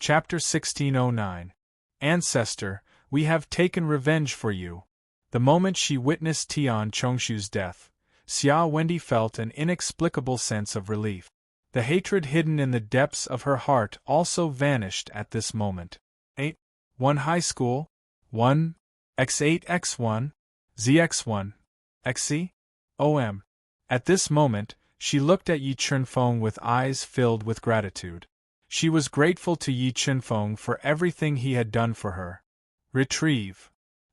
Chapter 1609. Ancestor, we have taken revenge for you. The moment she witnessed Tian Chongshu's death, Xia Wendy felt an inexplicable sense of relief. The hatred hidden in the depths of her heart also vanished at this moment. 8. 1 High School? 1. X8 X1? ZX1? XC? OM. At this moment, she looked at Yi Chunfeng with eyes filled with gratitude. She was grateful to Yi Chunfeng for everything he had done for her. Retrieve.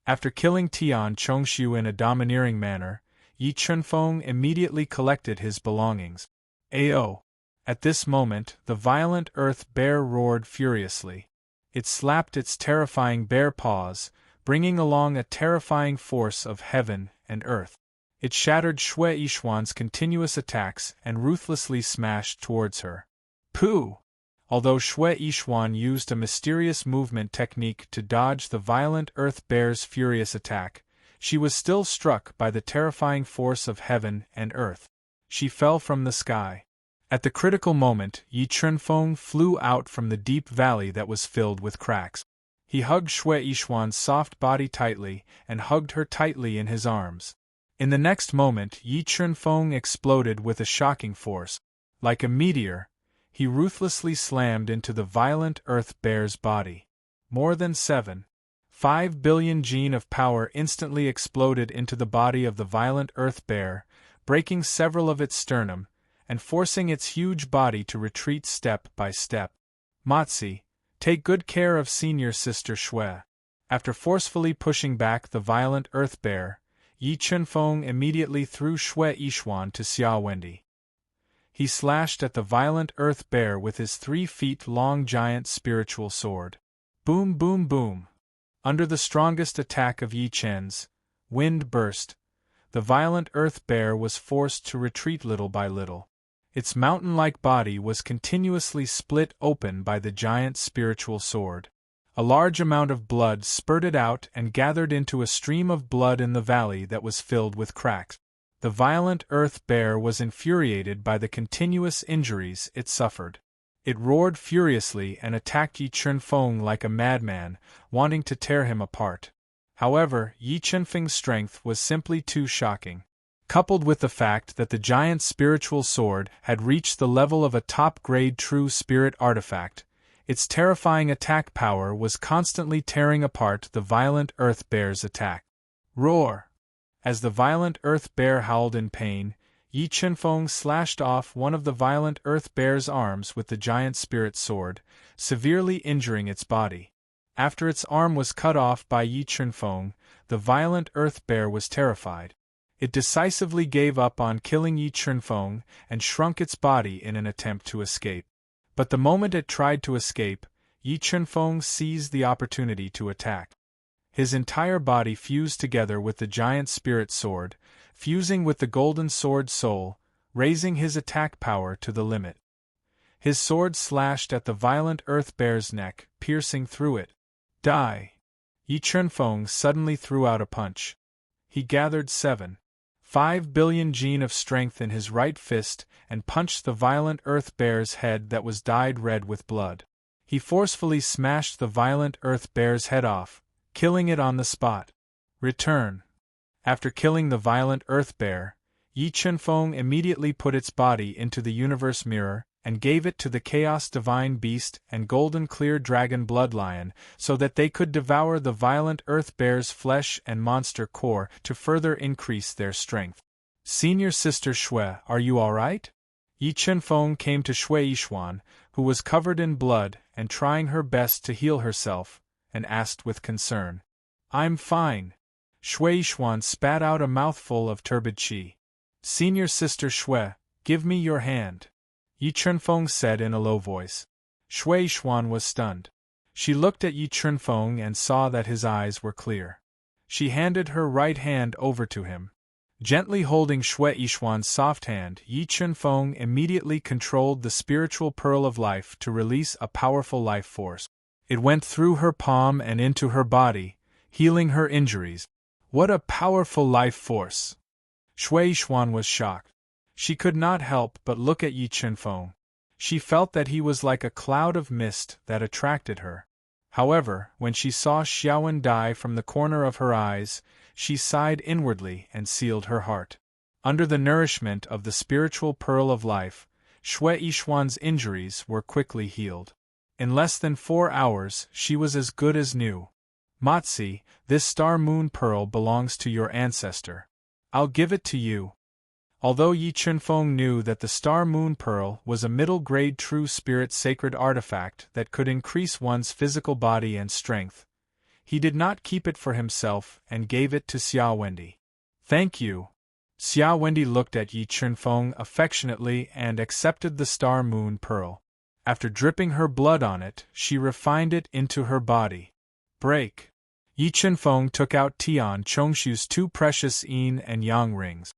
After killing Tian Chongshu in a domineering manner, Yi Chunfeng immediately collected his belongings. AO. At this moment, the violent earth bear roared furiously. It slapped its terrifying bare paws, bringing along a terrifying force of heaven and earth. It shattered Shui Yishuan's continuous attacks and ruthlessly smashed towards her. Pooh! Although Shui Yishuan used a mysterious movement technique to dodge the violent earth bear's furious attack, she was still struck by the terrifying force of heaven and earth. She fell from the sky. At the critical moment, Yi Chunfeng flew out from the deep valley that was filled with cracks. He hugged Shui Yishuan's soft body tightly and hugged her tightly in his arms. In the next moment, Yi Chunfeng exploded with a shocking force. Like a meteor, he ruthlessly slammed into the violent earth bear's body. More than 7.5 billion gene of power instantly exploded into the body of the violent earth bear, breaking several of its sternum, and forcing its huge body to retreat step by step. Matzi, take good care of senior sister Shui. After forcefully pushing back the violent earth bear, Yi Chunfeng immediately threw Shui Yishuan to Xia Wendy. He slashed at the violent earth bear with his 3-feet-long giant spiritual sword. Boom boom boom. Under the strongest attack of Yi Chen's wind burst, the violent earth bear was forced to retreat little by little. Its mountain-like body was continuously split open by the giant spiritual sword. A large amount of blood spurted out and gathered into a stream of blood in the valley that was filled with cracks. The violent earth bear was infuriated by the continuous injuries it suffered. It roared furiously and attacked Yi Chunfeng like a madman, wanting to tear him apart. However, Yi Chunfeng's strength was simply too shocking. Coupled with the fact that the giant spiritual sword had reached the level of a top-grade true spirit artifact, its terrifying attack power was constantly tearing apart the violent earth bear's attack. Roar! As the violent earth bear howled in pain, Yi Chunfeng slashed off one of the violent earth bear's arms with the giant spirit sword, severely injuring its body. After its arm was cut off by Yi Chunfeng, the violent earth bear was terrified. It decisively gave up on killing Yi Chunfeng and shrunk its body in an attempt to escape. But the moment it tried to escape, Yi Chunfeng seized the opportunity to attack. His entire body fused together with the giant spirit sword, fusing with the golden sword soul, raising his attack power to the limit. His sword slashed at the violent earth bear's neck, piercing through it. Die! Yi Chunfeng suddenly threw out a punch. He gathered 7.5 billion gene of strength in his right fist and punched the violent earth bear's head that was dyed red with blood. He forcefully smashed the violent earth bear's head off, killing it on the spot. Return. After killing the violent earth bear, Yi Chunfeng immediately put its body into the universe mirror and gave it to the Chaos Divine Beast and Golden Clear Dragon Bloodlion so that they could devour the violent earth bear's flesh and monster core to further increase their strength. Senior Sister Shui, are you alright? Yi Chunfeng came to Shui Yishuan, who was covered in blood and trying her best to heal herself, and asked with concern. I'm fine. Shui Yishuan spat out a mouthful of turbid qi. Senior Sister Shui, give me your hand. Yi Chunfeng said in a low voice. Shui Yishuan was stunned. She looked at Yi Chunfeng and saw that his eyes were clear. She handed her right hand over to him. Gently holding Shui Yishuan's soft hand, Yi Chunfeng immediately controlled the spiritual pearl of life to release a powerful life force. It went through her palm and into her body, healing her injuries. What a powerful life force! Shui Yishuan was shocked. She could not help but look at Yi Chunfeng. She felt that he was like a cloud of mist that attracted her. However, when she saw Xiaowen die from the corner of her eyes, she sighed inwardly and sealed her heart. Under the nourishment of the spiritual pearl of life, Shui Yishuan's injuries were quickly healed. In less than 4 hours, she was as good as new. Matzi, this star-moon pearl belongs to your ancestor. I'll give it to you. Although Yi Chunfeng knew that the star-moon pearl was a middle-grade true spirit sacred artifact that could increase one's physical body and strength, he did not keep it for himself and gave it to Xia Wendi. Thank you. Xia Wendi looked at Yi Chunfeng affectionately and accepted the star-moon pearl. After dripping her blood on it, she refined it into her body. Break. Yi Chunfeng took out Tian Chongshu's 2 precious yin and yang rings.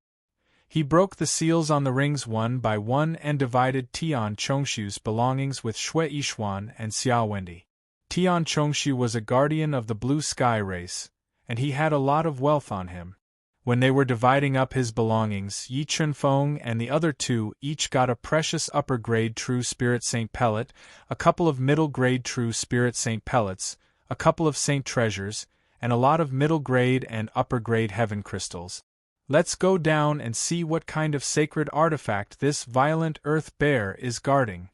He broke the seals on the rings one by one and divided Tian Chongshu's belongings with Shui Yishuan and Xia Wendi. Tian Chongshu was a guardian of the blue sky race, and he had a lot of wealth on him. When they were dividing up his belongings, Yi Chunfeng and the other 2 each got a precious upper-grade true spirit saint pellet, a couple of middle-grade true spirit saint pellets, a couple of saint treasures, and a lot of middle-grade and upper-grade heaven crystals. Let's go down and see what kind of sacred artifact this violent earth bear is guarding.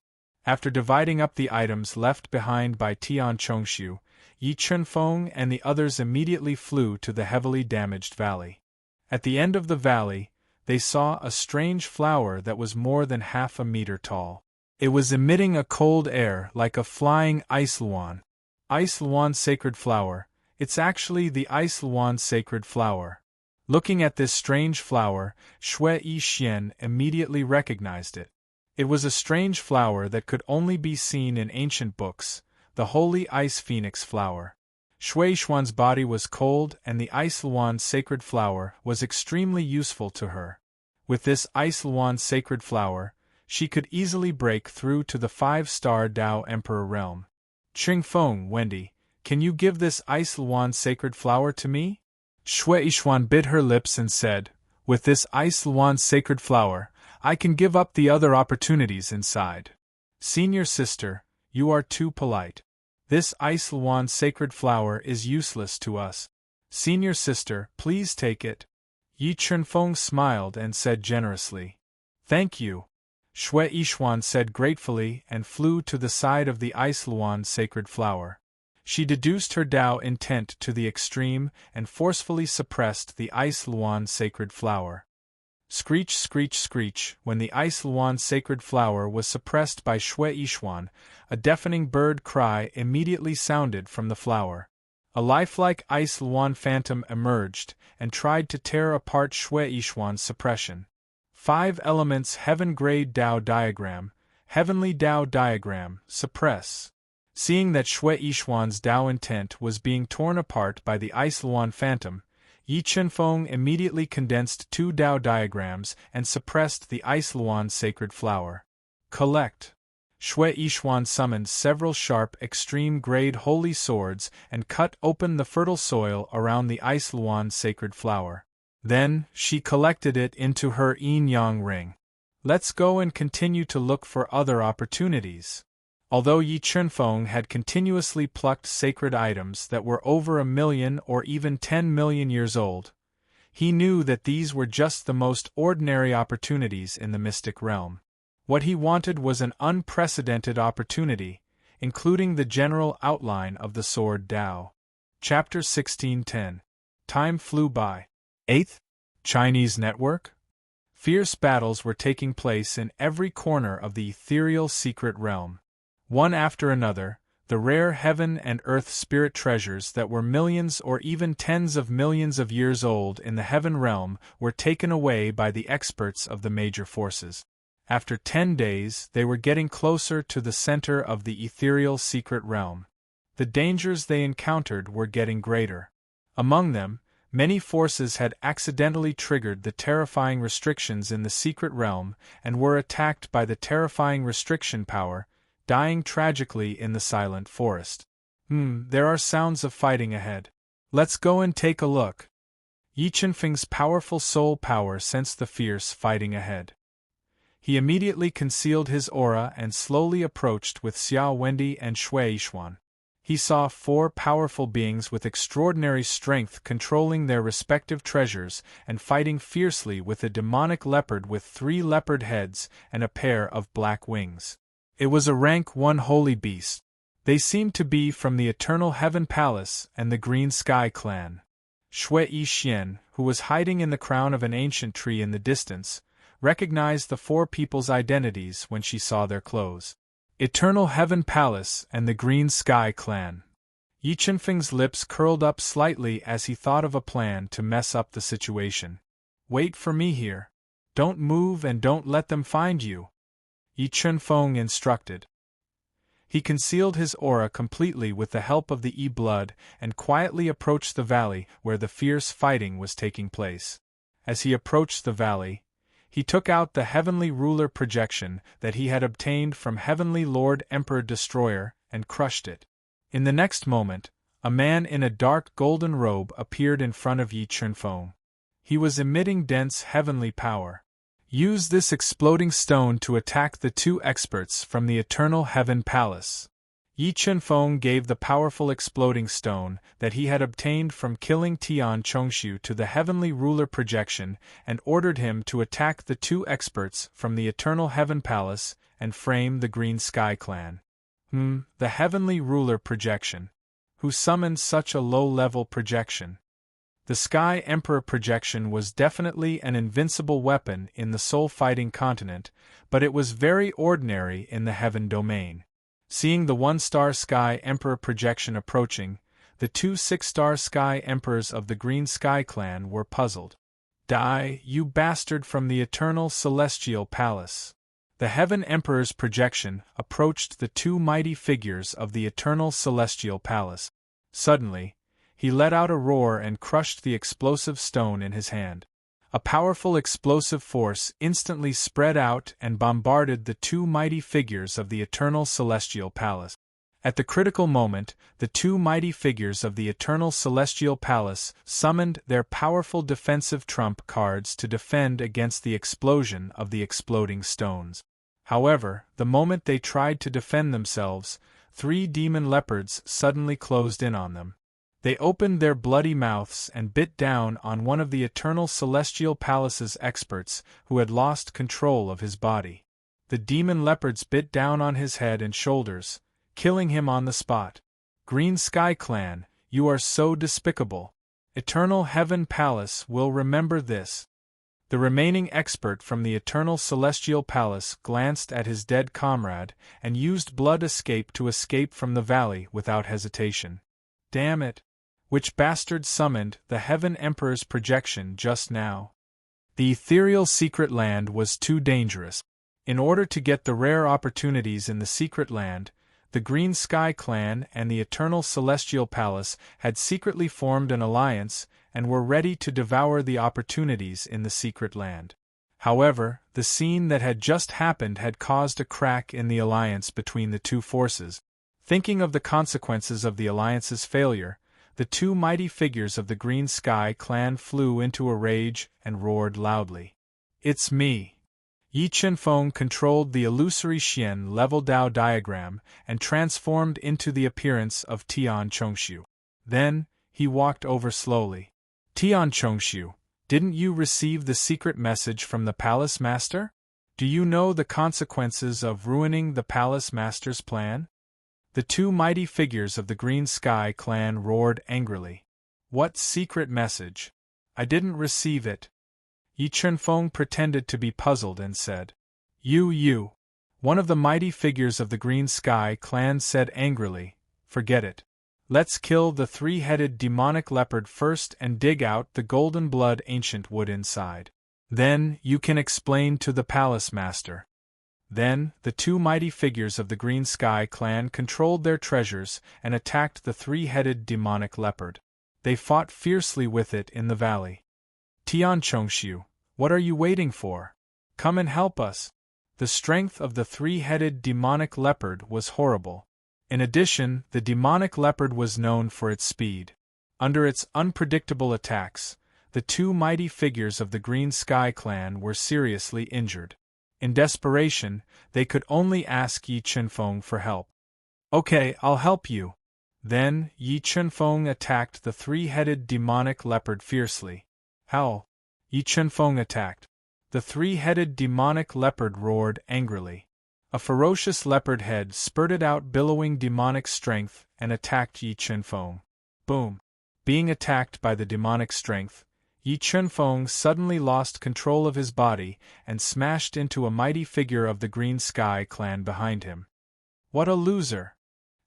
After dividing up the items left behind by Tian Chongshu, Yi Chunfeng and the others immediately flew to the heavily damaged valley. At the end of the valley, they saw a strange flower that was more than half a meter tall. It was emitting a cold air like a flying ice luan. Ice luan sacred flower, it's actually the ice luan sacred flower. Looking at this strange flower, Shui Yishuan immediately recognized it. It was a strange flower that could only be seen in ancient books, the holy ice phoenix flower. Shui Yishuan's body was cold and the ice luan sacred flower was extremely useful to her. With this ice luan sacred flower, she could easily break through to the 5-star Dao Emperor realm. Chingfeng, Wendi, can you give this ice luan sacred flower to me? Shui Yishuan bit her lips and said, with this ice luan sacred flower, I can give up the other opportunities inside. Senior sister, you are too polite. This ice luan sacred flower is useless to us. Senior sister, please take it. Yi Chunfeng smiled and said generously. Thank you. Shui Yishuan said gratefully and flew to the side of the ice luan sacred flower. She deduced her Tao intent to the extreme and forcefully suppressed the ice luan sacred flower. Screech, screech, screech, when the ice luan sacred flower was suppressed by Shui Yishuan, a deafening bird cry immediately sounded from the flower. A lifelike ice luan phantom emerged and tried to tear apart Shui Yishuan's suppression. 5 elements heaven-grade Tao diagram, heavenly Tao diagram, suppress. Seeing that Shui Yishuan's Tao intent was being torn apart by the ice luan phantom, Yi Chunfeng immediately condensed 2 Tao diagrams and suppressed the ice luan sacred flower. Collect. Shui Yishuan summoned several sharp extreme-grade holy swords and cut open the fertile soil around the ice luan sacred flower. Then, she collected it into her yin-yang ring. Let's go and continue to look for other opportunities. Although Yi Chunfeng had continuously plucked sacred items that were over 1 million or even 10 million years old, he knew that these were just the most ordinary opportunities in the mystic realm. What he wanted was an unprecedented opportunity, including the general outline of the Sword Tao. Chapter 1610. Time flew by. 8th Chinese Network? Fierce battles were taking place in every corner of the ethereal secret realm. One after another, the rare heaven and earth spirit treasures that were millions or even tens of millions of years old in the heaven realm were taken away by the experts of the major forces. After 10 days, they were getting closer to the center of the ethereal secret realm. The dangers they encountered were getting greater. Among them, many forces had accidentally triggered the terrifying restrictions in the secret realm and were attacked by the terrifying restriction power, dying tragically in the silent forest. There are sounds of fighting ahead. Let's go and take a look. Yi Chunfeng's powerful soul power sensed the fierce fighting ahead. He immediately concealed his aura and slowly approached with Xiao Wendy and Shui Yishuan. He saw 4 powerful beings with extraordinary strength controlling their respective treasures and fighting fiercely with a demonic leopard with 3 leopard heads and a pair of black wings. It was a rank 1 holy beast. They seemed to be from the Eternal Heaven Palace and the Green Sky clan. Shui Yixian, who was hiding in the crown of an ancient tree in the distance, recognized the 4 people's identities when she saw their clothes. Eternal Heaven Palace and the Green Sky clan. Yi Chunfeng's lips curled up slightly as he thought of a plan to mess up the situation. Wait for me here. Don't move and don't let them find you, Yi Chunfeng instructed. He concealed his aura completely with the help of the E-blood and quietly approached the valley where the fierce fighting was taking place. As he approached the valley, he took out the Heavenly Ruler projection that he had obtained from Heavenly Lord Emperor Destroyer and crushed it. In the next moment, a man in a dark golden robe appeared in front of Yi Chunfeng. He was emitting dense heavenly power. Use this exploding stone to attack the 2 experts from the Eternal Heaven Palace. Yi Chunfeng gave the powerful exploding stone that he had obtained from killing Tian Chongshu to the Heavenly Ruler projection and ordered him to attack the 2 experts from the Eternal Heaven Palace and frame the Green Sky clan. The Heavenly Ruler projection. Who summoned such a low-level projection? The Sky Emperor projection was definitely an invincible weapon in the soul-fighting continent, but it was very ordinary in the heaven domain. Seeing the 1-star Sky Emperor projection approaching, the 2 6-star Sky Emperors of the Green Sky clan were puzzled. Die, you bastard from the Eternal Celestial Palace! The Heaven Emperor's projection approached the 2 mighty figures of the Eternal Celestial Palace. Suddenly, he let out a roar and crushed the explosive stone in his hand. A powerful explosive force instantly spread out and bombarded the 2 mighty figures of the Eternal Celestial Palace. At the critical moment, the 2 mighty figures of the Eternal Celestial Palace summoned their powerful defensive trump cards to defend against the explosion of the exploding stones. However, the moment they tried to defend themselves, 3 demon leopards suddenly closed in on them. They opened their bloody mouths and bit down on one of the Eternal Celestial Palace's experts who had lost control of his body. The demon leopards bit down on his head and shoulders, killing him on the spot. Green Sky Clan, you are so despicable. Eternal Heaven Palace will remember this. The remaining expert from the Eternal Celestial Palace glanced at his dead comrade and used blood escape to escape from the valley without hesitation. Damn it! Which bastard summoned the Heaven Emperor's projection just now? The ethereal secret land was too dangerous. In order to get the rare opportunities in the secret land, the Green Sky Clan and the Eternal Celestial Palace had secretly formed an alliance and were ready to devour the opportunities in the secret land. However, the scene that had just happened had caused a crack in the alliance between the 2 forces. Thinking of the consequences of the alliance's failure, the 2 mighty figures of the Green Sky Clan flew into a rage and roared loudly. It's me! Yi Chunfeng controlled the illusory Xian level Dao diagram and transformed into the appearance of Tian Chongshu. Then, he walked over slowly. Tian Chongshu, didn't you receive the secret message from the Palace Master? Do you know the consequences of ruining the Palace Master's plan? The 2 mighty figures of the Green Sky Clan roared angrily. What secret message? I didn't receive it. Yi Chunfeng pretended to be puzzled and said, You. One of the mighty figures of the Green Sky Clan said angrily, Forget it. Let's kill the 3-headed demonic leopard first and dig out the golden blood ancient wood inside. Then, you can explain to the Palace Master. Then, the 2 mighty figures of the Green Sky Clan controlled their treasures and attacked the 3-headed demonic leopard. They fought fiercely with it in the valley. Tian Chongshu, what are you waiting for? Come and help us. The strength of the 3-headed demonic leopard was horrible. In addition, the demonic leopard was known for its speed. Under its unpredictable attacks, the 2 mighty figures of the Green Sky Clan were seriously injured. In desperation, they could only ask Yi Chunfeng for help. Okay, I'll help you. Then, Yi Chunfeng attacked the three-headed demonic leopard fiercely. How? Yi Chunfeng attacked. The three-headed demonic leopard roared angrily. A ferocious leopard head spurted out billowing demonic strength and attacked Yi Chunfeng. Boom! Being attacked by the demonic strength, Yi Chunfeng suddenly lost control of his body and smashed into a mighty figure of the Green Sky clan behind him. What a loser!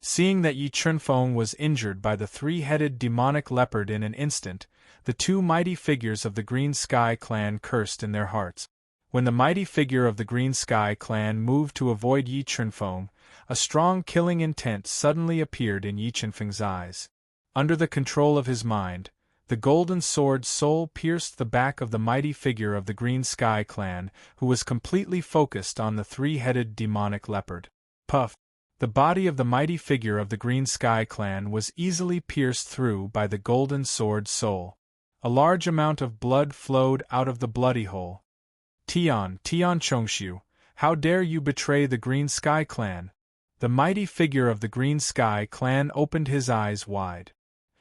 Seeing that Yi Chunfeng was injured by the three-headed demonic leopard in an instant, the two mighty figures of the Green Sky clan cursed in their hearts. When the mighty figure of the Green Sky clan moved to avoid Yi Chunfeng, a strong killing intent suddenly appeared in Yi Chunfeng's eyes. Under the control of his mind, the golden sword soul pierced the back of the mighty figure of the Green Sky clan, who was completely focused on the three-headed demonic leopard. Puff! The body of the mighty figure of the Green Sky clan was easily pierced through by the golden sword soul. A large amount of blood flowed out of the bloody hole. Tian Chongshu, how dare you betray the Green Sky clan? The mighty figure of the Green Sky clan opened his eyes wide.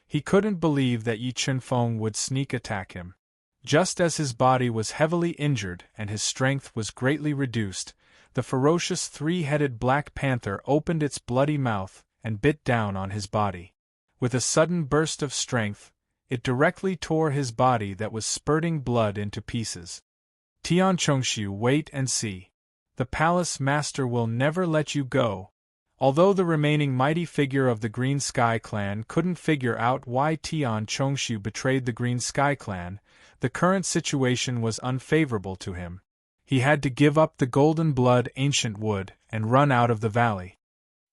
He couldn't believe that Yi Chunfeng would sneak attack him. Just as his body was heavily injured and his strength was greatly reduced, the ferocious three-headed black panther opened its bloody mouth and bit down on his body. With a sudden burst of strength, it directly tore his body that was spurting blood into pieces. Tian Chongshu, wait and see. The palace master will never let you go. Although the remaining mighty figure of the Green Sky clan couldn't figure out why Tian Chongshu betrayed the Green Sky clan, the current situation was unfavorable to him. He had to give up the golden blood ancient wood and run out of the valley.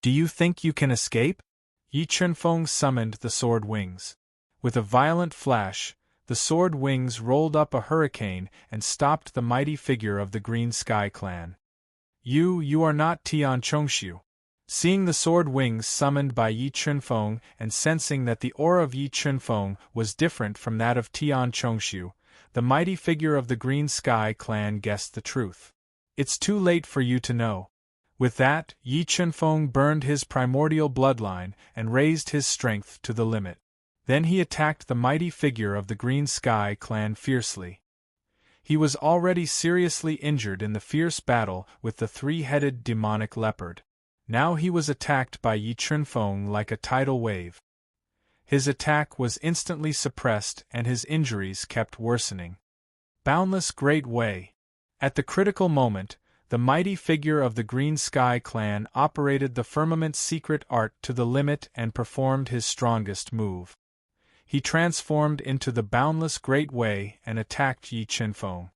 Do you think you can escape? Yi Chunfeng summoned the sword wings. With a violent flash, the sword wings rolled up a hurricane and stopped the mighty figure of the Green Sky clan. You are not Tian Chongshu. Seeing the sword wings summoned by Yi Chunfeng and sensing that the aura of Yi Chunfeng was different from that of Tian Chongshu, the mighty figure of the Green Sky clan guessed the truth. It's too late for you to know. With that, Yi Chunfeng burned his primordial bloodline and raised his strength to the limit. Then he attacked the mighty figure of the Green Sky clan fiercely. He was already seriously injured in the fierce battle with the three-headed demonic leopard. Now he was attacked by Yi Chunfeng like a tidal wave. His attack was instantly suppressed and his injuries kept worsening. Boundless Great Way. At the critical moment, the mighty figure of the Green Sky clan operated the firmament's secret art to the limit and performed his strongest move. He transformed into the Boundless Great Way and attacked Yi Chunfeng.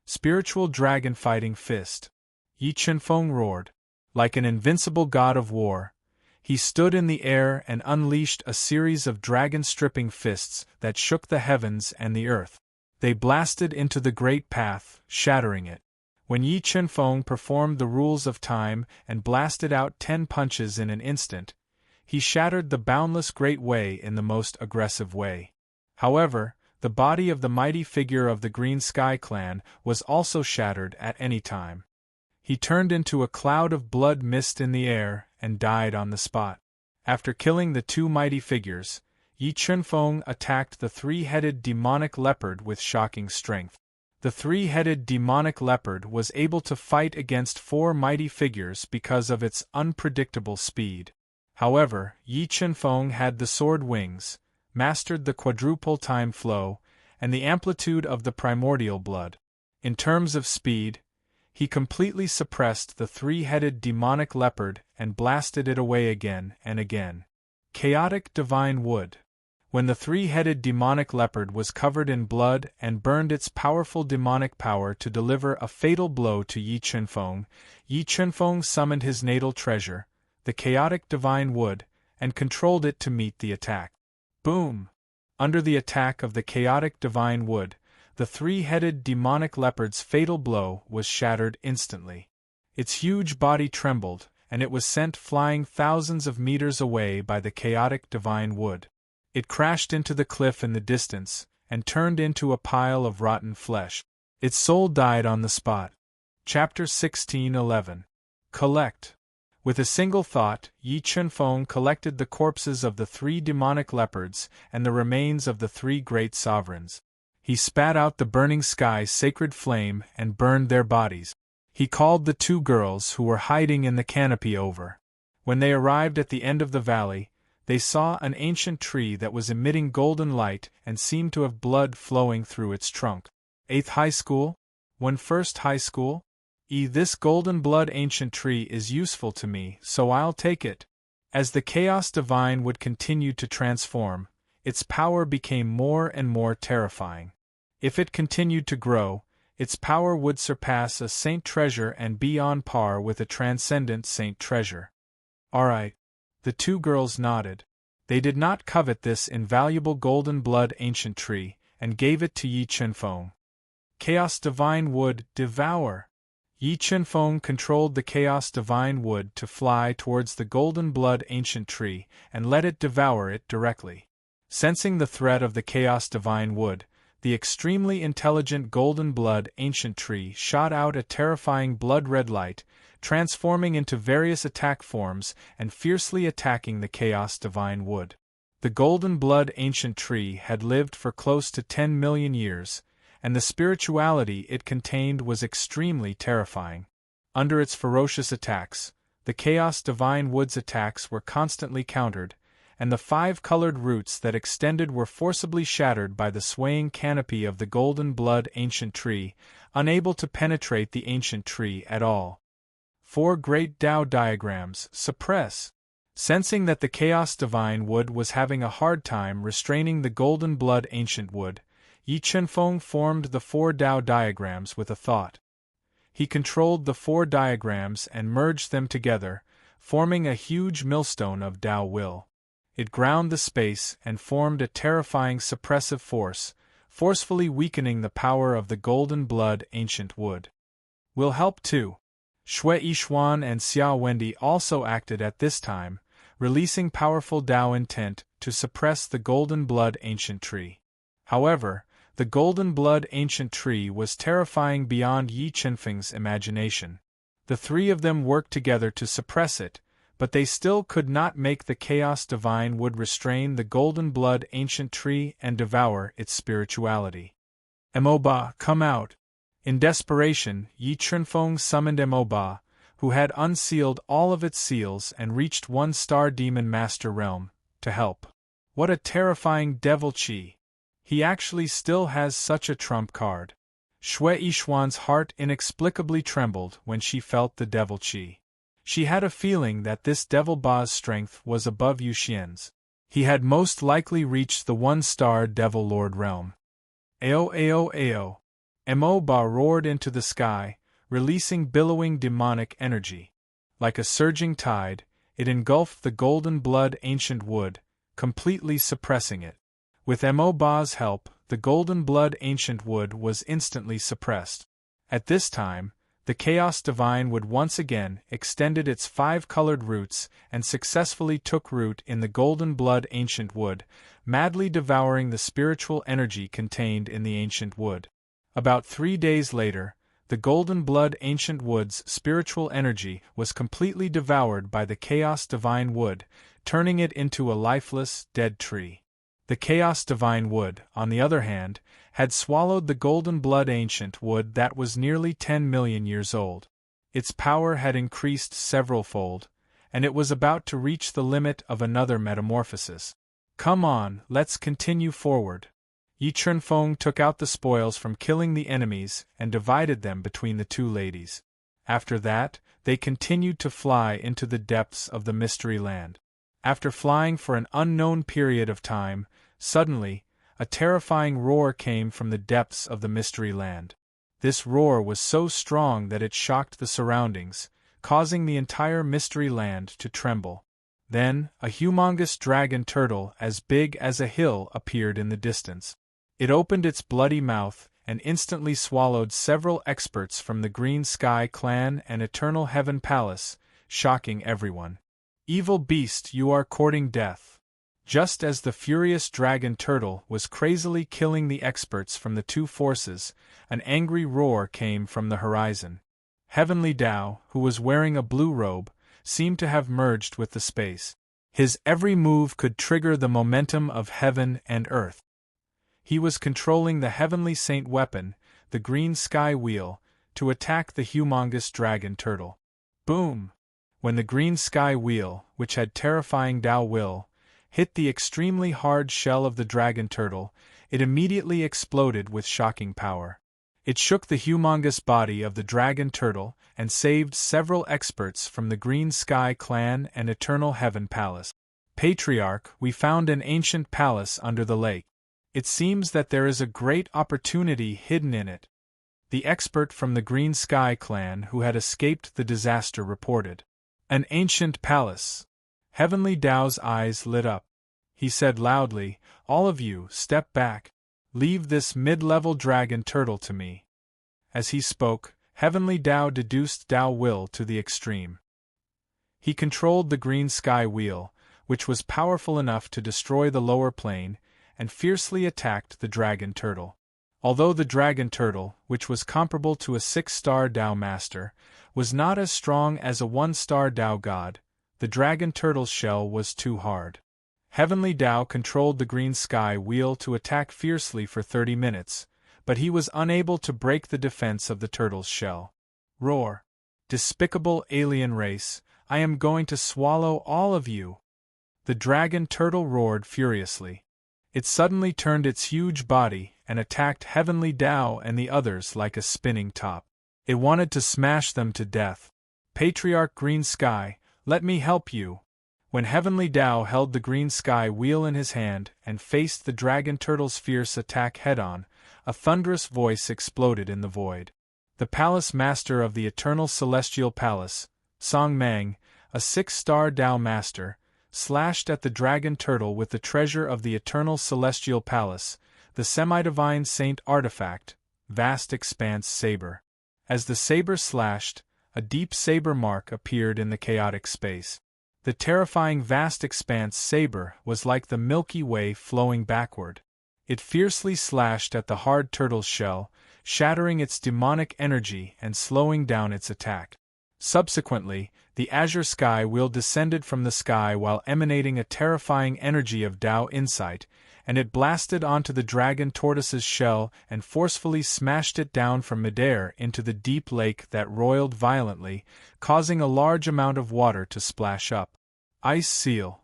Spiritual Dragon Fighting Fist. Yi Chunfeng roared. Like an invincible god of war, he stood in the air and unleashed a series of dragon-stripping fists that shook the heavens and the earth. They blasted into the great path, shattering it. When Yi Chunfeng performed the rules of time and blasted out 10 punches in an instant, he shattered the Boundless Great Way in the most aggressive way. However, the body of the mighty figure of the Green Sky clan was also shattered at any time. He turned into a cloud of blood mist in the air and died on the spot. After killing the two mighty figures, Yi Chunfeng attacked the three-headed demonic leopard with shocking strength. The three-headed demonic leopard was able to fight against 4 mighty figures because of its unpredictable speed. However, Yi Chunfeng had the sword wings, mastered the quadruple time flow, and the amplitude of the primordial blood. In terms of speed, he completely suppressed the three-headed demonic leopard and blasted it away again and again. Chaotic Divine Wood. When the three-headed demonic leopard was covered in blood and burned its powerful demonic power to deliver a fatal blow to Yi Chunfeng summoned his natal treasure, the Chaotic Divine Wood, and controlled it to meet the attack. Boom! Under the attack of the Chaotic Divine Wood, the three-headed demonic leopard's fatal blow was shattered instantly. Its huge body trembled, and it was sent flying thousands of meters away by the Chaotic Divine Wood. It crashed into the cliff in the distance, and turned into a pile of rotten flesh. Its soul died on the spot. Chapter 16:11. Collect. With a single thought, Yi Chunfeng collected the corpses of the 3 demonic leopards and the remains of the 3 great sovereigns. He spat out the burning sky's sacred flame and burned their bodies. He called the 2 girls who were hiding in the canopy over. When they arrived at the end of the valley, they saw an ancient tree that was emitting golden light and seemed to have blood flowing through its trunk. 8th high school? 1st high school? This golden blood ancient tree is useful to me, so I'll take it. As the chaos divine would continue to transform, its power became more and more terrifying. If it continued to grow, its power would surpass a saint treasure and be on par with a transcendent saint treasure. Alright. The 2 girls nodded. They did not covet this invaluable golden blood ancient tree, and gave it to Yi Chunfeng. Chaos divine wood, devour! Yi Chunfeng controlled the chaos divine wood to fly towards the golden blood ancient tree and let it devour it directly. Sensing the threat of the chaos divine wood, the extremely intelligent golden blood ancient tree shot out a terrifying blood-red light, transforming into various attack forms and fiercely attacking the chaos divine wood. The golden blood ancient tree had lived for close to 10 million years, and the spirituality it contained was extremely terrifying. Under its ferocious attacks, the chaos divine wood's attacks were constantly countered, and the 5 colored roots that extended were forcibly shattered by the swaying canopy of the golden blood ancient tree, unable to penetrate the ancient tree at all. 4 great Tao diagrams, suppress. Sensing that the chaos divine wood was having a hard time restraining the golden blood ancient wood, Yi Chunfeng formed the 4 Tao diagrams with a thought. He controlled the 4 diagrams and merged them together, forming a huge millstone of Tao will. It ground the space and formed a terrifying suppressive force, forcefully weakening the power of the golden blood ancient wood. Will help too. Shui Yishuan and Xia Wendy also acted at this time, releasing powerful Tao intent to suppress the golden blood ancient tree. However, the golden blood ancient tree was terrifying beyond Yi Chunfeng's imagination. The 3 of them worked together to suppress it, but they still could not make the chaos divine wood restrain the golden blood ancient tree and devour its spirituality. Emoba, come out! In desperation, Yi Chunfeng summoned Emoba, who had unsealed all of its seals and reached 1-star demon master realm, to help. What a terrifying devil chi! He actually still has such a trump card. Shui Yishuan's heart inexplicably trembled when she felt the devil chi. She had a feeling that this devil Ba's strength was above Yuxian's. He had most likely reached the 1-star devil lord realm. Ao ao ao. Mo Ba roared into the sky, releasing billowing demonic energy. Like a surging tide, it engulfed the golden blood ancient wood, completely suppressing it. With Mo Ba's help, the golden blood ancient wood was instantly suppressed. At this time, the chaos divine wood once again extended its 5 colored roots and successfully took root in the golden blood ancient wood, madly devouring the spiritual energy contained in the ancient wood. About 3 days later, the golden blood ancient wood's spiritual energy was completely devoured by the chaos divine wood, turning it into a lifeless, dead tree. The chaos divine wood, on the other hand, had swallowed the golden blood ancient wood that was nearly 10 million years old. Its power had increased several-fold, and it was about to reach the limit of another metamorphosis. Come on, let's continue forward. Yi Chunfeng took out the spoils from killing the enemies and divided them between the 2 ladies. After that, they continued to fly into the depths of the mystery land. After flying for an unknown period of time, suddenly, a terrifying roar came from the depths of the mystery land. This roar was so strong that it shocked the surroundings, causing the entire mystery land to tremble. Then, a humongous dragon turtle as big as a hill appeared in the distance. It opened its bloody mouth and instantly swallowed several experts from the Green Sky Clan and Eternal Heaven Palace, shocking everyone. Evil beast, you are courting death. Just as the furious dragon turtle was crazily killing the experts from the 2 forces, an angry roar came from the horizon. Heavenly Tao, who was wearing a blue robe, seemed to have merged with the space. His every move could trigger the momentum of heaven and earth. He was controlling the heavenly saint weapon, the green sky wheel, to attack the humongous dragon turtle. Boom! When the green sky wheel, which had terrifying Tao will, hit the extremely hard shell of the dragon turtle, it immediately exploded with shocking power. It shook the humongous body of the dragon turtle and saved several experts from the Green Sky Clan and Eternal Heaven Palace. Patriarch, we found an ancient palace under the lake. It seems that there is a great opportunity hidden in it. The expert from the Green Sky Clan who had escaped the disaster reported. An ancient palace. Heavenly Tao's eyes lit up. He said loudly, "All of you, step back. Leave this mid-level dragon turtle to me." As he spoke, Heavenly Tao deduced Tao will to the extreme. He controlled the green sky wheel, which was powerful enough to destroy the lower plane, and fiercely attacked the dragon turtle. Although the dragon turtle, which was comparable to a 6-star Tao master, was not as strong as a 1-star Tao god, the dragon turtle's shell was too hard. Heavenly Tao controlled the green sky wheel to attack fiercely for 30 minutes, but he was unable to break the defense of the turtle's shell. Roar! Despicable alien race, I am going to swallow all of you! The dragon turtle roared furiously. It suddenly turned its huge body and attacked Heavenly Tao and the others like a spinning top. It wanted to smash them to death. Patriarch Green Sky, let me help you. When Heavenly Tao held the green sky wheel in his hand and faced the dragon turtle's fierce attack head-on, a thunderous voice exploded in the void. The palace master of the Eternal Celestial Palace, Song Mang, a 6-star Tao master, slashed at the dragon turtle with the treasure of the Eternal Celestial Palace, the semi-divine saint artifact, Vast Expanse Saber. As the saber slashed, a deep saber mark appeared in the chaotic space. The terrifying Vast Expanse Saber was like the Milky Way flowing backward. It fiercely slashed at the hard turtle's shell, shattering its demonic energy and slowing down its attack. Subsequently, the azure sky wheel descended from the sky while emanating a terrifying energy of Tao insight, and it blasted onto the dragon tortoise's shell and forcefully smashed it down from midair into the deep lake that roiled violently, causing a large amount of water to splash up. Ice Seal.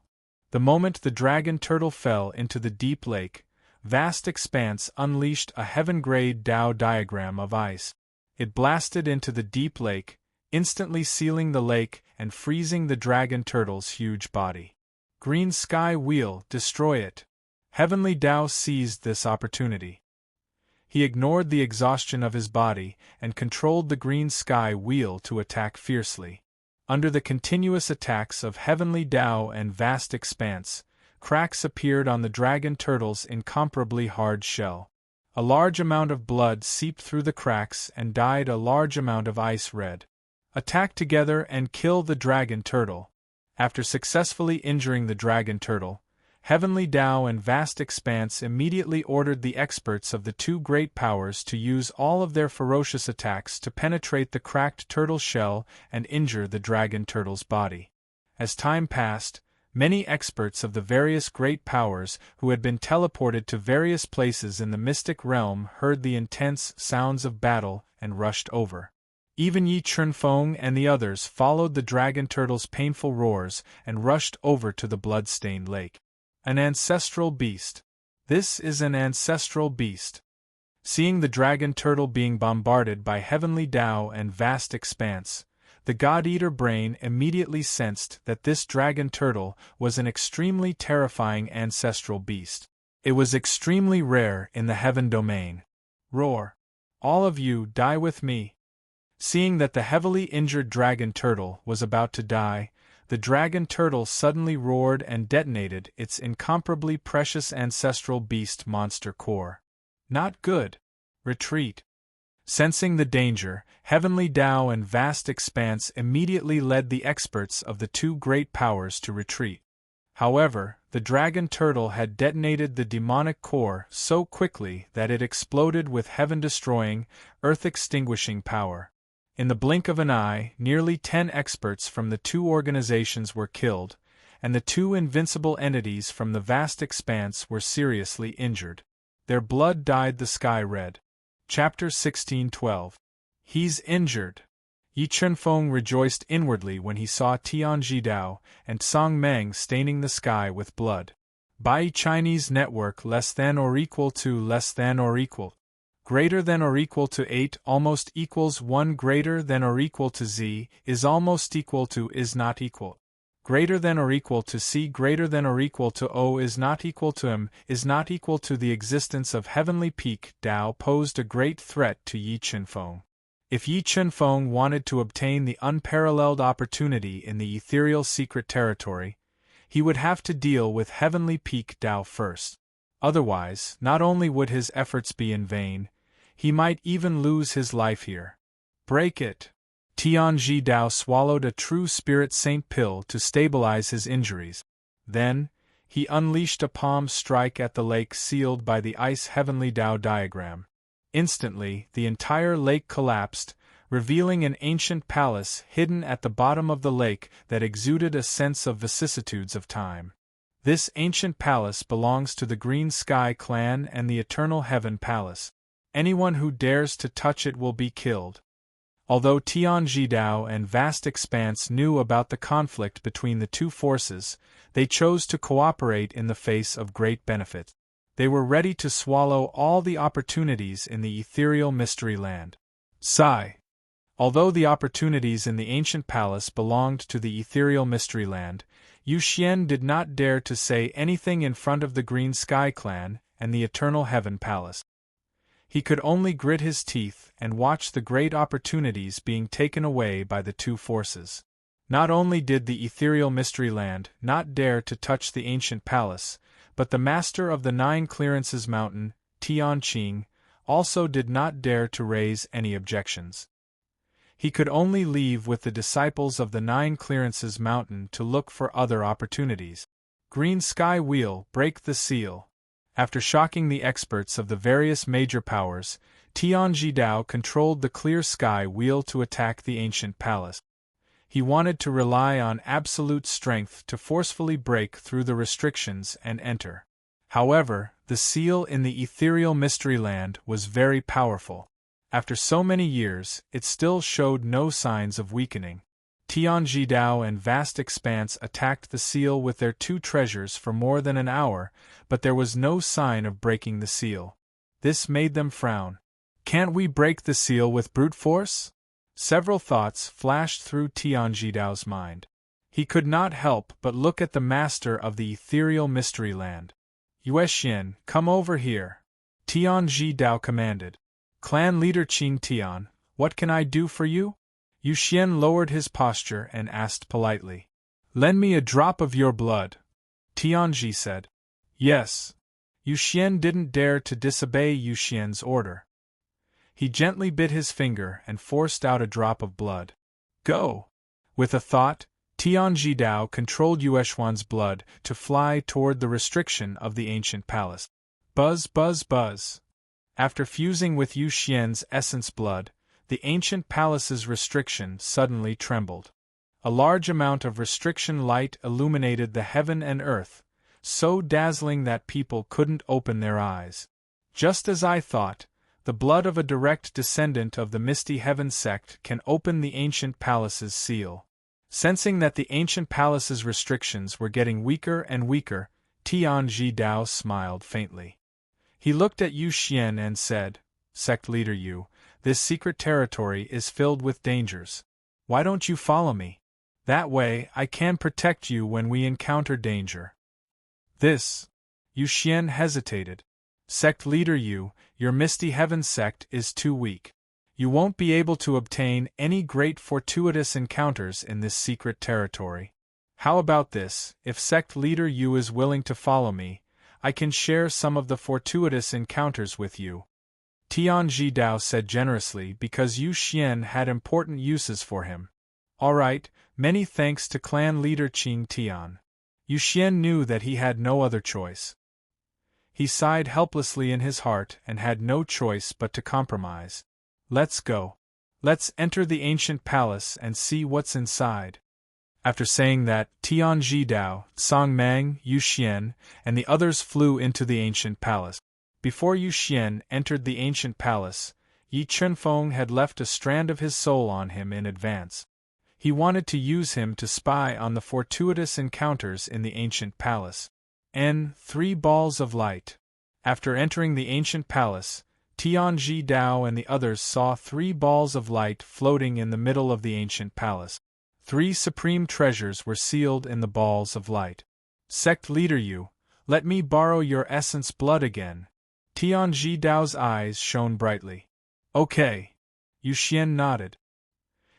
The moment the dragon turtle fell into the deep lake, Vast Expanse unleashed a heaven-grade Tao diagram of ice. It blasted into the deep lake, instantly sealing the lake and freezing the dragon turtle's huge body. Green Sky Wheel, destroy it. Heavenly Tao seized this opportunity. He ignored the exhaustion of his body and controlled the green sky wheel to attack fiercely. Under the continuous attacks of Heavenly Tao and Vast Expanse, cracks appeared on the dragon turtle's incomparably hard shell. A large amount of blood seeped through the cracks and dyed a large amount of ice red. Attack together and kill the dragon turtle. After successfully injuring the dragon turtle, Heavenly Tao and Vast Expanse immediately ordered the experts of the two great powers to use all of their ferocious attacks to penetrate the cracked turtle shell and injure the dragon turtle's body. As time passed, many experts of the various great powers who had been teleported to various places in the mystic realm heard the intense sounds of battle and rushed over. Even Yi Chunfeng and the others followed the dragon turtle's painful roars and rushed over to the blood-stained lake. An ancestral beast. This is an ancestral beast. Seeing the dragon turtle being bombarded by Heavenly Tao and Vast Expanse, the God-Eater brain immediately sensed that this dragon turtle was an extremely terrifying ancestral beast. It was extremely rare in the heaven domain. Roar! All of you, die with me! Seeing that the heavily injured dragon turtle was about to die, the dragon turtle suddenly roared and detonated its incomparably precious ancestral beast monster core. Not good. Retreat. Sensing the danger, Heavenly Tao and Vast Expanse immediately led the experts of the two great powers to retreat. However, the dragon turtle had detonated the demonic core so quickly that it exploded with heaven-destroying, earth-extinguishing power. In the blink of an eye, nearly 10 experts from the 2 organizations were killed, and the 2 invincible entities from the vast expanse were seriously injured. Their blood dyed the sky red. Chapter 16:12. He's injured. Yi Chunfeng rejoiced inwardly when he saw Tian Jidao and Song Meng staining the sky with blood. By Chinese network less than or equal to greater than or equal to 8 almost equals 1 greater than or equal to z is almost equal to is not equal. Greater than or equal to c greater than or equal to o is not equal to m is not equal to the existence of heavenly peak. Dao posed a great threat to Yi Chunfeng. If Yi Chunfeng wanted to obtain the unparalleled opportunity in the ethereal secret territory, he would have to deal with heavenly peak Dao first. Otherwise, not only would his efforts be in vain, he might even lose his life here. Break it! Tian Jidao swallowed a true spirit saint pill to stabilize his injuries. Then, he unleashed a palm strike at the lake sealed by the ice heavenly Dao diagram. Instantly, the entire lake collapsed, revealing an ancient palace hidden at the bottom of the lake that exuded a sense of vicissitudes of time. This ancient palace belongs to the Green Sky clan and the Eternal Heaven Palace. Anyone who dares to touch it will be killed. Although Tian Jidao and Vast Expanse knew about the conflict between the 2 forces, they chose to cooperate in the face of great benefit. They were ready to swallow all the opportunities in the ethereal mystery land. Sigh. Although the opportunities in the ancient palace belonged to the ethereal mystery land, Yu Xian did not dare to say anything in front of the Green Sky clan and the Eternal Heaven Palace. He could only grit his teeth and watch the great opportunities being taken away by the 2 forces. Not only did the ethereal mystery land not dare to touch the ancient palace, but the master of the 9 clearances mountain, Tian Qing, also did not dare to raise any objections. He could only leave with the disciples of the 9 clearances mountain to look for other opportunities. Green Sky Wheel, break the seal. After shocking the experts of the various major powers, Tian Jidao controlled the clear sky wheel to attack the ancient palace. He wanted to rely on absolute strength to forcefully break through the restrictions and enter. However, the seal in the ethereal mystery land was very powerful. After so many years, it still showed no signs of weakening. Tian Jidao and Vast Expanse attacked the seal with their 2 treasures for more than an hour, but there was no sign of breaking the seal. This made them frown. Can't we break the seal with brute force? Several thoughts flashed through Tian Jidao's mind. He could not help but look at the master of the ethereal mystery land. Yuexian, come over here. Tian Jidao commanded. Clan leader Qing Tian, what can I do for you? Yu Xian lowered his posture and asked politely. Lend me a drop of your blood. Tianji said. Yes. Yu Xian didn't dare to disobey Yu Xian's order. He gently bit his finger and forced out a drop of blood. Go! With a thought, Tian Jidao controlled Yueshuan's blood to fly toward the restriction of the ancient palace. Buzz, buzz, buzz. After fusing with Yu Xian's essence blood, the ancient palace's restriction suddenly trembled. A large amount of restriction light illuminated the heaven and earth, so dazzling that people couldn't open their eyes. Just as I thought, the blood of a direct descendant of the Misty Heaven sect can open the ancient palace's seal. Sensing that the ancient palace's restrictions were getting weaker and weaker, Tian Jidao smiled faintly. He looked at Yu Xian and said, Sect leader Yu, this secret territory is filled with dangers. Why don't you follow me? That way, I can protect you when we encounter danger. This. Yu Xian hesitated. Sect leader Yu, your Misty Heaven sect is too weak. You won't be able to obtain any great fortuitous encounters in this secret territory. How about this, if sect leader Yu is willing to follow me, I can share some of the fortuitous encounters with you. Tian Jidao said generously because Yu Xian had important uses for him. All right, many thanks to clan leader Qing Tian. Yu Xian knew that he had no other choice. He sighed helplessly in his heart and had no choice but to compromise. Let's go. Let's enter the ancient palace and see what's inside. After saying that, Tian Jidao, Song Mang, Yu Xian, and the others flew into the ancient palace. Before Yu Xian entered the ancient palace, Yi Chunfeng had left a strand of his soul on him in advance. He wanted to use him to spy on the fortuitous encounters in the ancient palace. 3 balls of light. After entering the ancient palace, Tianji Dao and the others saw 3 balls of light floating in the middle of the ancient palace. 3 supreme treasures were sealed in the balls of light. Sect leader Yu, let me borrow your essence blood again. Tianji Dao's eyes shone brightly. Okay. Yu Xian nodded.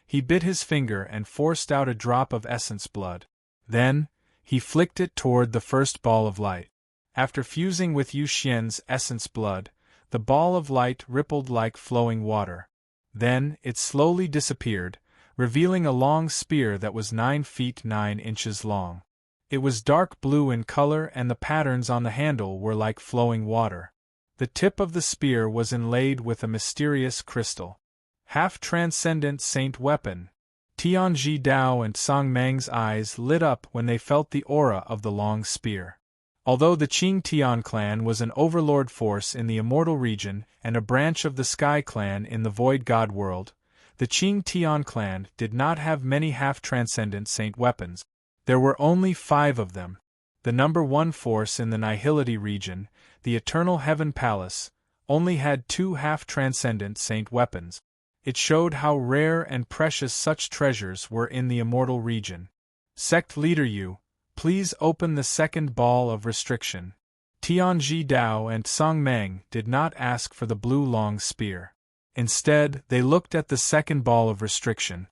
He bit his finger and forced out a drop of essence blood. Then, he flicked it toward the first ball of light. After fusing with Yu Xian's essence blood, the ball of light rippled like flowing water. Then, it slowly disappeared, revealing a long spear that was 9 feet 9 inches long. It was dark blue in color and the patterns on the handle were like flowing water. The tip of the spear was inlaid with a mysterious crystal. Half-transcendent saint weapon. Tianji Dao and Song Mang's eyes lit up when they felt the aura of the long spear. Although the Qing Tian clan was an overlord force in the Immortal region and a branch of the Sky clan in the Void God world, the Qing Tian clan did not have many half-transcendent saint weapons. There were only 5 of them. The number 1 force in the Nihility region, the Eternal Heaven Palace, only had 2 half-transcendent saint weapons. It showed how rare and precious such treasures were in the Immortal region. Sect leader Yu, please open the second ball of restriction. Tianji Dao and Song Mang did not ask for the blue long spear. Instead, they looked at the second ball of restriction.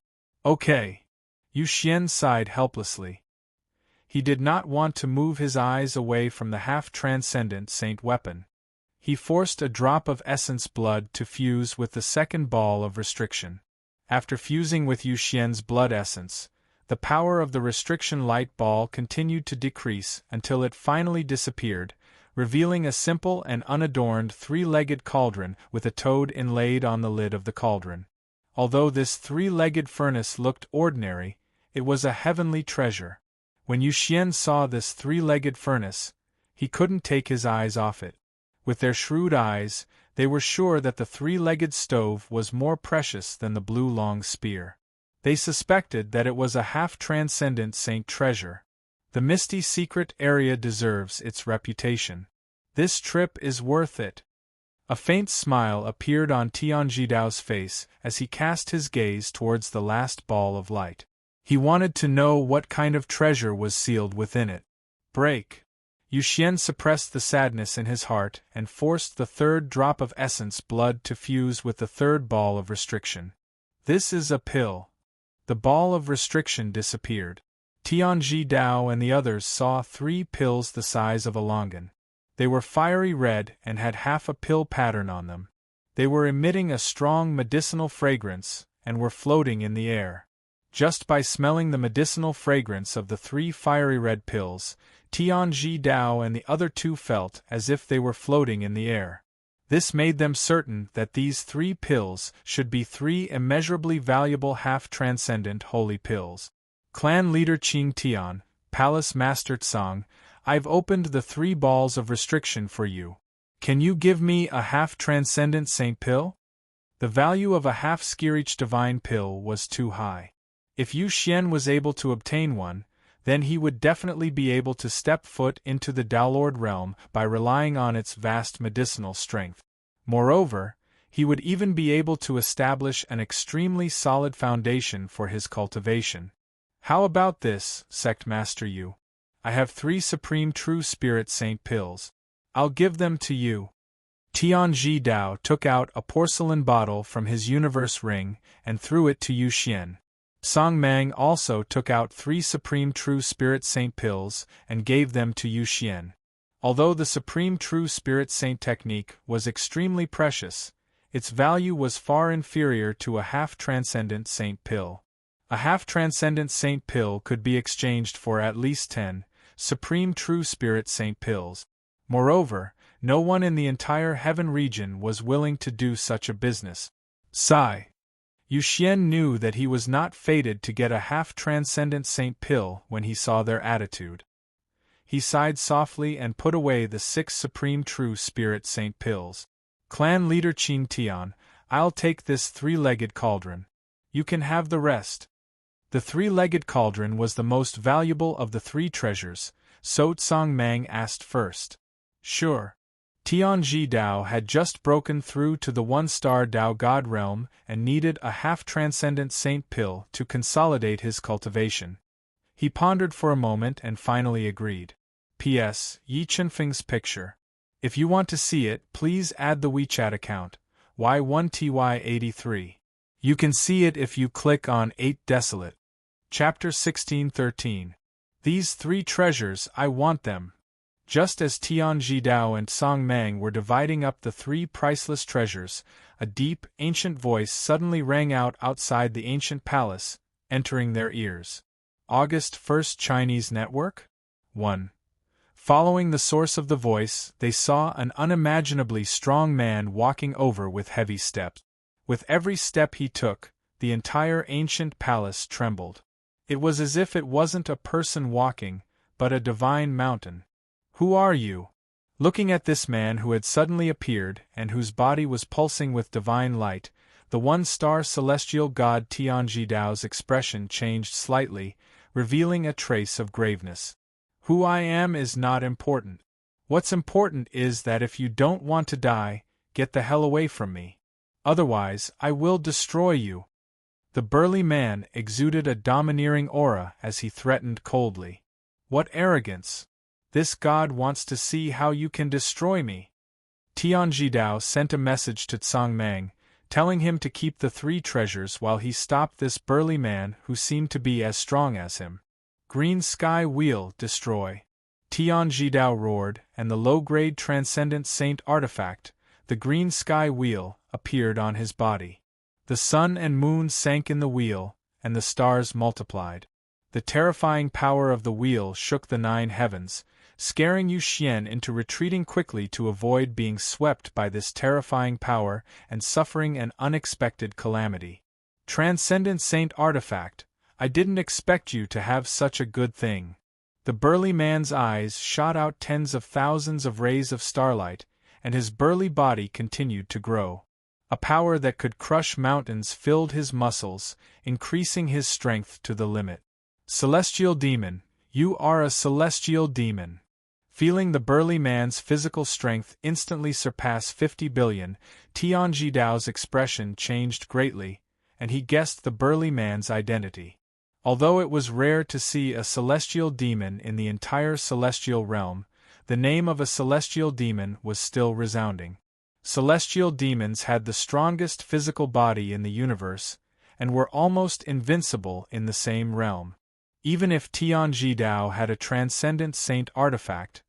Okay. Yu Xian sighed helplessly. He did not want to move his eyes away from the half-transcendent saint weapon. He forced a drop of essence blood to fuse with the second ball of restriction. After fusing with Yu Xian's blood essence, the power of the restriction light ball continued to decrease until it finally disappeared, revealing a simple and unadorned 3-legged cauldron with a toad inlaid on the lid of the cauldron. Although this 3-legged furnace looked ordinary, it was a heavenly treasure. When Yu Xian saw this 3-legged furnace, he couldn't take his eyes off it. With their shrewd eyes, they were sure that the 3-legged stove was more precious than the blue long spear. They suspected that it was a half-transcendent saint treasure. The misty secret area deserves its reputation. This trip is worth it. A faint smile appeared on Tianji Dao's face as he cast his gaze towards the last ball of light. He wanted to know what kind of treasure was sealed within it. Break. Yu Xian suppressed the sadness in his heart and forced the 3rd drop of essence blood to fuse with the 3rd ball of restriction. This is a pill. The ball of restriction disappeared. Tianji Dao and the others saw 3 pills the size of a longan. They were fiery red and had half a pill pattern on them. They were emitting a strong medicinal fragrance and were floating in the air. Just by smelling the medicinal fragrance of the 3 fiery red pills, Tianji Dao and the other 2 felt as if they were floating in the air. This made them certain that these 3 pills should be 3 immeasurably valuable half-transcendent holy pills. Clan leader Qing Tian, Palace Master Tsang, I've opened the 3 balls of restriction for you. Can you give me a half-transcendent saint pill? The value of a half-skirich divine pill was too high. If Yu Xian was able to obtain one, then he would definitely be able to step foot into the Daolord realm by relying on its vast medicinal strength. Moreover, he would even be able to establish an extremely solid foundation for his cultivation. How about this, Sect Master Yu? I have 3 Supreme True Spirit Saint pills. I'll give them to you. Tianji Dao took out a porcelain bottle from his universe ring and threw it to Yu Xian. Song Mang also took out 3 Supreme True Spirit Saint pills and gave them to Yu Xian. Although the Supreme True Spirit Saint technique was extremely precious, its value was far inferior to a half-transcendent saint pill. A half-transcendent saint pill could be exchanged for at least 10 Supreme True Spirit Saint pills. Moreover, no one in the entire heaven region was willing to do such a business. Sigh. Yu Xian knew that he was not fated to get a half-transcendent saint pill when he saw their attitude. He sighed softly and put away the 6 supreme true spirit saint pills. Clan leader Qin Tian, I'll take this 3-legged cauldron. You can have the rest. The 3-legged cauldron was the most valuable of the 3 treasures, so Tsang Mang asked first. Sure. Tianji Dao had just broken through to the 1-star Dao God realm and needed a half-transcendent saint pill to consolidate his cultivation. He pondered for a moment and finally agreed. P.S. Yi Chenfeng's picture. If you want to see it, please add the WeChat account, Y1TY83. You can see it if you click on 8 Desolate. Chapter 16:13. These 3 treasures, I want them. Just as Tianji Dao and Tsang Mang were dividing up the 3 priceless treasures, a deep, ancient voice suddenly rang out outside the ancient palace, entering their ears. August 1st Chinese Network? 1. Following the source of the voice, they saw an unimaginably strong man walking over with heavy steps. With every step he took, the entire ancient palace trembled. It was as if it wasn't a person walking, but a divine mountain. Who are you? Looking at this man who had suddenly appeared and whose body was pulsing with divine light, the 1-star celestial god Tianji Dao's expression changed slightly, revealing a trace of graveness. Who I am is not important. What's important is that if you don't want to die, get the hell away from me. Otherwise, I will destroy you. The burly man exuded a domineering aura as he threatened coldly. What arrogance! This god wants to see how you can destroy me. Tianji Dao sent a message to Tsang Mang, telling him to keep the 3 treasures while he stopped this burly man who seemed to be as strong as him. Green Sky Wheel, destroy. Tianji Dao roared, and the low-grade transcendent saint artifact, the Green Sky Wheel, appeared on his body. The sun and moon sank in the wheel, and the stars multiplied. The terrifying power of the wheel shook the 9 heavens, scaring Yu Xian into retreating quickly to avoid being swept by this terrifying power and suffering an unexpected calamity. Transcendent Saint Artifact, I didn't expect you to have such a good thing. The burly man's eyes shot out tens of thousands of rays of starlight, and his burly body continued to grow. A power that could crush mountains filled his muscles, increasing his strength to the limit. Celestial Demon, you are a celestial demon. Feeling the burly man's physical strength instantly surpass 50 billion, Tianji Dao's expression changed greatly, and he guessed the burly man's identity. Although it was rare to see a celestial demon in the entire celestial realm, the name of a celestial demon was still resounding. Celestial demons had the strongest physical body in the universe, and were almost invincible in the same realm. Even if Tianji Dao had a transcendent saint artifact,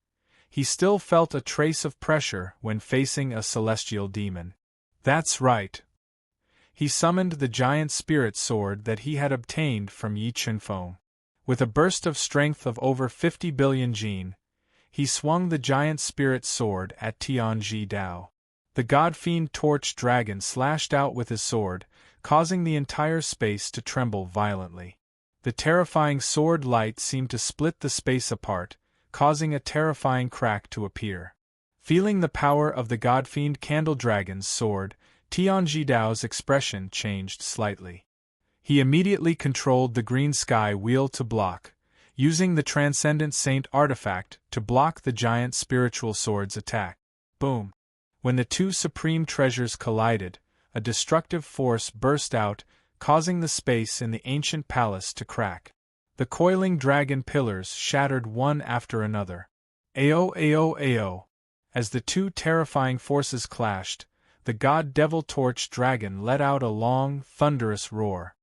he still felt a trace of pressure when facing a celestial demon. That's right. He summoned the giant spirit sword that he had obtained from Yi Chenfeng. With a burst of strength of over 50 billion jin, he swung the giant spirit sword at Tianji Dao. The god-fiend torch dragon slashed out with his sword, causing the entire space to tremble violently. The terrifying sword light seemed to split the space apart, causing a terrifying crack to appear. Feeling the power of the god-fiend candle dragon's sword, Tianji Dao's expression changed slightly. He immediately controlled the green sky wheel to block, using the transcendent saint artifact to block the giant spiritual sword's attack. Boom! When the 2 supreme treasures collided, a destructive force burst out, causing the space in the ancient palace to crack. The coiling dragon pillars shattered one after another. Ao ao ao! As the 2 terrifying forces clashed, the god-devil torch dragon let out a long, thunderous roar.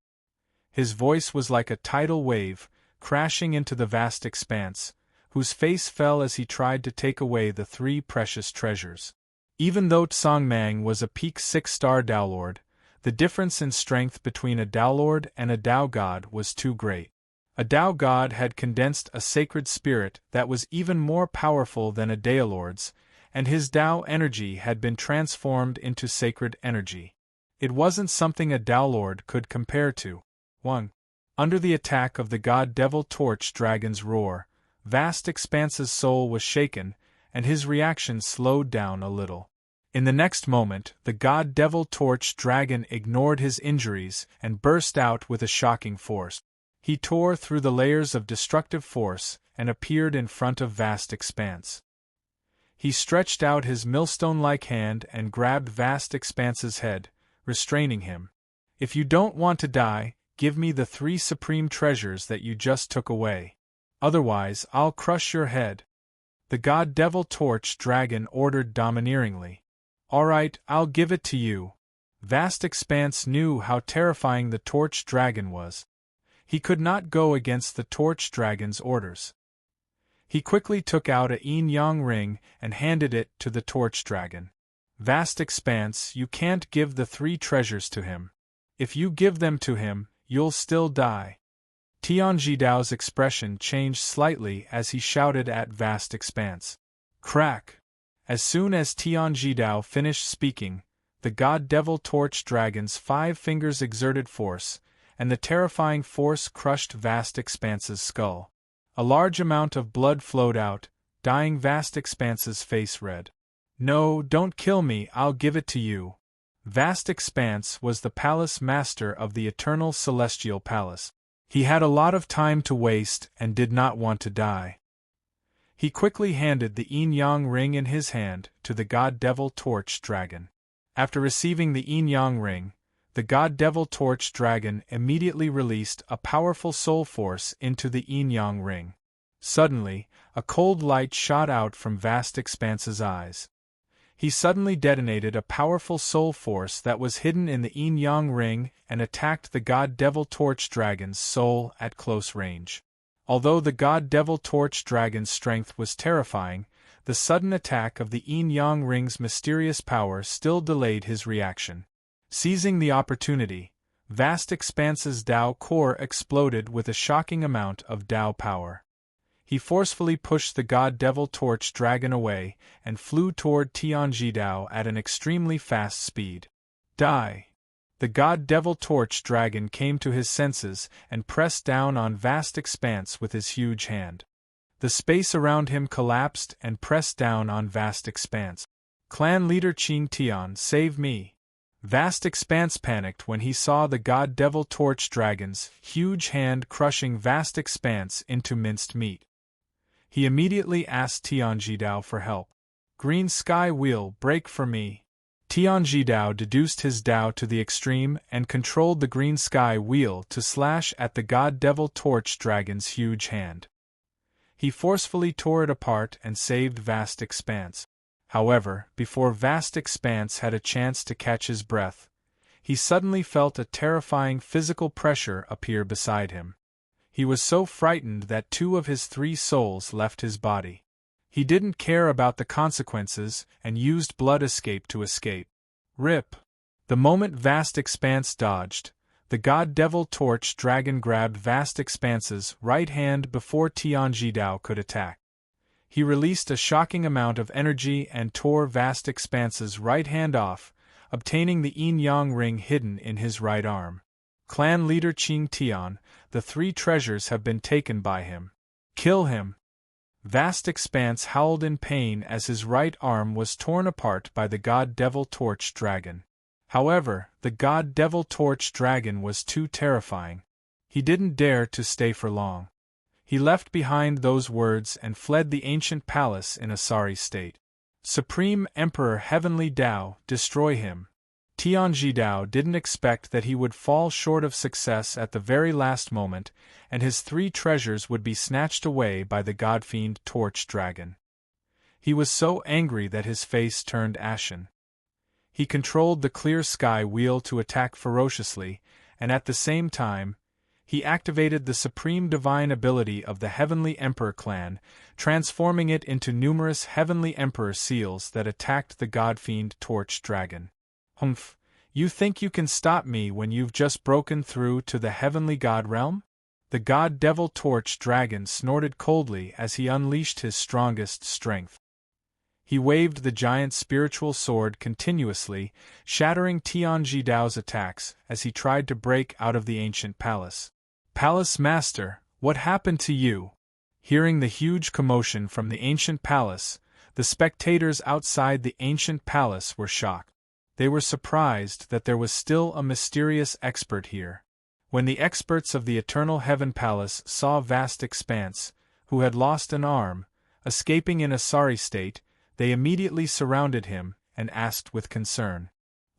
His voice was like a tidal wave, crashing into the vast expanse, whose face fell as he tried to take away the 3 precious treasures. Even though Tsang Mang was a peak 6-star Dao Lord, the difference in strength between a Dao Lord and a Dao God was too great. A Dao God had condensed a sacred spirit that was even more powerful than a Dao Lord's, and his Dao energy had been transformed into sacred energy. It wasn't something a Dowlord could compare to. 1. Under the attack of the God-Devil Torch Dragon's roar, vast expanse's soul was shaken, and his reaction slowed down a little. In the next moment, the God-Devil Torch Dragon ignored his injuries and burst out with a shocking force. He tore through the layers of destructive force and appeared in front of vast expanse. He stretched out his millstone-like hand and grabbed vast expanse's head, restraining him. If you don't want to die, give me the 3 supreme treasures that you just took away. Otherwise, I'll crush your head. The God-Devil Torch Dragon ordered domineeringly. All right, I'll give it to you. Vast Expanse knew how terrifying the Torch Dragon was. He could not go against the Torch Dragon's orders. He quickly took out a yin-yang ring and handed it to the Torch Dragon. Vast Expanse, you can't give the 3 treasures to him. If you give them to him, you'll still die. Tianjidao's expression changed slightly as he shouted at Vast Expanse. Crack! As soon as Tianjidao finished speaking, the God-Devil Torch Dragon's 5 fingers exerted force, and the terrifying force crushed Vast Expanse's skull. A large amount of blood flowed out, dyeing Vast Expanse's face red. No, don't kill me, I'll give it to you. Vast Expanse was the palace master of the Eternal Celestial Palace. He had a lot of time to waste and did not want to die. He quickly handed the yin-yang ring in his hand to the God-Devil Torch Dragon. After receiving the yin-yang ring, the God-Devil Torch Dragon immediately released a powerful soul force into the yin-yang ring. Suddenly, a cold light shot out from Vast Expanse's eyes. He suddenly detonated a powerful soul force that was hidden in the yin-yang ring and attacked the God-Devil Torch Dragon's soul at close range. Although the God-Devil Torch Dragon's strength was terrifying, the sudden attack of the yin-yang ring's mysterious power still delayed his reaction. Seizing the opportunity, Vast Expanse's Dao core exploded with a shocking amount of Dao power. He forcefully pushed the God-Devil Torch Dragon away and flew toward Tianjidao at an extremely fast speed. Die! The God-Devil Torch Dragon came to his senses and pressed down on Vast Expanse with his huge hand. The space around him collapsed and pressed down on Vast Expanse. Clan leader Qing Tian, save me! Vast Expanse panicked when he saw the God-Devil Torch Dragon's huge hand crushing Vast Expanse into minced meat. He immediately asked Tianjidao for help. Green Sky Wheel, break for me. Tianjidao deduced his Dao to the extreme and controlled the Green Sky Wheel to slash at the God-Devil Torch Dragon's huge hand. He forcefully tore it apart and saved Vast Expanse. However, before Vast Expanse had a chance to catch his breath, he suddenly felt a terrifying physical pressure appear beside him. He was so frightened that 2 of his 3 souls left his body. He didn't care about the consequences and used blood escape to escape. Rip! The moment Vast Expanse dodged, the God-Devil Torch Dragon grabbed Vast Expanse's right hand before Tianjidao could attack. He released a shocking amount of energy and tore Vast Expanse's right hand off, obtaining the yin-yang ring hidden in his right arm. Clan leader Qing Tian, the 3 treasures have been taken by him. Kill him! Vast Expanse howled in pain as his right arm was torn apart by the God-Devil Torch Dragon. However, the God-Devil Torch Dragon was too terrifying. He didn't dare to stay for long. He left behind those words and fled the ancient palace in a sorry state. Supreme Emperor Heavenly Dao, destroy him. Tianjidao didn't expect that he would fall short of success at the very last moment, and his 3 treasures would be snatched away by the God-fiend Torch Dragon. He was so angry that his face turned ashen. He controlled the Clear Sky Wheel to attack ferociously, and at the same time, he activated the supreme divine ability of the Heavenly Emperor clan, transforming it into numerous Heavenly Emperor seals that attacked the God-fiend Torch Dragon. Humph, you think you can stop me when you've just broken through to the Heavenly God realm? The God-Devil Torch Dragon snorted coldly as he unleashed his strongest strength. He waved the giant spiritual sword continuously, shattering Tianji Dao's attacks as he tried to break out of the ancient palace. "Palace Master, what happened to you?" Hearing the huge commotion from the ancient palace, the spectators outside the ancient palace were shocked. They were surprised that there was still a mysterious expert here. When the experts of the Eternal Heaven Palace saw Vast Expanse, who had lost an arm, escaping in a sorry state, they immediately surrounded him and asked with concern,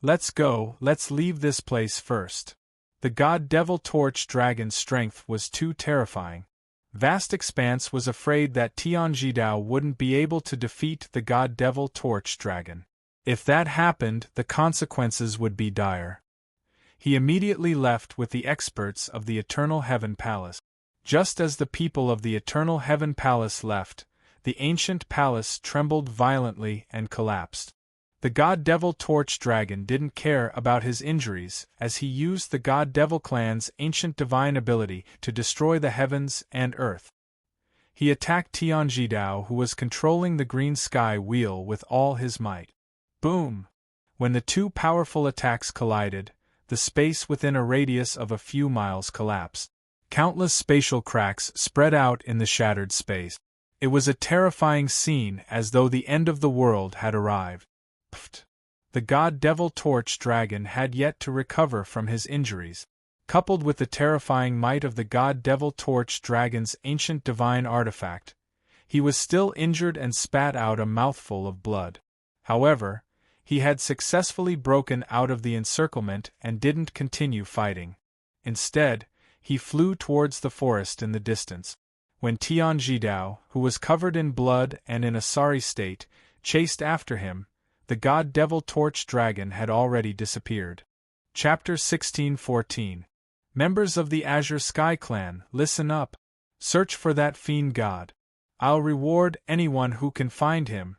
"Let's go, let's leave this place first." The God-Devil Torch Dragon's strength was too terrifying. Vast Expanse was afraid that Tianji Dao wouldn't be able to defeat the God-Devil Torch Dragon. If that happened, the consequences would be dire. He immediately left with the experts of the Eternal Heaven Palace. Just as the people of the Eternal Heaven Palace left, the ancient palace trembled violently and collapsed. The God-Devil Torch Dragon didn't care about his injuries as he used the God-Devil clan's ancient divine ability to destroy the heavens and earth. He attacked Tianji Dao, who was controlling the green sky wheel, with all his might. Boom! When the two powerful attacks collided, the space within a radius of a few miles collapsed. Countless spatial cracks spread out in the shattered space. It was a terrifying scene, as though the end of the world had arrived. Pfft! The God-Devil Torch Dragon had yet to recover from his injuries. Coupled with the terrifying might of the God-Devil Torch Dragon's ancient divine artifact, he was still injured and spat out a mouthful of blood. However, he had successfully broken out of the encirclement and didn't continue fighting. Instead, he flew towards the forest in the distance. When Tianji Dao, who was covered in blood and in a sorry state, chased after him, the God-Devil Torch Dragon had already disappeared. Chapter 16:14. Members of the Azure Sky Clan, listen up. Search for that fiend god. I'll reward anyone who can find him.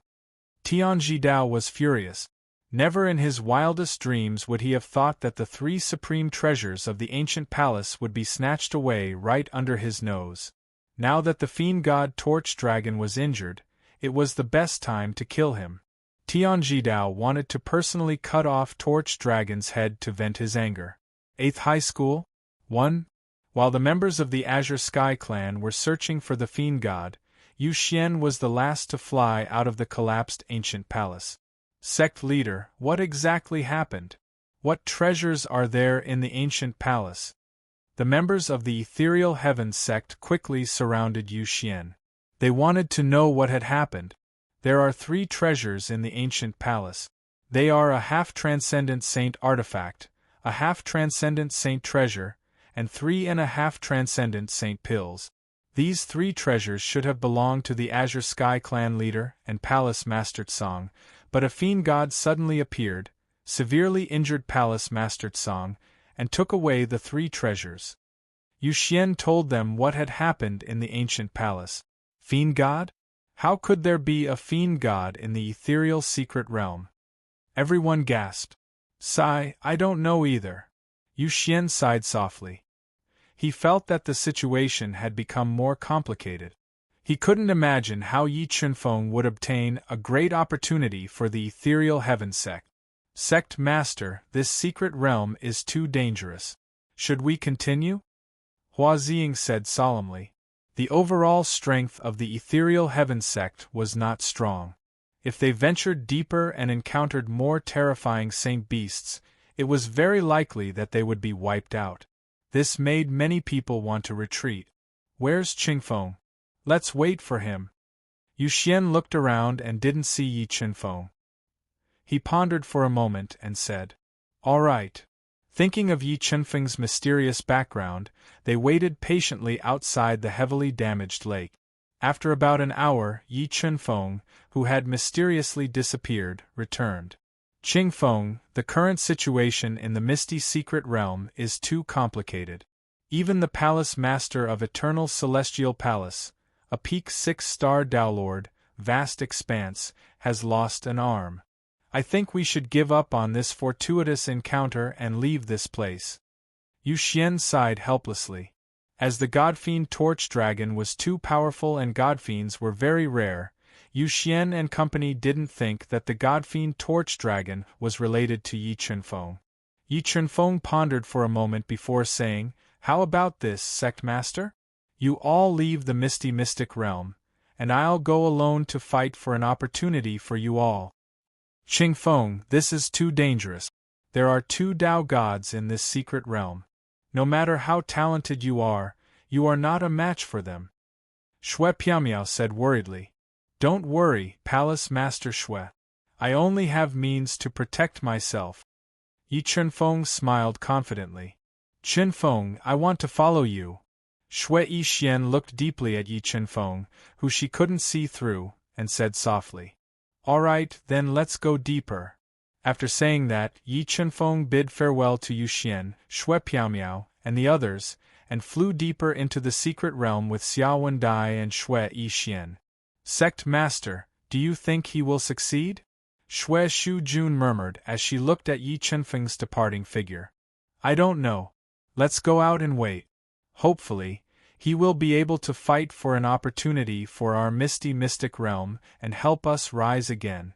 Tianji Dao was furious. Never in his wildest dreams would he have thought that the three supreme treasures of the ancient palace would be snatched away right under his nose. Now that the fiend god Torch Dragon was injured, it was the best time to kill him. Tianji Dao wanted to personally cut off Torch Dragon's head to vent his anger. 8th High School? 1. While the members of the Azure Sky Clan were searching for the fiend god, Yu Xian was the last to fly out of the collapsed ancient palace. Sect leader, what exactly happened? What treasures are there in the ancient palace? The members of the Ethereal Heavens sect quickly surrounded Yu Xian. They wanted to know what had happened. There are 3 treasures in the ancient palace. They are a half-transcendent saint artifact, a half-transcendent saint treasure, and 3.5 transcendent saint pills. These 3 treasures should have belonged to the Azure Sky Clan leader and Palace Master Tsong, but a fiend god suddenly appeared, severely injured Palace Master Tsong, and took away the 3 treasures. Yu Xian told them what had happened in the ancient palace. Fiend god? How could there be a fiend god in the ethereal secret realm? Everyone gasped. Sigh, I don't know either. Yu Xian sighed softly. He felt that the situation had become more complicated. He couldn't imagine how Yi Chunfeng would obtain a great opportunity for the Ethereal Heaven sect. Sect Master, this secret realm is too dangerous. Should we continue? Hua Ziying said solemnly. The overall strength of the Ethereal Heaven sect was not strong. If they ventured deeper and encountered more terrifying saint beasts, it was very likely that they would be wiped out. This made many people want to retreat. Where's Qingfeng? Let's wait for him. Yu Xian looked around and didn't see Yi Chunfeng. He pondered for a moment and said, All right. Thinking of Yi Chunfeng's mysterious background, they waited patiently outside the heavily damaged lake. After about an hour, Yi Chunfeng, who had mysteriously disappeared, returned. Qingfeng, the current situation in the misty secret realm is too complicated. Even the Palace Master of Eternal Celestial Palace, a peak 6-star Daolord, Vast Expanse, has lost an arm. I think we should give up on this fortuitous encounter and leave this place. Yu Xian sighed helplessly. As the Godfiend Torch Dragon was too powerful and Godfiends were very rare, Yu Xian and company didn't think that the God-fiend Torch Dragon was related to Yi Chunfeng. Yi Chunfeng pondered for a moment before saying, "How about this, sect master? You all leave the misty mystic realm, and I'll go alone to fight for an opportunity for you all." Qingfeng, this is too dangerous. There are 2 Tao gods in this secret realm. No matter how talented you are not a match for them. Shui Piamiao said worriedly. Don't worry, Palace Master Shui. I only have means to protect myself. Yi Chunfeng smiled confidently. Chunfeng, I want to follow you. Shui Yixian looked deeply at Yi Chunfeng, who she couldn't see through, and said softly. All right, then let's go deeper. After saying that, Yi Chunfeng bid farewell to Yu Xian, Shui Piamiao, and the others, and flew deeper into the secret realm with Xiao Wendai and Shui Yixian. Sect Master, do you think he will succeed? Shui Shujun murmured as she looked at Yi Chunfeng's departing figure. I don't know. Let's go out and wait. Hopefully, he will be able to fight for an opportunity for our misty mystic realm and help us rise again.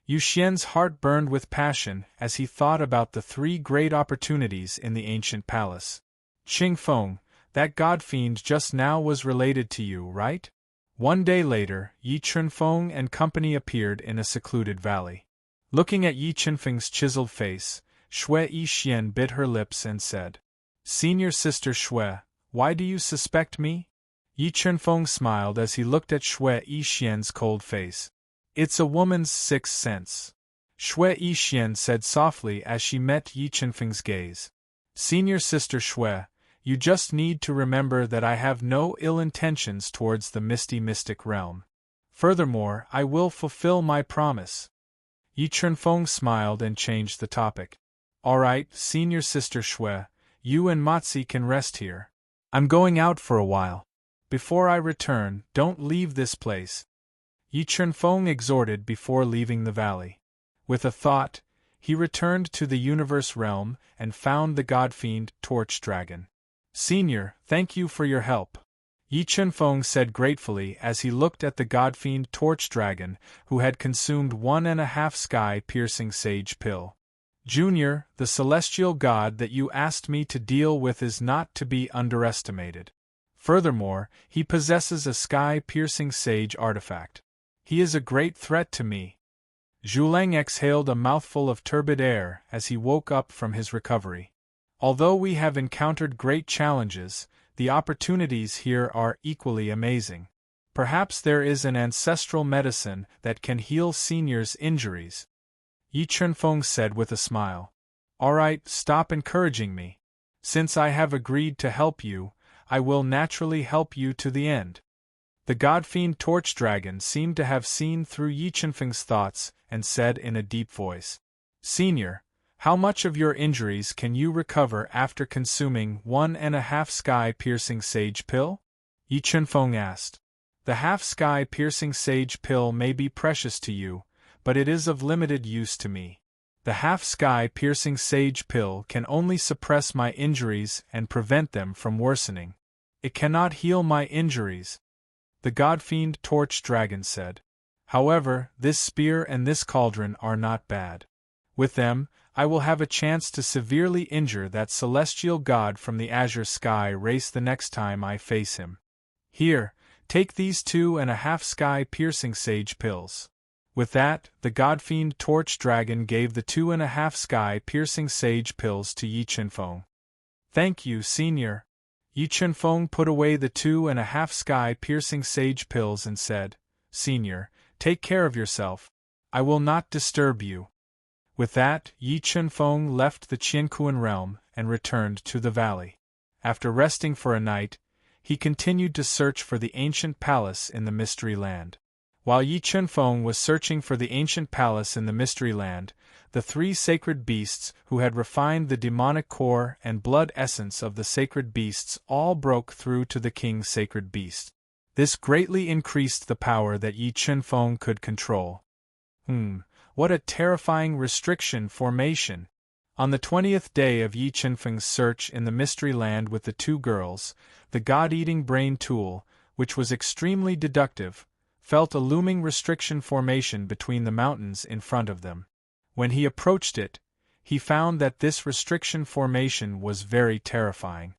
Yu Xian's heart burned with passion as he thought about the 3 great opportunities in the ancient palace. Qingfeng, that god-fiend just now was related to you, right? One day later, Yi Chunfeng and company appeared in a secluded valley. Looking at Yi Chunfeng's chiseled face, Shui Yixian bit her lips and said, Senior Sister Shui, why do you suspect me? Yi Chunfeng smiled as he looked at Shui Yixian's cold face. It's a woman's 6th sense. Shui Yixian said softly as she met Yi Chunfeng's gaze. Senior Sister Shui, you just need to remember that I have no ill intentions towards the misty mystic realm. Furthermore, I will fulfill my promise. Yi Chunfeng smiled and changed the topic. All right, Senior Sister Shui, you and Matzi can rest here. I'm going out for a while. Before I return, don't leave this place. Yi Chunfeng exhorted before leaving the valley. With a thought, he returned to the universe realm and found the god-fiend Torch Dragon. Senior, thank you for your help. Yi Chunfeng said gratefully as he looked at the god-fiend Torch Dragon, who had consumed 1.5 sky-piercing sage pill. Junior, the celestial god that you asked me to deal with is not to be underestimated. Furthermore, he possesses a sky-piercing sage artifact. He is a great threat to me. Zhulang exhaled a mouthful of turbid air as he woke up from his recovery. Although we have encountered great challenges, the opportunities here are equally amazing. Perhaps there is an ancestral medicine that can heal Senior's injuries. Yi Chunfeng said with a smile. All right, stop encouraging me. Since I have agreed to help you, I will naturally help you to the end. The god-fiend Torch Dragon seemed to have seen through Yi Chunfeng's thoughts and said in a deep voice, Senior, how much of your injuries can you recover after consuming 1.5 sky-piercing sage pill? Yi Chunfeng asked. The half-sky-piercing sage pill may be precious to you, but it is of limited use to me. The half-sky-piercing sage pill can only suppress my injuries and prevent them from worsening. It cannot heal my injuries. The god-fiend Torch Dragon said. However, this spear and this cauldron are not bad. With them, I will have a chance to severely injure that celestial god from the azure sky race the next time I face him. Here, take these 2.5 sky-piercing sage pills. With that, the god-fiend Torch Dragon gave the 2.5 sky-piercing sage pills to Yi Chunfeng. Thank you, Senior. Yi Chunfeng put away the 2.5 sky-piercing sage pills and said, Senior, take care of yourself. I will not disturb you. With that, Yi Chunfeng left the Qiankuan realm and returned to the valley. After resting for a night, he continued to search for the ancient palace in the Mystery Land. While Yi Chunfeng was searching for the ancient palace in the Mystery Land, the 3 sacred beasts who had refined the demonic core and blood essence of the sacred beasts all broke through to the king's sacred beast. This greatly increased the power that Yi Chunfeng could control. What a terrifying restriction formation! On the 20th day of Yi Chunfeng's search in the Mystery Land with the 2 girls, the God-eating brain tool, which was extremely deductive, felt a looming restriction formation between the mountains in front of them. When he approached it, he found that this restriction formation was very terrifying.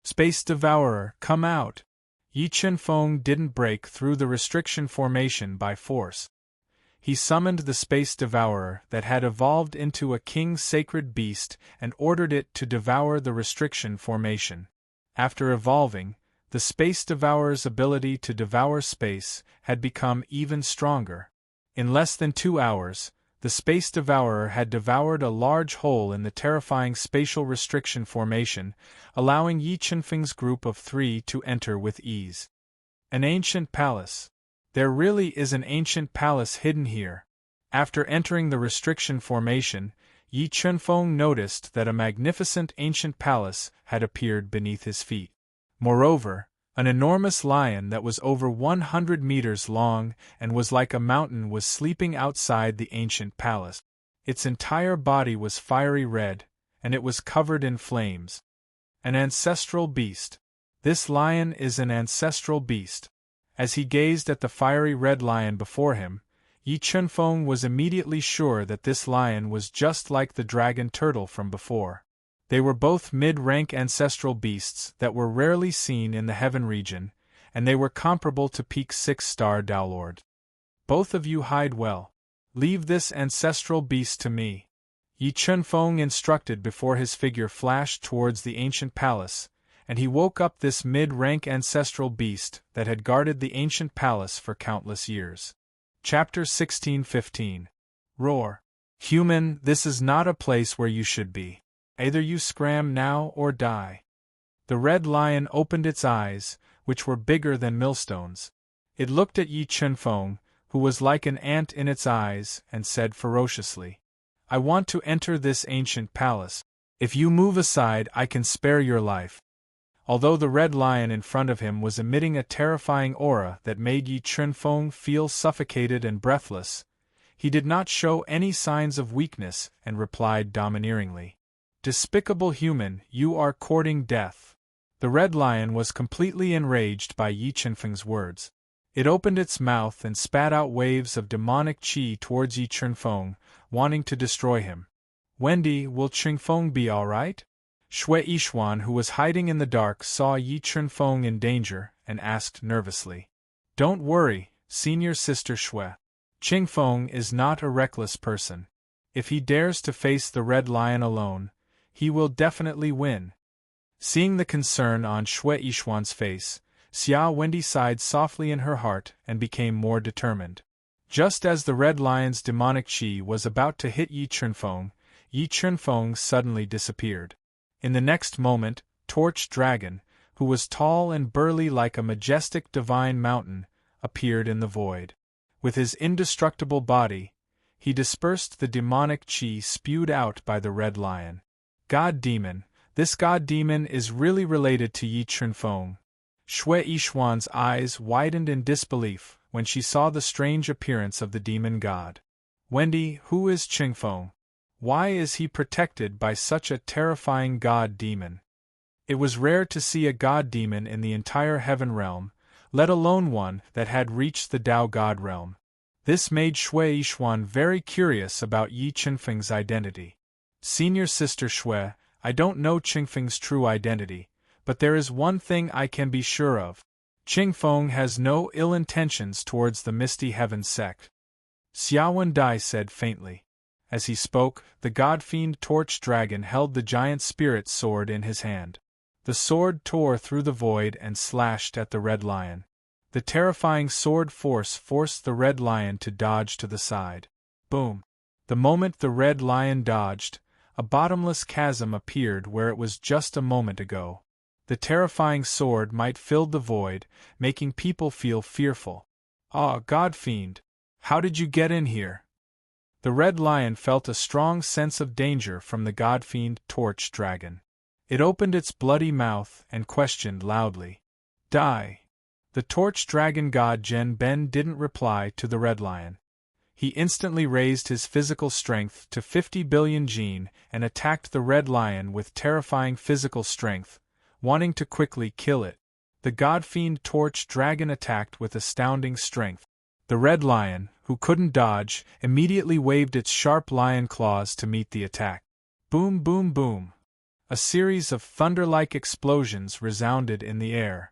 Space Devourer, come out! Yi Chunfeng didn't break through the restriction formation by force. He summoned the Space Devourer that had evolved into a king's sacred beast and ordered it to devour the restriction formation. After evolving, the Space Devourer's ability to devour space had become even stronger. In less than 2 hours, the Space Devourer had devoured a large hole in the terrifying spatial restriction formation, allowing Yi Chunfeng's group of 3 to enter with ease. An ancient palace. There really is an ancient palace hidden here. After entering the restriction formation, Yi Chunfeng noticed that a magnificent ancient palace had appeared beneath his feet. Moreover, an enormous lion that was over 100 meters long and was like a mountain was sleeping outside the ancient palace. Its entire body was fiery red, and it was covered in flames. An ancestral beast. This lion is an ancestral beast. As he gazed at the fiery red lion before him, Yi Chunfeng was immediately sure that this lion was just like the dragon turtle from before. They were both mid-rank ancestral beasts that were rarely seen in the heaven region, and they were comparable to peak 6-star Dowlord. Both of you hide well. Leave this ancestral beast to me. Yi Chunfeng instructed before his figure flashed towards the ancient palace, and he woke up this mid-rank ancestral beast that had guarded the ancient palace for countless years. Chapter 16:15. Roar. Human, this is not a place where you should be. Either you scram now or die. The red lion opened its eyes, which were bigger than millstones. It looked at Yi Chunfeng, who was like an ant in its eyes, and said ferociously, I want to enter this ancient palace. If you move aside, I can spare your life. Although the red lion in front of him was emitting a terrifying aura that made Yi Chunfeng feel suffocated and breathless, he did not show any signs of weakness and replied domineeringly, Despicable human, you are courting death. The red lion was completely enraged by Yi Chunfeng's words. It opened its mouth and spat out waves of demonic qi towards Yi Chunfeng, wanting to destroy him. Wendy, will Chunfeng be all right? Shui Yishuan, who was hiding in the dark, saw Yi Chunfeng in danger and asked nervously, Don't worry, senior sister Shui. Chunfeng is not a reckless person. If he dares to face the red lion alone, he will definitely win. Seeing the concern on Shui Yishuan's face, Xia Wendy sighed softly in her heart and became more determined. Just as the red lion's demonic qi was about to hit Yi Chunfeng suddenly disappeared. In the next moment, Torch Dragon, who was tall and burly like a majestic divine mountain, appeared in the void. With his indestructible body, he dispersed the demonic qi spewed out by the red lion. God Demon, this God Demon is really related to Yi Chunfeng. Shui Yishuan's eyes widened in disbelief when she saw the strange appearance of the demon god. Wendy, who is Chunfeng? Why is he protected by such a terrifying god demon? It was rare to see a god demon in the entire heaven realm, let alone one that had reached the Tao god realm. This made Shui Yishuan very curious about Yi Chunfeng's identity. Senior sister Shui, I don't know Chunfeng's true identity, but there is one thing I can be sure of. Chunfeng has no ill intentions towards the Misty Heaven sect. Xiaowen Dai said faintly. As he spoke, the god-fiend Torch Dragon held the giant spirit sword in his hand. The sword tore through the void and slashed at the red lion. The terrifying sword forced the red lion to dodge to the side. Boom! The moment the red lion dodged, a bottomless chasm appeared where it was just a moment ago. The terrifying sword might fill the void, making people feel fearful. Ah, God-fiend! How did you get in here? The red lion felt a strong sense of danger from the god-fiend Torch Dragon. It opened its bloody mouth and questioned loudly. Die! The Torch Dragon god Zhen Ben didn't reply to the red lion. He instantly raised his physical strength to 50 billion Jin and attacked the red lion with terrifying physical strength, wanting to quickly kill it. The god-fiend Torch Dragon attacked with astounding strength. The red lion, who couldn't dodge, immediately waved its sharp lion claws to meet the attack. Boom, boom, boom. A series of thunder-like explosions resounded in the air.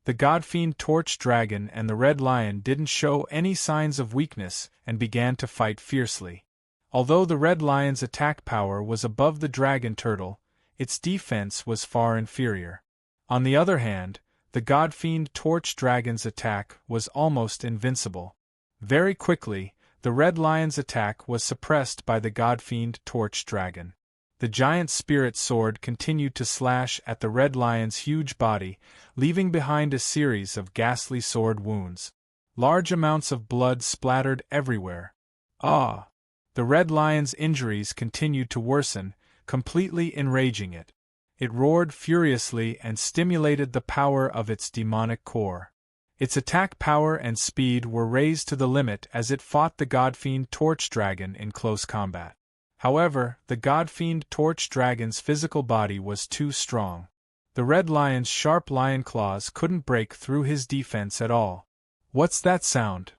The godfiend torch dragon and the red lion didn't show any signs of weakness and began to fight fiercely. Although the red lion's attack power was above the dragon turtle, its defense was far inferior. On the other hand, the godfiend torch dragon's attack was almost invincible. Very quickly, the red lion's attack was suppressed by the godfiend torch dragon. The giant spirit sword continued to slash at the red lion's huge body, leaving behind a series of ghastly sword wounds. Large amounts of blood splattered everywhere. Ah! The red lion's injuries continued to worsen, completely enraging it. It roared furiously and stimulated the power of its demonic core. Its attack power and speed were raised to the limit as it fought the godfiend torch dragon in close combat. However, the godfiend torch dragon's physical body was too strong. The red lion's sharp lion claws couldn't break through his defense at all. What's that sound?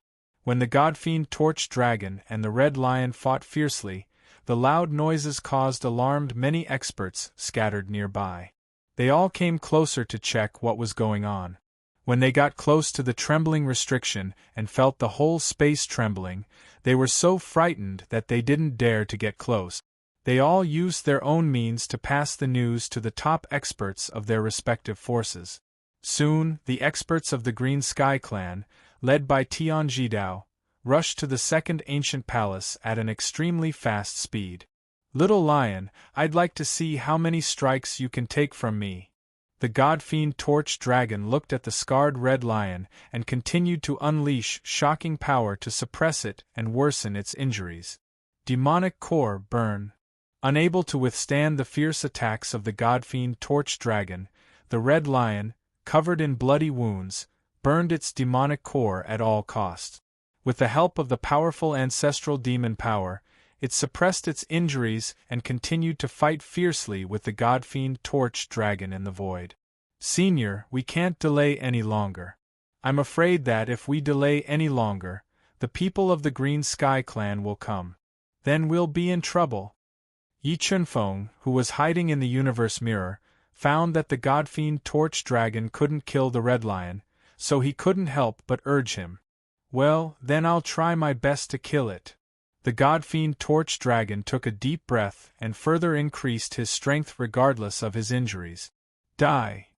When the godfiend torch dragon and the red lion fought fiercely, the loud noises caused alarmed many experts scattered nearby. They all came closer to check what was going on. When they got close to the trembling restriction and felt the whole space trembling, they were so frightened that they didn't dare to get close. They all used their own means to pass the news to the top experts of their respective forces. Soon, the experts of the Green Sky Clan, led by Tian Jidao, rushed to the second ancient palace at an extremely fast speed. "Little lion, I'd like to see how many strikes you can take from me." The godfiend torch dragon looked at the scarred red lion and continued to unleash shocking power to suppress it and worsen its injuries. Demonic core burn. Unable to withstand the fierce attacks of the godfiend torch dragon, the red lion, covered in bloody wounds, burned its demonic core at all costs. With the help of the powerful ancestral demon power, it suppressed its injuries and continued to fight fiercely with the godfiend torch dragon in the void. "Senior, we can't delay any longer. I'm afraid that if we delay any longer, the people of the Green Sky Clan will come. Then we'll be in trouble." Yi Chunfeng, who was hiding in the universe mirror, found that the godfiend torch dragon couldn't kill the red lion, so he couldn't help but urge him. "Well, then I'll try my best to kill it." The godfiend torch dragon took a deep breath and further increased his strength regardless of his injuries. Die.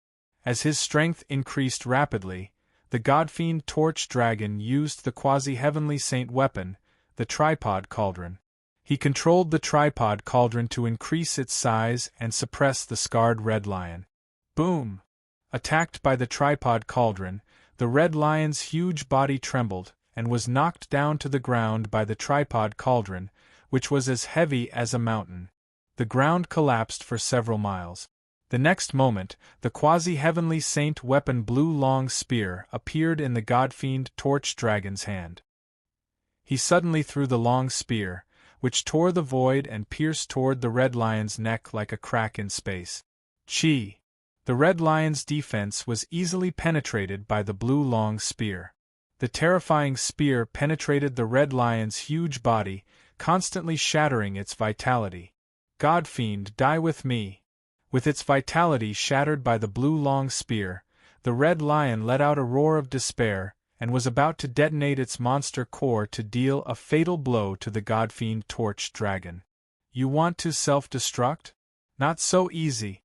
As his strength increased rapidly, the godfiend torch dragon used the quasi-heavenly saint weapon, the tripod cauldron. He controlled the tripod cauldron to increase its size and suppress the scarred red lion. Boom! Attacked by the tripod cauldron, the red lion's huge body trembled and was knocked down to the ground by the tripod cauldron, which was as heavy as a mountain. The ground collapsed for several miles. The next moment, the quasi-heavenly saint weapon blue long spear appeared in the godfiend torch dragon's hand. He suddenly threw the long spear, which tore the void and pierced toward the red lion's neck like a crack in space. Chi! The red lion's defense was easily penetrated by the blue long spear. The terrifying spear penetrated the red lion's huge body, constantly shattering its vitality. "Godfiend, die with me." With its vitality shattered by the blue long spear, the red lion let out a roar of despair and was about to detonate its monster core to deal a fatal blow to the godfiend torch dragon. "You want to self-destruct? Not so easy."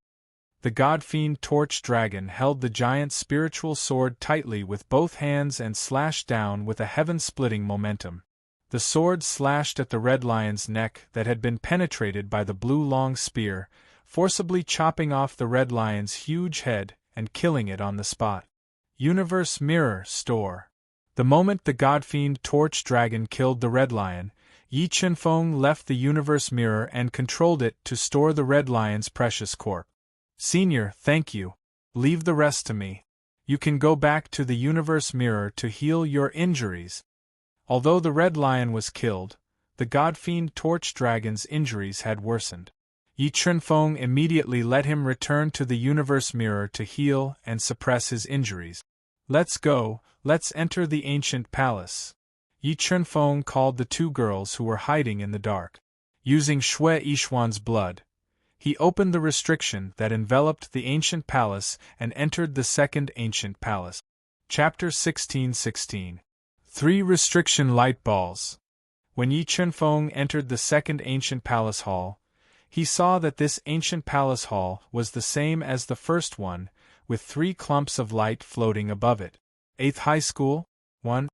The godfiend torch dragon held the giant spiritual sword tightly with both hands and slashed down with a heaven-splitting momentum. The sword slashed at the red lion's neck that had been penetrated by the blue long spear, forcibly chopping off the red lion's huge head and killing it on the spot. Universe Mirror Store. The moment the godfiend torch dragon killed the red lion, Yi Chunfeng left the universe mirror and controlled it to store the red lion's precious corpse. "Senior, thank you. Leave the rest to me. You can go back to the universe mirror to heal your injuries." Although the red lion was killed, the godfiend torch dragon's injuries had worsened. Yi Chunfeng immediately let him return to the universe mirror to heal and suppress his injuries. "Let's go, let's enter the ancient palace." Yi Chunfeng called the two girls who were hiding in the dark. Using Shui Yishuan's blood, he opened the restriction that enveloped the ancient palace and entered the second ancient palace. Chapter 16:16. 3 Restriction Light Balls. When Yi Chunfeng entered the second ancient palace hall, he saw that this ancient palace hall was the same as the first one, with 3 clumps of light floating above it. 8th High School? 1.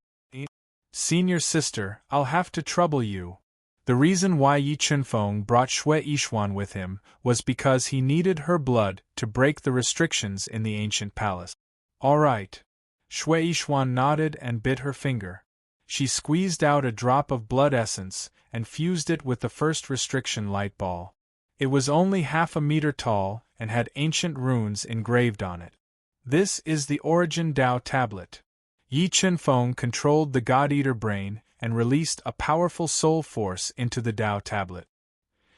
Senior sister, I'll have to trouble you. The reason why Yi Chunfeng brought Shui Yishuan with him was because he needed her blood to break the restrictions in the ancient palace. All right. Shui Yishuan nodded and bit her finger. She squeezed out a drop of blood essence and fused it with the first restriction light ball. It was only half a meter tall and had ancient runes engraved on it. This is the Origin Dao tablet. Yi Chunfeng controlled the God-Eater brain and released a powerful soul force into the Dao tablet.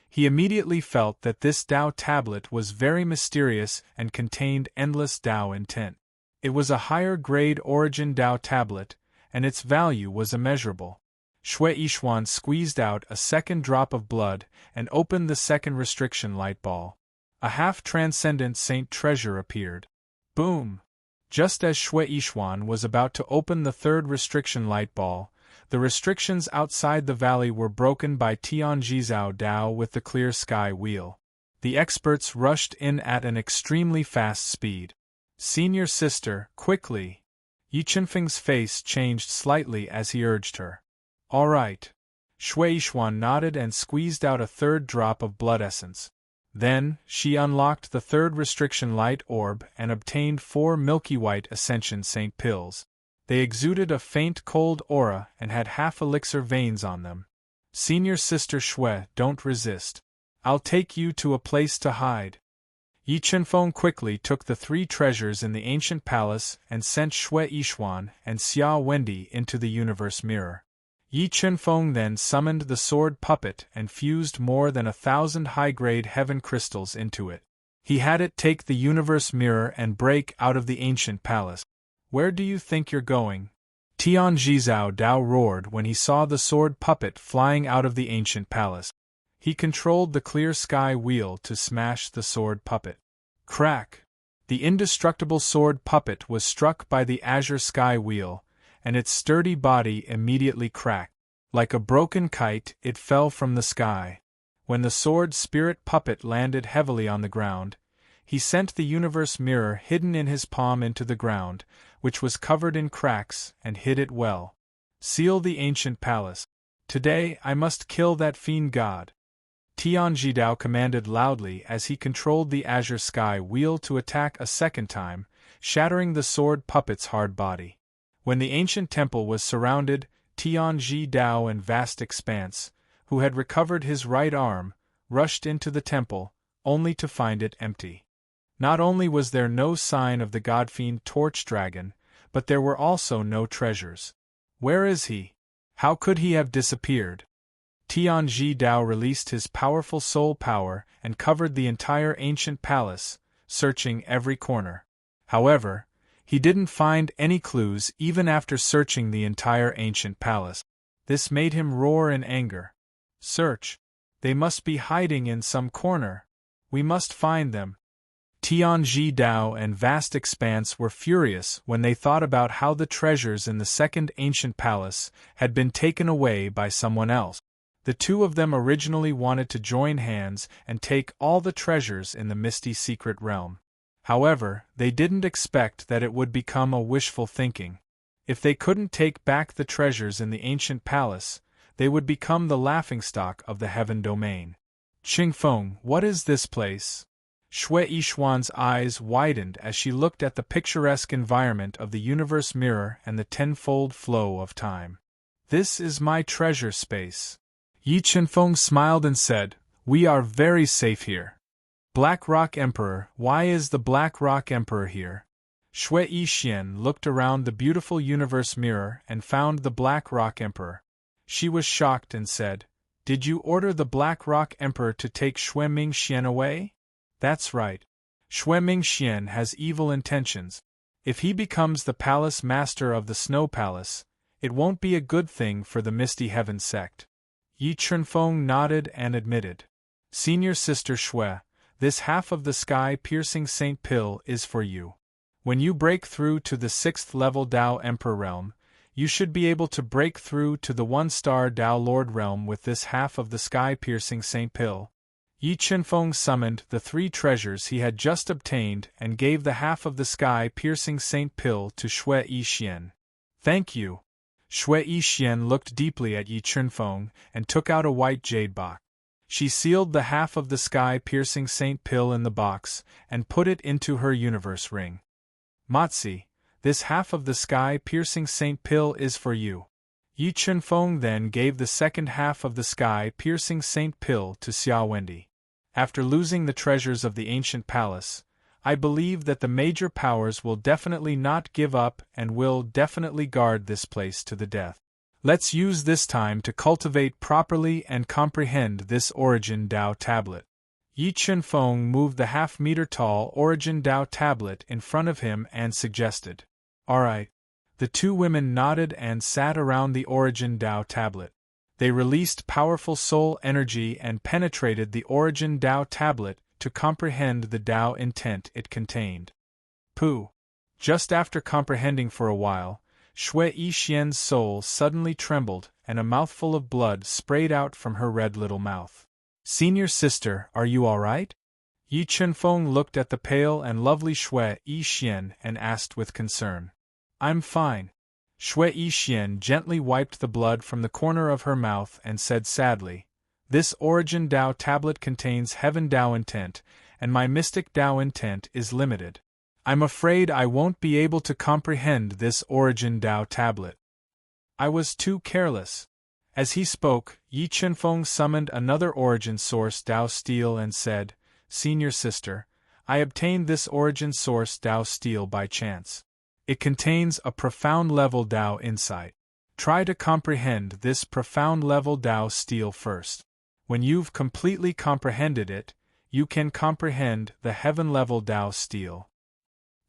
He immediately felt that this Dao tablet was very mysterious and contained endless Dao intent. It was a higher-grade Origin Dao tablet, and its value was immeasurable. Shui Yishuan squeezed out a second drop of blood and opened the second restriction light ball. A half-transcendent saint treasure appeared. Boom! Just as Shui Yishuan was about to open the third restriction light ball, the restrictions outside the valley were broken by Tianjizhao Dao with the clear sky wheel. The experts rushed in at an extremely fast speed. Senior sister, quickly! Yi Chunfeng's face changed slightly as he urged her. All right. Shui Yishuan nodded and squeezed out a third drop of blood essence. Then, she unlocked the third restriction light orb and obtained 4 milky white Ascension Saint pills. They exuded a faint cold aura and had half-elixir veins on them. Senior sister Shui, don't resist. I'll take you to a place to hide. Yi Chunfeng quickly took the 3 treasures in the ancient palace and sent Shui Yishuan and Xia Wendy into the universe mirror. Yi Chunfeng then summoned the sword puppet and fused more than 1,000 high-grade heaven crystals into it. He had it take the universe mirror and break out of the ancient palace. Where do you think you're going? Tianjizhao Dao roared when he saw the sword puppet flying out of the ancient palace. He controlled the clear sky wheel to smash the sword puppet. Crack! The indestructible sword puppet was struck by the azure sky wheel, and its sturdy body immediately cracked. Like a broken kite, it fell from the sky. When the sword spirit puppet landed heavily on the ground, he sent the universe mirror hidden in his palm into the ground, which was covered in cracks, and hid it well. Seal the ancient palace. Today I must kill that fiend god. Tianjidao commanded loudly as he controlled the azure sky wheel to attack a second time, shattering the sword puppet's hard body. When the ancient temple was surrounded, Tianji Dao and Vast Expanse, who had recovered his right arm, rushed into the temple, only to find it empty. Not only was there no sign of the godfiend Torch Dragon, but there were also no treasures. Where is he? How could he have disappeared? Tianji Dao released his powerful soul power and covered the entire ancient palace, searching every corner. However, he didn't find any clues even after searching the entire ancient palace. This made him roar in anger. Search! They must be hiding in some corner. We must find them. Tianji Dao and Vast Expanse were furious when they thought about how the treasures in the second ancient palace had been taken away by someone else. The two of them originally wanted to join hands and take all the treasures in the misty secret realm. However, they didn't expect that it would become a wishful thinking. If they couldn't take back the treasures in the ancient palace, they would become the laughingstock of the heaven domain. Qingfeng, what is this place? Shui Yishuan's eyes widened as she looked at the picturesque environment of the universe mirror and the tenfold flow of time. This is my treasure space. Yi Chunfeng smiled and said, We are very safe here. Black Rock Emperor, why is the Black Rock Emperor here? Shui Yixian looked around the beautiful universe mirror and found the Black Rock Emperor. She was shocked and said, Did you order the Black Rock Emperor to take Shui Mingxian away? That's right. Shui Mingxian has evil intentions. If he becomes the palace master of the Snow Palace, It won't be a good thing for the Misty Heaven sect. Yi Chunfeng nodded and admitted. Senior Sister Shui, this half of the sky-piercing Saint Pill is for you. When you break through to the 6th level Tao Emperor realm, you should be able to break through to the 1-star Tao Lord realm with this half of the sky-piercing Saint Pill. Yi Chunfeng summoned the 3 treasures he had just obtained and gave the half of the sky-piercing Saint Pill to Shui Yixian. Thank you. Shui Yixian looked deeply at Yi Chunfeng and took out a white jade box. She sealed the half of the sky-piercing Saint Pill in the box and put it into her universe ring. Matzi, this half of the sky-piercing Saint Pill is for you. Yi Chunfeng then gave the second half of the sky-piercing Saint Pill to Xia Wendy. After losing the treasures of the ancient palace, I believe that the major powers will definitely not give up and will definitely guard this place to the death. Let's use this time to cultivate properly and comprehend this Origin Tao tablet. Yi Chunfeng moved the half-meter-tall Origin Tao tablet in front of him and suggested. Alright. The 2 women nodded and sat around the Origin Tao tablet. They released powerful soul energy and penetrated the Origin Tao tablet to comprehend the Tao intent it contained. Pooh! Just after comprehending for a while, Shui Yixian's soul suddenly trembled and a mouthful of blood sprayed out from her red little mouth. Senior Sister, are you alright? Yi Chunfeng looked at the pale and lovely Shui Yixian and asked with concern. I'm fine. Shui Yixian gently wiped the blood from the corner of her mouth and said sadly, This Origin Tao tablet contains Heaven Tao intent, and my mystic Tao intent is limited. I'm afraid I won't be able to comprehend this Origin Tao tablet. I was too careless. As he spoke, Yi Chunfeng summoned another Origin Source Tao Steel and said, Senior Sister, I obtained this Origin Source Tao Steel by chance. It contains a profound level Tao insight. Try to comprehend this profound level Tao Steel first. When you've completely comprehended it, you can comprehend the heaven level Tao Steel.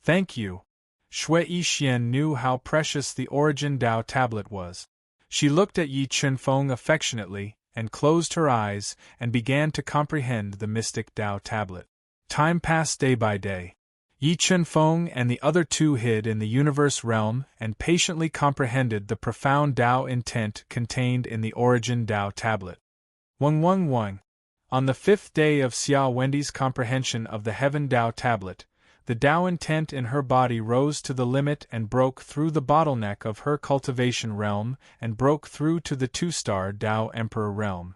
Thank you. Shui Yixian knew how precious the Origin Tao tablet was. She looked at Yi Chunfeng affectionately, and closed her eyes, and began to comprehend the mystic Tao tablet. Time passed day by day. Yi Chunfeng and the other 2 hid in the universe realm and patiently comprehended the profound Tao intent contained in the Origin Tao tablet. 111. On the 5th day of Xia Wendy's comprehension of the Heaven Tao tablet, the Tao intent in her body rose to the limit and broke through the bottleneck of her cultivation realm and broke through to the 2-star Tao Emperor realm.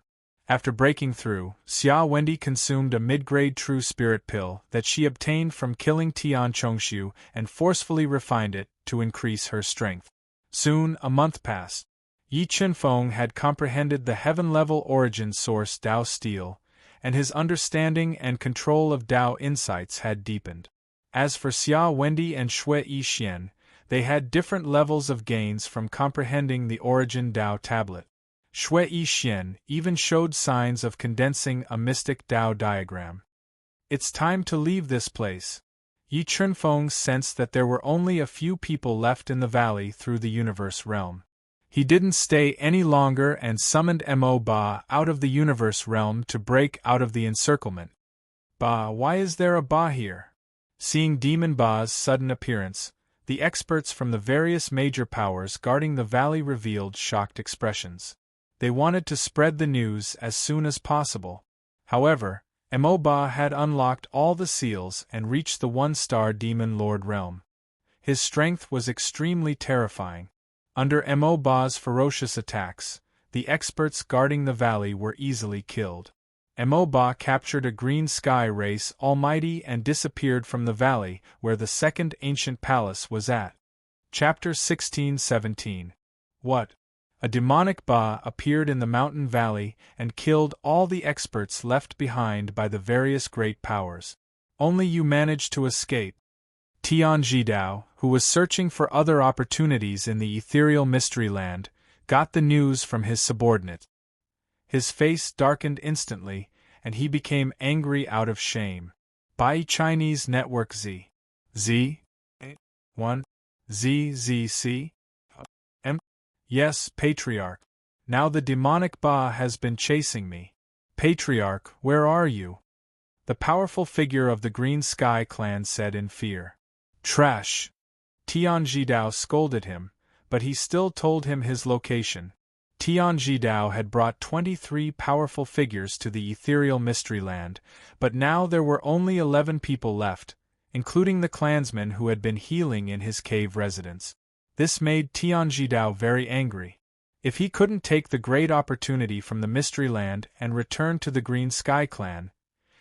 After breaking through, Xia Wendy consumed a mid-grade true spirit pill that she obtained from killing Tian Chongshu and forcefully refined it to increase her strength. Soon, a month passed. Yi Chunfeng had comprehended the heaven-level origin source Tao Steel, and his understanding and control of Tao insights had deepened. As for Xia Wendy and Shui Yixian, they had different levels of gains from comprehending the Origin Tao tablet. Shui Yixian even showed signs of condensing a mystic Tao diagram. It's time to leave this place. Yi Chunfeng sensed that there were only a few people left in the valley through the universe realm. He didn't stay any longer and summoned Mo Ba out of the universe realm to break out of the encirclement. Ba, why is there a Ba here? Seeing Demon Ba's sudden appearance, the experts from the various major powers guarding the valley revealed shocked expressions. They wanted to spread the news as soon as possible. However, Mo Ba had unlocked all the seals and reached the 1-star Demon Lord realm. His strength was extremely terrifying. Under Mo Ba's ferocious attacks, the experts guarding the valley were easily killed. Mo Ba captured a green sky race almighty and disappeared from the valley where the second ancient palace was at. Chapter 16-17. What? A demonic Ba appeared in the mountain valley and killed all the experts left behind by the various great powers. Only you managed to escape. Tian Jidao, who was searching for other opportunities in the ethereal mystery land, got the news from his subordinate. His face darkened instantly, and he became angry out of shame. By Chinese Network Z. Z? 1. ZZC? M. Yes, Patriarch. Now the demonic Ba has been chasing me. Patriarch, where are you? The powerful figure of the Green Sky clan said in fear. Trash! Tianjidao scolded him, but he still told him his location. Tianjidao had brought 23 powerful figures to the ethereal mystery land, but now there were only 11 people left, including the clansmen who had been healing in his cave residence. This made Tianjidao very angry. If he couldn't take the great opportunity from the mystery land and return to the Green Sky clan,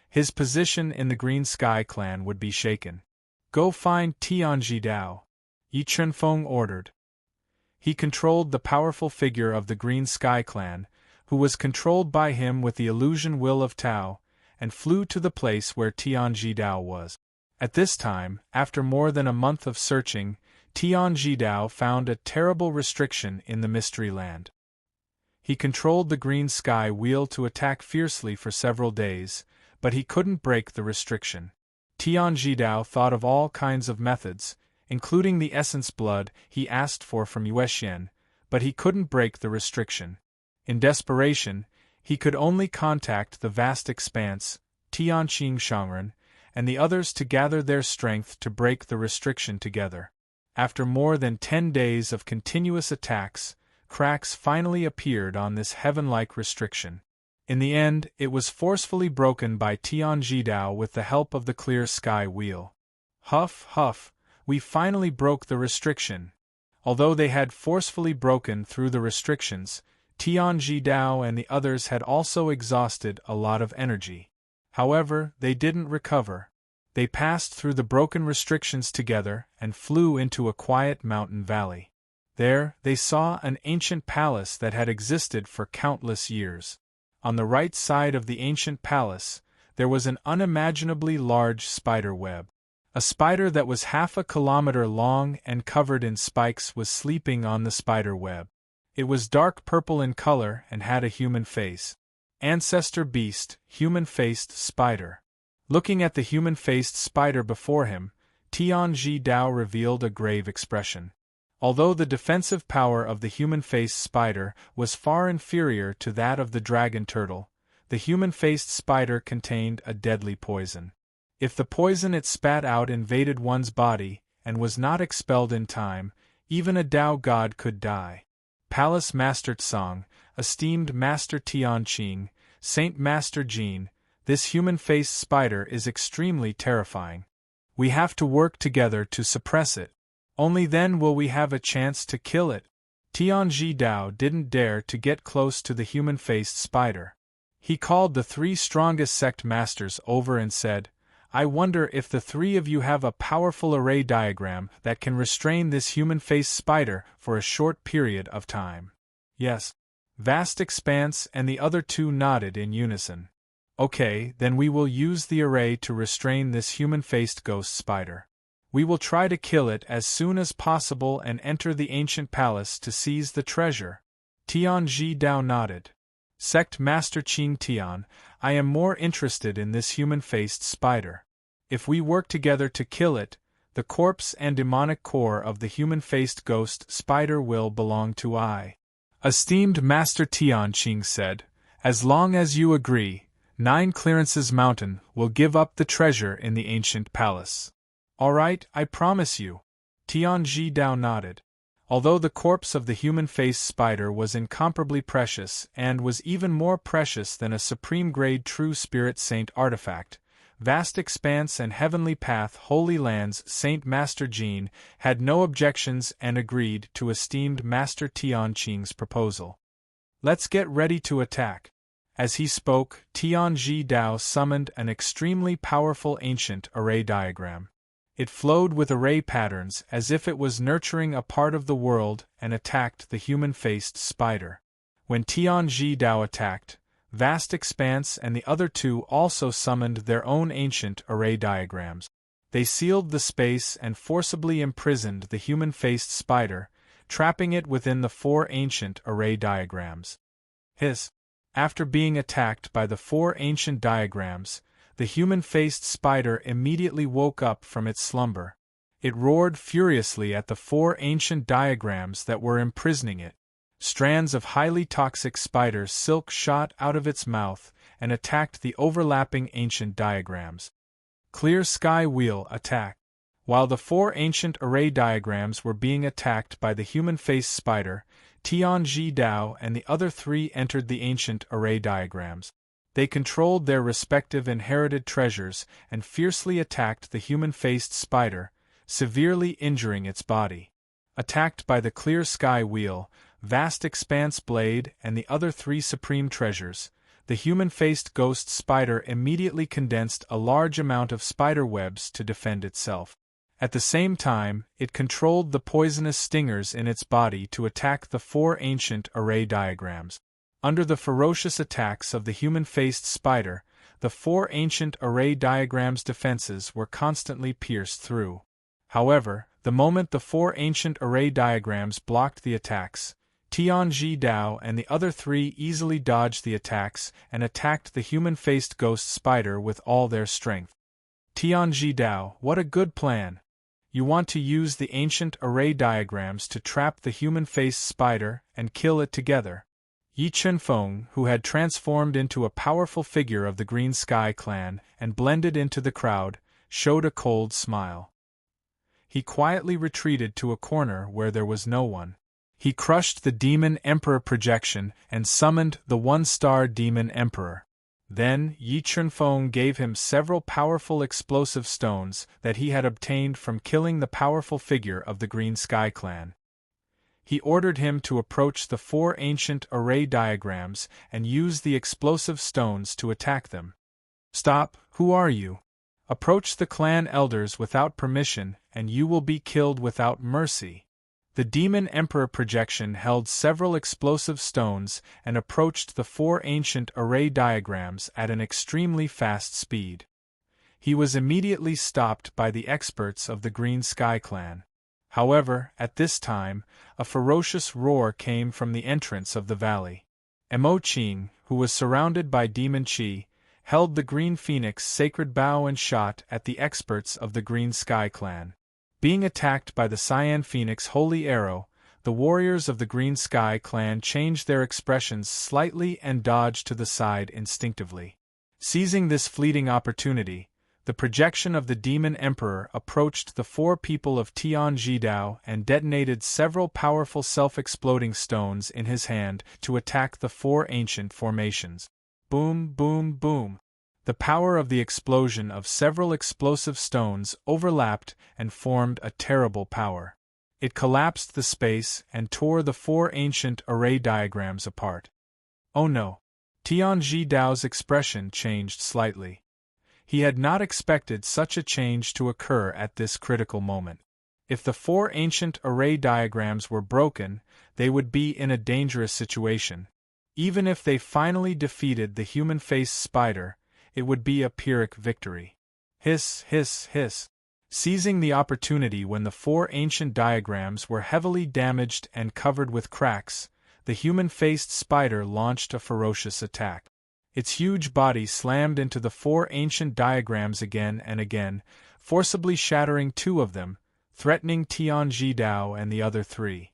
his position in the Green Sky clan would be shaken. Go find Tianjidao, Yi Chunfeng ordered. He controlled the powerful figure of the Green Sky clan, who was controlled by him with the illusion will of Tao, and flew to the place where Tianjidao was. At this time, after more than a month of searching, Tianjidao found a terrible restriction in the mystery land. He controlled the Green Sky wheel to attack fiercely for several days, but he couldn't break the restriction. Tianjidao thought of all kinds of methods, including the essence blood he asked for from Yuexian, but he couldn't break the restriction. In desperation, he could only contact the vast expanse, Tianqing Shangren, and the others to gather their strength to break the restriction together. After more than 10 days of continuous attacks, cracks finally appeared on this heaven-like restriction. In the end, it was forcefully broken by Tianjidao with the help of the clear sky wheel. Huff, huff, we finally broke the restriction. Although they had forcefully broken through the restrictions, Tianjidao and the others had also exhausted a lot of energy. However, they didn't recover. They passed through the broken restrictions together and flew into a quiet mountain valley. There, they saw an ancient palace that had existed for countless years. On the right side of the ancient palace, there was an unimaginably large spider web. A spider that was half a kilometer long and covered in spikes was sleeping on the spider web. It was dark purple in color and had a human face. Ancestor beast, human-faced spider. Looking at the human-faced spider before him, Tianjidao revealed a grave expression. Although the defensive power of the human-faced spider was far inferior to that of the dragon turtle, the human-faced spider contained a deadly poison. If the poison it spat out invaded one's body and was not expelled in time, even a Tao god could die. Palace Master Tsang, esteemed Master Tianqing, Saint Master Jin, this human-faced spider is extremely terrifying. We have to work together to suppress it. Only then will we have a chance to kill it. Tianjidao didn't dare to get close to the human-faced spider. He called the 3 strongest sect masters over and said, I wonder if the 3 of you have a powerful array diagram that can restrain this human-faced spider for a short period of time. Yes. Vast Expanse and the other 2 nodded in unison. Okay, then we will use the array to restrain this human-faced ghost spider. We will try to kill it as soon as possible and enter the ancient palace to seize the treasure. Tianjidao nodded. Sect Master Qing Tian, I am more interested in this human-faced spider. If we work together to kill it, the corpse and demonic core of the human-faced ghost spider will belong to I. Esteemed Master Tianqing said, as long as you agree, 9 Clearances Mountain will give up the treasure in the ancient palace. All right, I promise you. Tianjidao nodded. Although the corpse of the human-faced spider was incomparably precious and was even more precious than a supreme-grade true spirit saint artifact, Vast Expanse and Heavenly Path Holy Lands Saint Master Jin had no objections and agreed to esteemed Master Tianqing's proposal. Let's get ready to attack. As he spoke, Tianjidao summoned an extremely powerful ancient array diagram. It flowed with array patterns as if it was nurturing a part of the world and attacked the human-faced spider. When Tianjidao attacked, Vast Expanse and the other 2 also summoned their own ancient array diagrams. They sealed the space and forcibly imprisoned the human-faced spider, trapping it within the 4 ancient array diagrams. After being attacked by the 4 ancient diagrams, the human-faced spider immediately woke up from its slumber. It roared furiously at the 4 ancient diagrams that were imprisoning it. Strands of highly toxic spider silk shot out of its mouth and attacked the overlapping ancient diagrams. Clear Sky Wheel attack. While the 4 ancient array diagrams were being attacked by the human-faced spider, Tianji Dao and the other 3 entered the ancient array diagrams. They controlled their respective inherited treasures and fiercely attacked the human-faced spider, severely injuring its body. Attacked by the Clear Sky Wheel, Vast Expanse Blade and the other 3 supreme treasures, the human-faced ghost spider immediately condensed a large amount of spider webs to defend itself. At the same time, it controlled the poisonous stingers in its body to attack the 4 ancient array diagrams. Under the ferocious attacks of the human-faced spider, the 4 ancient array diagrams' defenses were constantly pierced through. However, the moment the 4 ancient array diagrams blocked the attacks, Tianji Dao and the other 3 easily dodged the attacks and attacked the human-faced ghost spider with all their strength. Tianji Dao, what a good plan! You want to use the ancient array diagrams to trap the human-faced spider and kill it together. Yi Chunfeng, who had transformed into a powerful figure of the Green Sky clan and blended into the crowd, showed a cold smile. He quietly retreated to a corner where there was no one. He crushed the Demon Emperor projection and summoned the 1-star Demon Emperor. Then Yi Chunfeng gave him several powerful explosive stones that he had obtained from killing the powerful figure of the Green Sky clan. He ordered him to approach the 4 ancient array diagrams and use the explosive stones to attack them. Stop, who are you? Approach the clan elders without permission and you will be killed without mercy. The Demon Emperor projection held several explosive stones and approached the 4 ancient array diagrams at an extremely fast speed. He was immediately stopped by the experts of the Green Sky clan. However, at this time, a ferocious roar came from the entrance of the valley. Mo Qing, who was surrounded by Demon Qi, held the Green Phoenix sacred bow and shot at the experts of the Green Sky clan. Being attacked by the Cyan Phoenix Holy Arrow, the warriors of the Green Sky clan changed their expressions slightly and dodged to the side instinctively. Seizing this fleeting opportunity, the projection of the Demon Emperor approached the 4 people of Tianji Dao and detonated several powerful self-exploding stones in his hand to attack the 4 ancient formations. Boom, boom, boom. The power of the explosion of several explosive stones overlapped and formed a terrible power. It collapsed the space and tore the 4 ancient array diagrams apart. Oh no! Tianji Dao's expression changed slightly. He had not expected such a change to occur at this critical moment. If the 4 ancient array diagrams were broken, they would be in a dangerous situation. Even if they finally defeated the human-faced spider, it would be a Pyrrhic victory. Hiss, hiss, hiss. Seizing the opportunity when the 4 ancient diagrams were heavily damaged and covered with cracks, the human-faced spider launched a ferocious attack. Its huge body slammed into the 4 ancient diagrams again and again, forcibly shattering 2 of them, threatening Tianji Dao and the other 3.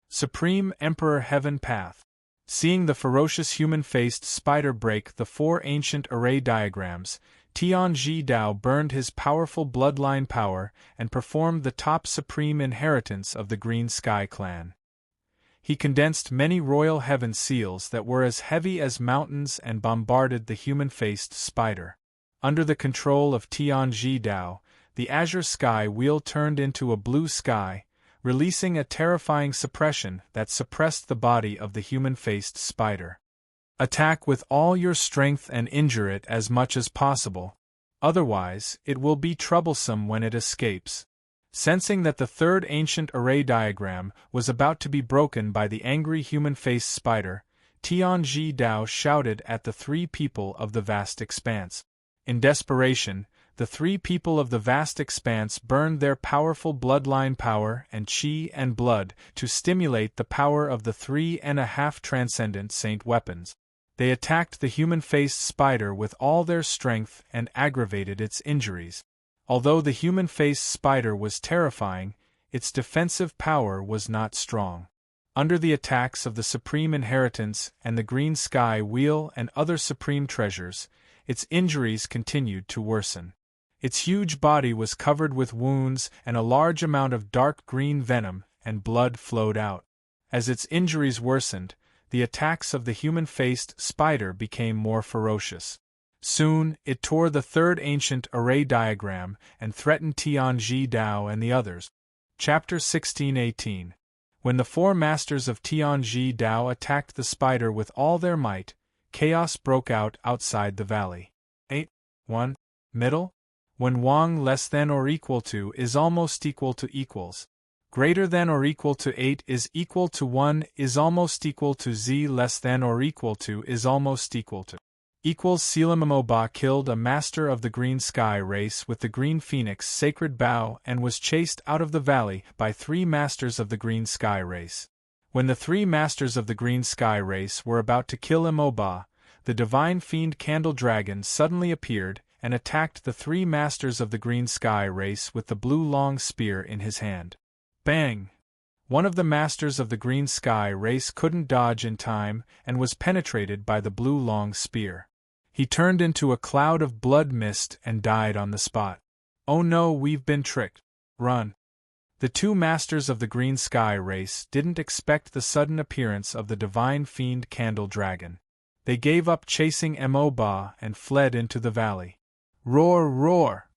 Supreme Emperor Heaven Path. Seeing the ferocious human-faced spider break the 4 ancient array diagrams, Tianji Dao burned his powerful bloodline power and performed the top supreme inheritance of the Green Sky clan. He condensed many royal heaven seals that were as heavy as mountains and bombarded the human-faced spider. Under the control of Tianji Dao, the azure sky wheel turned into a blue sky, releasing a terrifying suppression that suppressed the body of the human-faced spider. Attack with all your strength and injure it as much as possible. Otherwise, it will be troublesome when it escapes. Sensing that the 3rd ancient array diagram was about to be broken by the angry human-faced spider, Tianji Dao shouted at the 3 people of the vast expanse. In desperation, the 3 people of the vast expanse burned their powerful bloodline power and chi and blood to stimulate the power of the 3.5 transcendent saint weapons. They attacked the human-faced spider with all their strength and aggravated its injuries. Although the human-faced spider was terrifying, its defensive power was not strong. Under the attacks of the Supreme Inheritance and the Green Sky Wheel and other supreme treasures, its injuries continued to worsen. Its huge body was covered with wounds and a large amount of dark green venom and blood flowed out. As its injuries worsened, the attacks of the human-faced spider became more ferocious. Soon, it tore the third ancient array diagram and threatened Tianji Dao and the others. Chapter 16:18. When the four masters of Tianji Dao attacked the spider with all their might, chaos broke out outside the valley. 8.1. Middle. When Wang less than or equal to is almost equal to equals. Greater than or equal to 8 is equal to 1 is almost equal to Z less than or equal to is almost equal to. Equals Selamoba killed a master of the Green Sky race with the Green Phoenix sacred bow and was chased out of the valley by 3 masters of the Green Sky race. When the 3 masters of the Green Sky race were about to kill Emoba, the divine fiend Candle Dragon suddenly appeared and attacked the 3 masters of the Green Sky race with the blue long spear in his hand. Bang! One of the masters of the Green Sky race couldn't dodge in time and was penetrated by the blue long spear. He turned into a cloud of blood mist and died on the spot. Oh no, we've been tricked. Run. The 2 masters of the Green Sky race didn't expect the sudden appearance of the divine fiend Candle Dragon. They gave up chasing Emoba and fled into the valley. Roar, roar!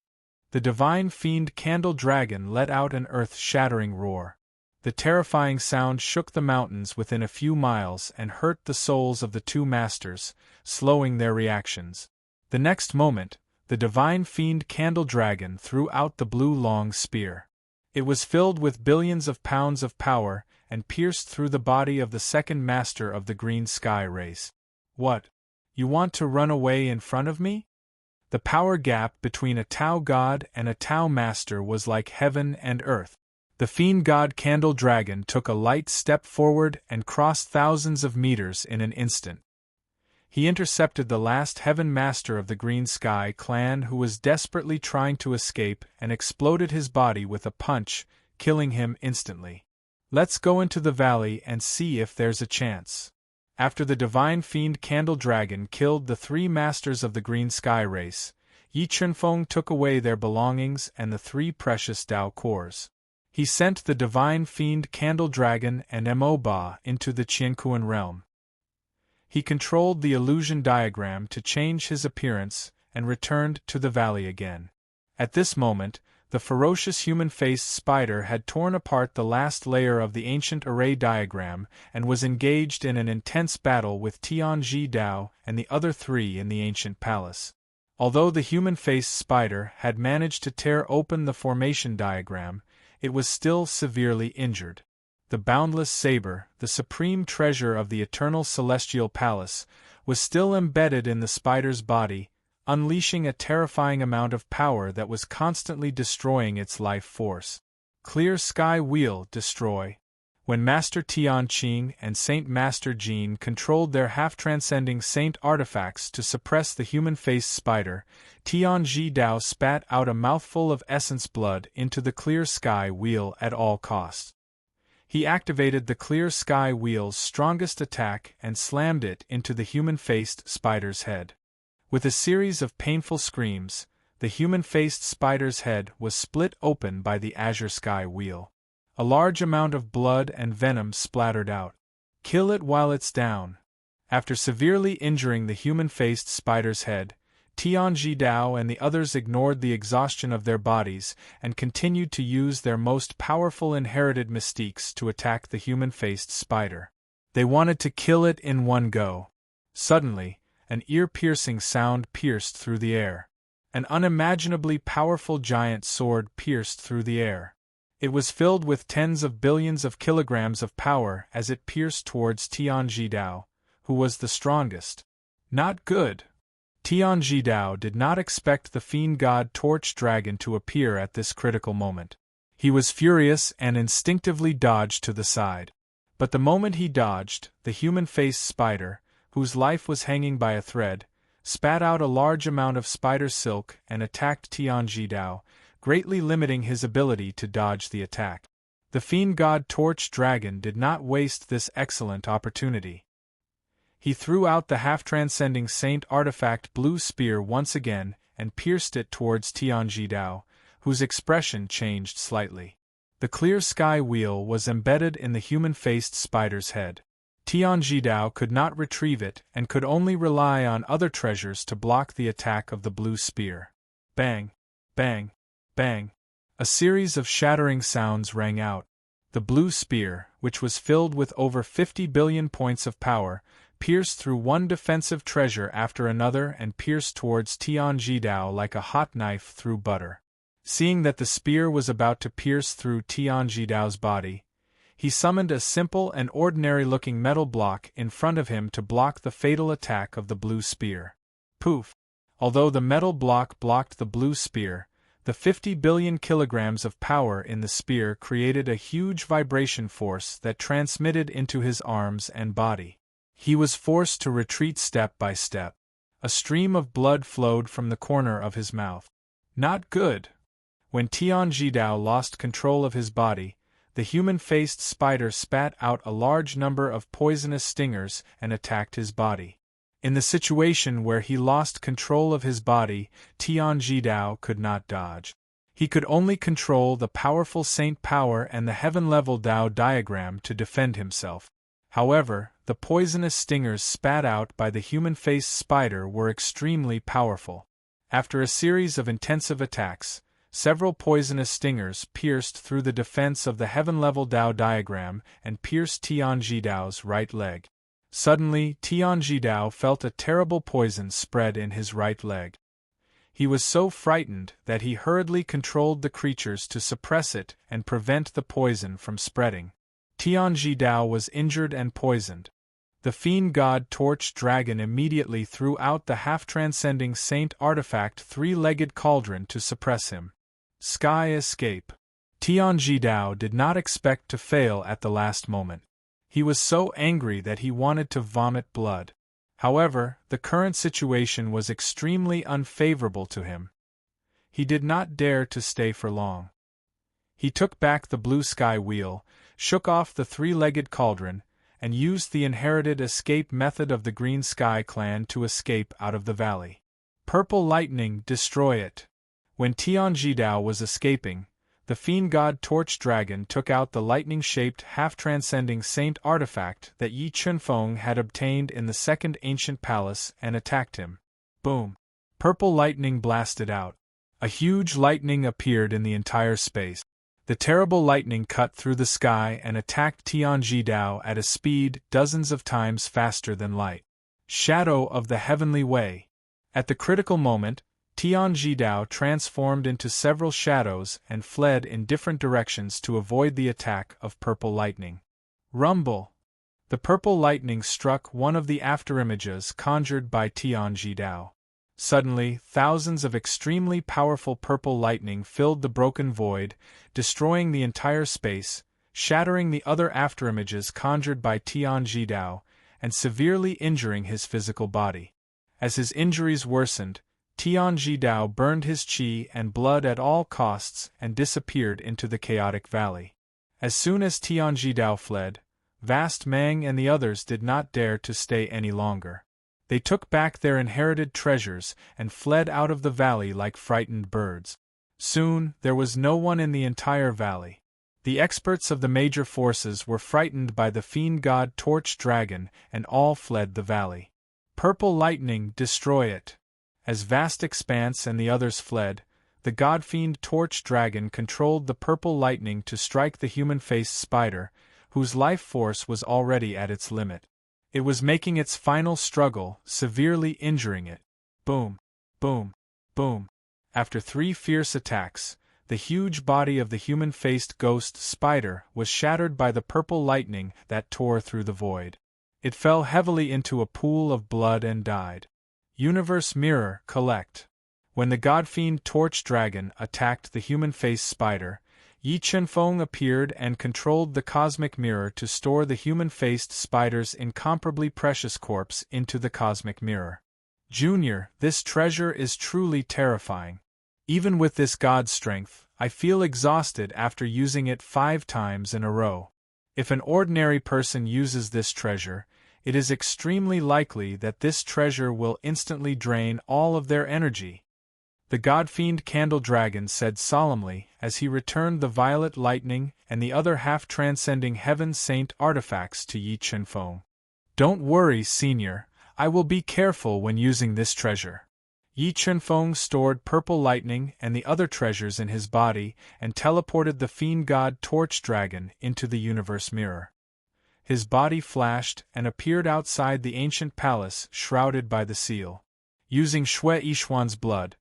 The divine fiend Candle Dragon let out an earth-shattering roar. The terrifying sound shook the mountains within a few miles and hurt the souls of the 2 masters, slowing their reactions. The next moment, the divine fiend Candle Dragon threw out the blue long spear. It was filled with billions of pounds of power and pierced through the body of the second master of the Green Sky race. What? You want to run away in front of me? The power gap between a Tao god and a Tao master was like heaven and earth. The fiend god Candle Dragon took a light step forward and crossed thousands of meters in an instant. He intercepted the last heaven master of the Green Sky clan who was desperately trying to escape and exploded his body with a punch, killing him instantly. Let's go into the valley and see if there's a chance. After the divine fiend Candle Dragon killed the 3 masters of the Green Sky race, Yi Chunfeng took away their belongings and the 3 precious Dao cores. He sent the divine fiend Candle Dragon and Emoba into the Qiankuan realm. He controlled the illusion diagram to change his appearance and returned to the valley again. At this moment, the ferocious human-faced spider had torn apart the last layer of the ancient array diagram and was engaged in an intense battle with Tianji Dao and the other 3 in the ancient palace. Although the human-faced spider had managed to tear open the formation diagram, it was still severely injured. The boundless saber, the supreme treasure of the eternal celestial palace, was still embedded in the spider's body, unleashing a terrifying amount of power that was constantly destroying its life force. Clear Sky Wheel destroy. When Master Tianqing and Saint Master Jin controlled their half-transcending saint artifacts to suppress the human-faced spider, Tianji Dao spat out a mouthful of essence blood into the Clear Sky Wheel at all costs. He activated the Clear Sky Wheel's strongest attack and slammed it into the human-faced spider's head. With a series of painful screams, the human-faced spider's head was split open by the Azure Sky Wheel. A large amount of blood and venom splattered out. Kill it while it's down. After severely injuring the human-faced spider's head, Tianji Dao and the others ignored the exhaustion of their bodies and continued to use their most powerful inherited mystiques to attack the human-faced spider. They wanted to kill it in one go. Suddenly, an ear-piercing sound pierced through the air. An unimaginably powerful giant sword pierced through the air. It was filled with tens of billions of kilograms of power as it pierced towards Tianji Dao, who was the strongest. Not good. Tianji Dao did not expect the fiend god Torch Dragon to appear at this critical moment. He was furious and instinctively dodged to the side. But the moment he dodged, the human-faced spider, whose life was hanging by a thread, spat out a large amount of spider silk and attacked Tianji Dao, greatly limiting his ability to dodge the attack. The fiend god Torch Dragon did not waste this excellent opportunity. He threw out the half-transcending saint artifact blue spear once again and pierced it towards Tianjidao, whose expression changed slightly. The clear sky wheel was embedded in the human-faced spider's head. Tianjidao could not retrieve it and could only rely on other treasures to block the attack of the blue spear. Bang! Bang! Bang! A series of shattering sounds rang out. The blue spear, which was filled with over 50 billion points of power, pierced through one defensive treasure after another and pierced towards Tianjidao like a hot knife through butter. Seeing that the spear was about to pierce through Tianjidao's body, he summoned a simple and ordinary-looking metal block in front of him to block the fatal attack of the blue spear. Poof! Although the metal block blocked the blue spear, the 50 billion kilograms of power in the spear created a huge vibration force that transmitted into his arms and body. He was forced to retreat step by step. A stream of blood flowed from the corner of his mouth. Not good. When Tianjidao lost control of his body, the human-faced spider spat out a large number of poisonous stingers and attacked his body. In the situation where he lost control of his body, Tianjidao could not dodge. He could only control the powerful saint power and the heaven-level Dao diagram to defend himself. However, the poisonous stingers spat out by the human-faced spider were extremely powerful. After a series of intensive attacks, several poisonous stingers pierced through the defense of the heaven-level Dao diagram and pierced Tianjidao's right leg. Suddenly, Tianjidao felt a terrible poison spread in his right leg. He was so frightened that he hurriedly controlled the creatures to suppress it and prevent the poison from spreading. Tianjidao was injured and poisoned. The fiend god Torch Dragon immediately threw out the half-transcending saint artifact three-legged cauldron to suppress him. Sky escape. Tianjidao did not expect to fail at the last moment. He was so angry that he wanted to vomit blood. However, the current situation was extremely unfavorable to him. He did not dare to stay for long. He took back the blue sky wheel, shook off the three-legged cauldron, and used the inherited escape method of the Green Sky clan to escape out of the valley. Purple lightning, destroy it. When Tianjidao was escaping, the fiend god Torch Dragon took out the lightning-shaped half-transcending saint artifact that Yi Chunfeng had obtained in the second ancient palace and attacked him. Boom! Purple lightning blasted out. A huge lightning appeared in the entire space. The terrible lightning cut through the sky and attacked Tianjidao at a speed dozens of times faster than light. Shadow of the Heavenly Way. At the critical moment, Tianjidao transformed into several shadows and fled in different directions to avoid the attack of purple lightning. Rumble! The purple lightning struck one of the afterimages conjured by Tianjidao. Suddenly, thousands of extremely powerful purple lightning filled the broken void, destroying the entire space, shattering the other afterimages conjured by Tianjidao, and severely injuring his physical body. As his injuries worsened, Tianjidao burned his qi and blood at all costs and disappeared into the chaotic valley. As soon as Tianjidao fled, Vast Mang and the others did not dare to stay any longer. They took back their inherited treasures and fled out of the valley like frightened birds. Soon, there was no one in the entire valley. The experts of the major forces were frightened by the fiend god Torch Dragon and all fled the valley. Purple lightning, destroy it. As Vast Expanse and the others fled, the god-fiend Torch Dragon controlled the purple lightning to strike the human-faced spider, whose life force was already at its limit. It was making its final struggle, severely injuring it. Boom! Boom! Boom! After 3 fierce attacks, the huge body of the human-faced ghost spider was shattered by the purple lightning that tore through the void. It fell heavily into a pool of blood and died. Universe Mirror, collect. When the godfiend Torch Dragon attacked the human-faced spider, Yi Chunfeng appeared and controlled the cosmic mirror to store the human-faced spider's incomparably precious corpse into the cosmic mirror. Junior, this treasure is truly terrifying. Even with this god strength, I feel exhausted after using it 5 times in a row. If an ordinary person uses this treasure, it is extremely likely that this treasure will instantly drain all of their energy. The God-fiend Candle Dragon said solemnly as he returned the violet lightning and the other half-transcending heaven saint artifacts to Yi Chunfeng. Don't worry, Senior, I will be careful when using this treasure. Yi Chunfeng stored purple lightning and the other treasures in his body and teleported the fiend god Torch Dragon into the universe mirror. His body flashed and appeared outside the ancient palace shrouded by the seal. Using Shui Yishuan's blood,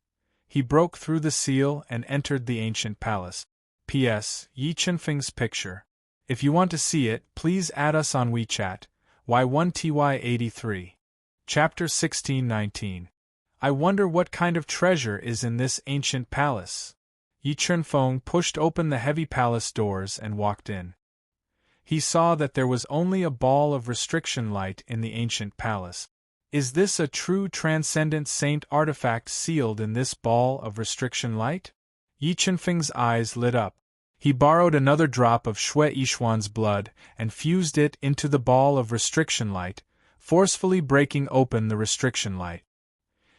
he broke through the seal and entered the ancient palace. P.S. Yi Chunfeng's picture. If you want to see it, please add us on WeChat, Y1TY83. Chapter 1619. I wonder what kind of treasure is in this ancient palace. Yi Chunfeng pushed open the heavy palace doors and walked in. He saw that there was only a ball of restriction light in the ancient palace. Is this a true transcendent saint artifact sealed in this ball of restriction light? Yi Chunfeng's eyes lit up. He borrowed another drop of Shui Yishuan's blood and fused it into the ball of restriction light, forcefully breaking open the restriction light.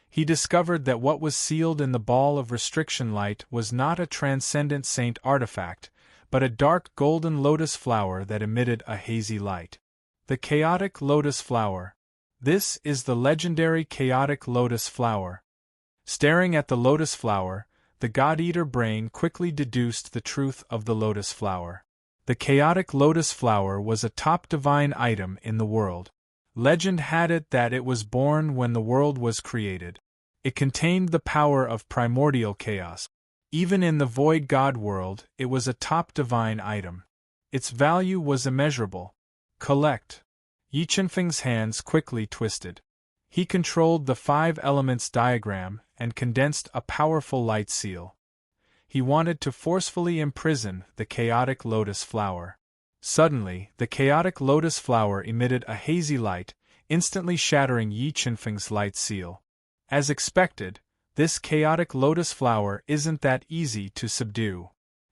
He discovered that what was sealed in the ball of restriction light was not a transcendent saint artifact, but a dark golden lotus flower that emitted a hazy light. The chaotic lotus flower. This is the legendary chaotic lotus flower. Staring at the lotus flower, the God-Eater brain quickly deduced the truth of the lotus flower. The chaotic lotus flower was a top divine item in the world. Legend had it that it was born when the world was created. It contained the power of primordial chaos. Even in the void god world, it was a top divine item. Its value was immeasurable. Collect. Yi Chunfeng's hands quickly twisted. He controlled the 5 elements diagram and condensed a powerful light seal. He wanted to forcefully imprison the chaotic lotus flower. Suddenly, the chaotic lotus flower emitted a hazy light, instantly shattering Yi Chunfeng's light seal. As expected, this chaotic lotus flower isn't that easy to subdue.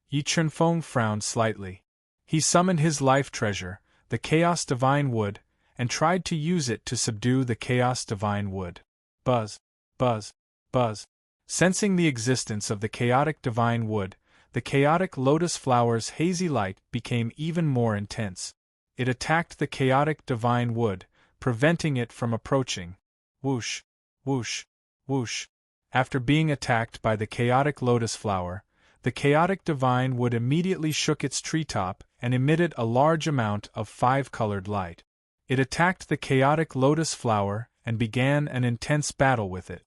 Yi Chunfeng frowned slightly. He summoned his life treasure, the Chaos Divine Wood, and tried to use it to subdue the Chaos Divine Wood. Buzz, buzz, buzz. Sensing the existence of the chaotic divine wood, the chaotic lotus flower's hazy light became even more intense. It attacked the chaotic divine wood, preventing it from approaching. Whoosh, whoosh, whoosh. After being attacked by the chaotic lotus flower, the chaotic divine wood immediately shook its treetop and emitted a large amount of 5-colored light. It attacked the chaotic lotus flower and began an intense battle with it.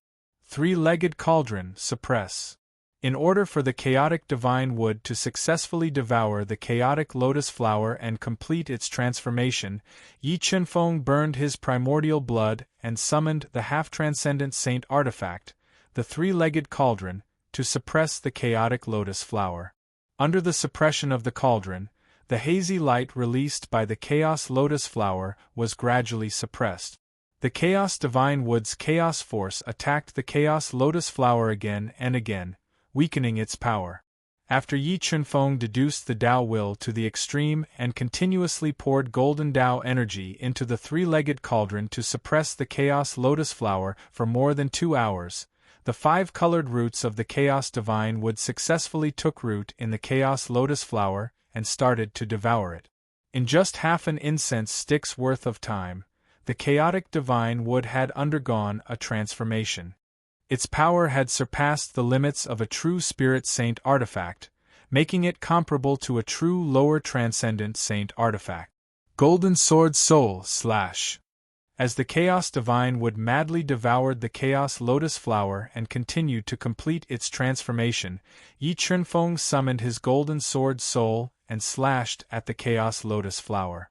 3-legged cauldron, suppress. In order for the chaotic divine wood to successfully devour the chaotic lotus flower and complete its transformation, Yi Chunfeng burned his primordial blood and summoned the half-transcendent saint artifact, the 3-legged cauldron, to suppress the chaotic lotus flower. Under the suppression of the cauldron, the hazy light released by the chaos lotus flower was gradually suppressed. The Chaos Divine Wood's chaos force attacked the Chaos Lotus Flower again and again, weakening its power. After Yi Chunfeng deduced the Tao will to the extreme and continuously poured golden Tao energy into the 3-legged cauldron to suppress the Chaos Lotus Flower for more than 2 hours, the 5-colored roots of the Chaos Divine Wood successfully took root in the Chaos Lotus Flower and started to devour it. In just half an incense stick's worth of time, the chaotic divine wood had undergone a transformation. Its power had surpassed the limits of a true spirit saint artifact, making it comparable to a true lower transcendent saint artifact. Golden Sword Soul / As the chaos divine wood madly devoured the chaos lotus flower and continued to complete its transformation, Yi Chunfeng summoned his golden sword soul and slashed at the chaos lotus flower.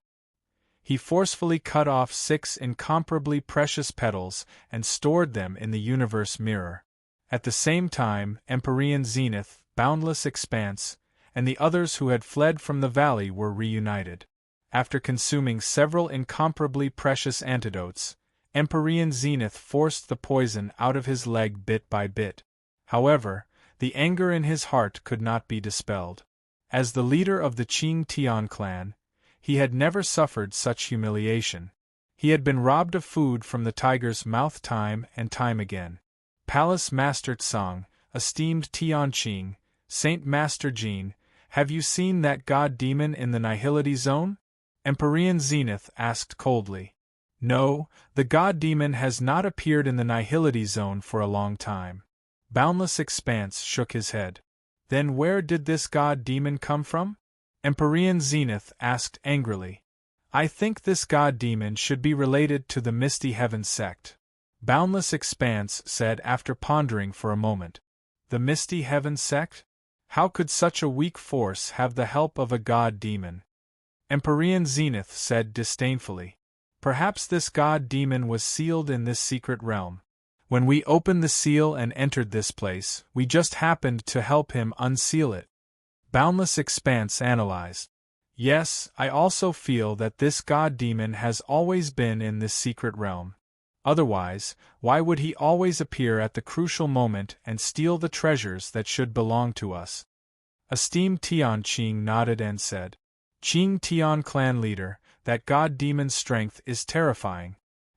He forcefully cut off 6 incomparably precious petals and stored them in the universe mirror. At the same time, Empyrean Zenith, Boundless Expanse, and the others who had fled from the valley were reunited. After consuming several incomparably precious antidotes, Empyrean Zenith forced the poison out of his leg bit by bit. However, The anger in his heart could not be dispelled. As the leader of the Qing Tian clan, he had never suffered such humiliation. He had been robbed of food from the tiger's mouth time and time again. Palace Master Tsang, esteemed Tian Qing, Saint Master Jin, have you seen that god demon in the Nihility Zone? Empyrean Zenith asked coldly. No, the god demon has not appeared in the Nihility Zone for a long time. Boundless Expanse shook his head. Then where did this god demon come from? Empyrean Zenith asked angrily. I think this god demon should be related to the Misty Heaven sect. Boundless Expanse said after pondering for a moment. The Misty Heaven sect? How could such a weak force have the help of a god demon? Empyrean Zenith said disdainfully. Perhaps this god demon was sealed in this secret realm. When we opened the seal and entered this place, we just happened to help him unseal it. Boundless Expanse analyzed. Yes, I also feel that this god demon has always been in this secret realm. Otherwise, why would he always appear at the crucial moment and steal the treasures that should belong to us? Esteemed Tian Qing nodded and said, Qing Tian clan leader, that god demon's strength is terrifying.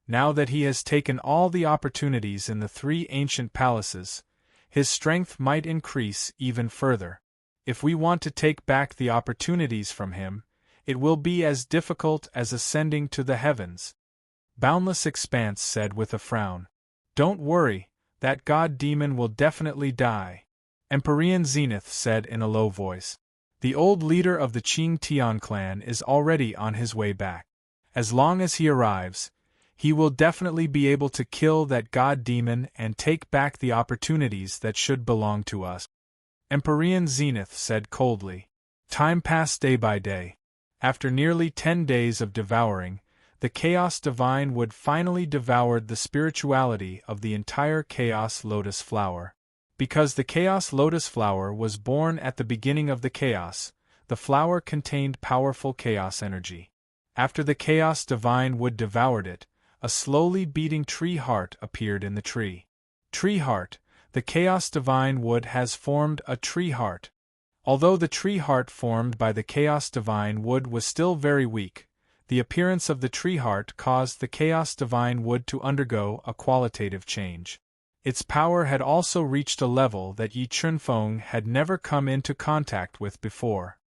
Now that he has taken all the opportunities in the 3 ancient palaces, his strength might increase even further. If we want to take back the opportunities from him, it will be as difficult as ascending to the heavens. Boundless Expanse said with a frown. Don't worry, that god demon will definitely die. Empyrean Zenith said in a low voice. The old leader of the Qing Tian clan is already on his way back. As long as he arrives, he will definitely be able to kill that god demon and take back the opportunities that should belong to us. Empyrean Zenith said coldly. Time passed day by day. After nearly 10 days of devouring, the Chaos Divine Wood finally devoured the spirituality of the entire Chaos Lotus Flower. Because the Chaos Lotus Flower was born at the beginning of the chaos, the flower contained powerful chaos energy. After the Chaos Divine Wood devoured it, a slowly beating tree heart appeared in the tree. Tree heart, the Chaos Divine Wood has formed a tree heart. Although the tree heart formed by the Chaos Divine Wood was still very weak, the appearance of the tree heart caused the Chaos Divine Wood to undergo a qualitative change. Its power had also reached a level that Yi Chunfeng had never come into contact with before.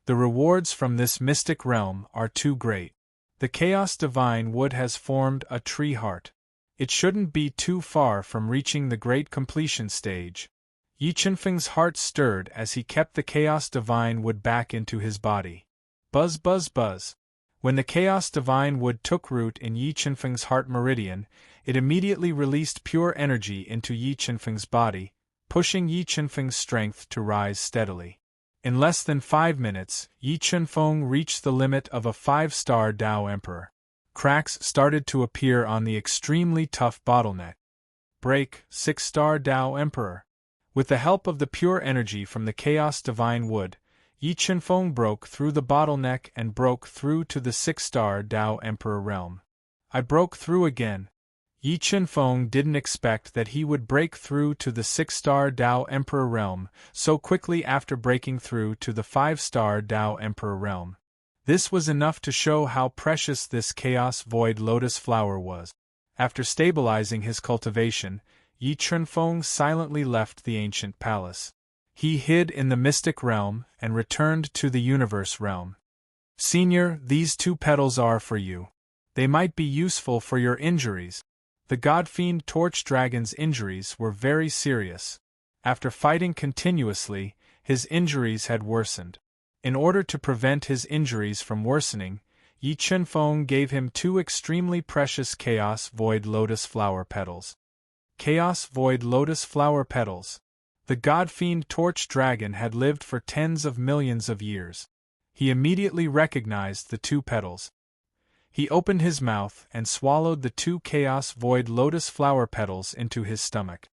The rewards from this mystic realm are too great. The Chaos Divine Wood has formed a tree heart. It shouldn't be too far from reaching the great completion stage. Yi Chunfeng's heart stirred as he kept the Chaos Divine Wood back into his body. Buzz buzz buzz. When the Chaos Divine Wood took root in Yi Chunfeng's heart meridian, it immediately released pure energy into Yi Chunfeng's body, pushing Yi Chunfeng's strength to rise steadily. In less than 5 minutes, Yi Chunfeng reached the limit of a 5-star Dao Emperor. Cracks started to appear on the extremely tough bottleneck. Break, 6-star Dao Emperor. With the help of the pure energy from the Chaos Divine Wood, Yi Chunfeng broke through the bottleneck and broke through to the 6-star Dao Emperor realm. I broke through again. Yi Chunfeng didn't expect that he would break through to the 6-star Dao Emperor realm so quickly after breaking through to the 5-star Dao Emperor realm. This was enough to show how precious this Chaos Void Lotus Flower was. After stabilizing his cultivation, Yi Chunfeng silently left the ancient palace. He hid in the mystic realm and returned to the universe realm. Senior, these 2 petals are for you. They might be useful for your injuries. The God-Fiend Torch Dragon's injuries were very serious. After fighting continuously, his injuries had worsened. In order to prevent his injuries from worsening, Yi Chunfeng gave him 2 extremely precious Chaos Void Lotus Flower petals. Chaos Void Lotus Flower petals. The God-Fiend Torch Dragon had lived for tens of millions of years. He immediately recognized the 2 petals. He opened his mouth and swallowed the 2 Chaos Void Lotus Flower petals into his stomach.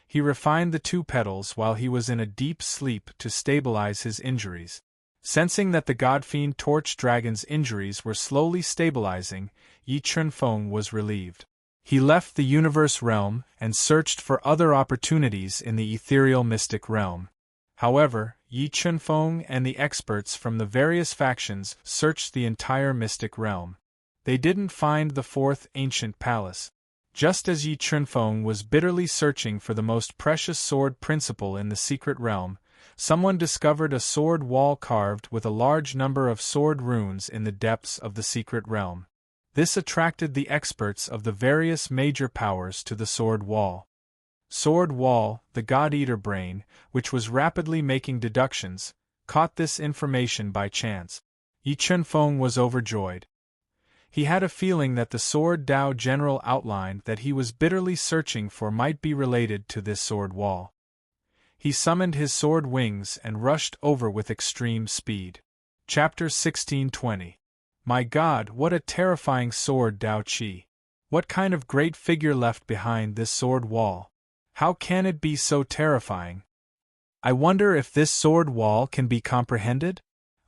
He refined the 2 petals while he was in a deep sleep to stabilize his injuries. Sensing that the God-Fiend Torch Dragon's injuries were slowly stabilizing, Yi Chunfeng was relieved. He left the universe realm and searched for other opportunities in the ethereal mystic realm. However, Yi Chunfeng and the experts from the various factions searched the entire mystic realm. They didn't find the fourth ancient palace. Just as Yi Chunfeng was bitterly searching for the most precious sword principle in the secret realm, someone discovered a sword wall carved with a large number of sword runes in the depths of the secret realm. This attracted the experts of the various major powers to the sword wall. Sword Wall, the God-Eater brain, which was rapidly making deductions, caught this information by chance. Yi Chunfeng was overjoyed. He had a feeling that the Sword Dao general outline that he was bitterly searching for might be related to this sword wall. He summoned his sword wings and rushed over with extreme speed. Chapter 1620. My God, what a terrifying sword Dao Qi! What kind of great figure left behind this sword wall? How can it be so terrifying? I wonder if this sword wall can be comprehended?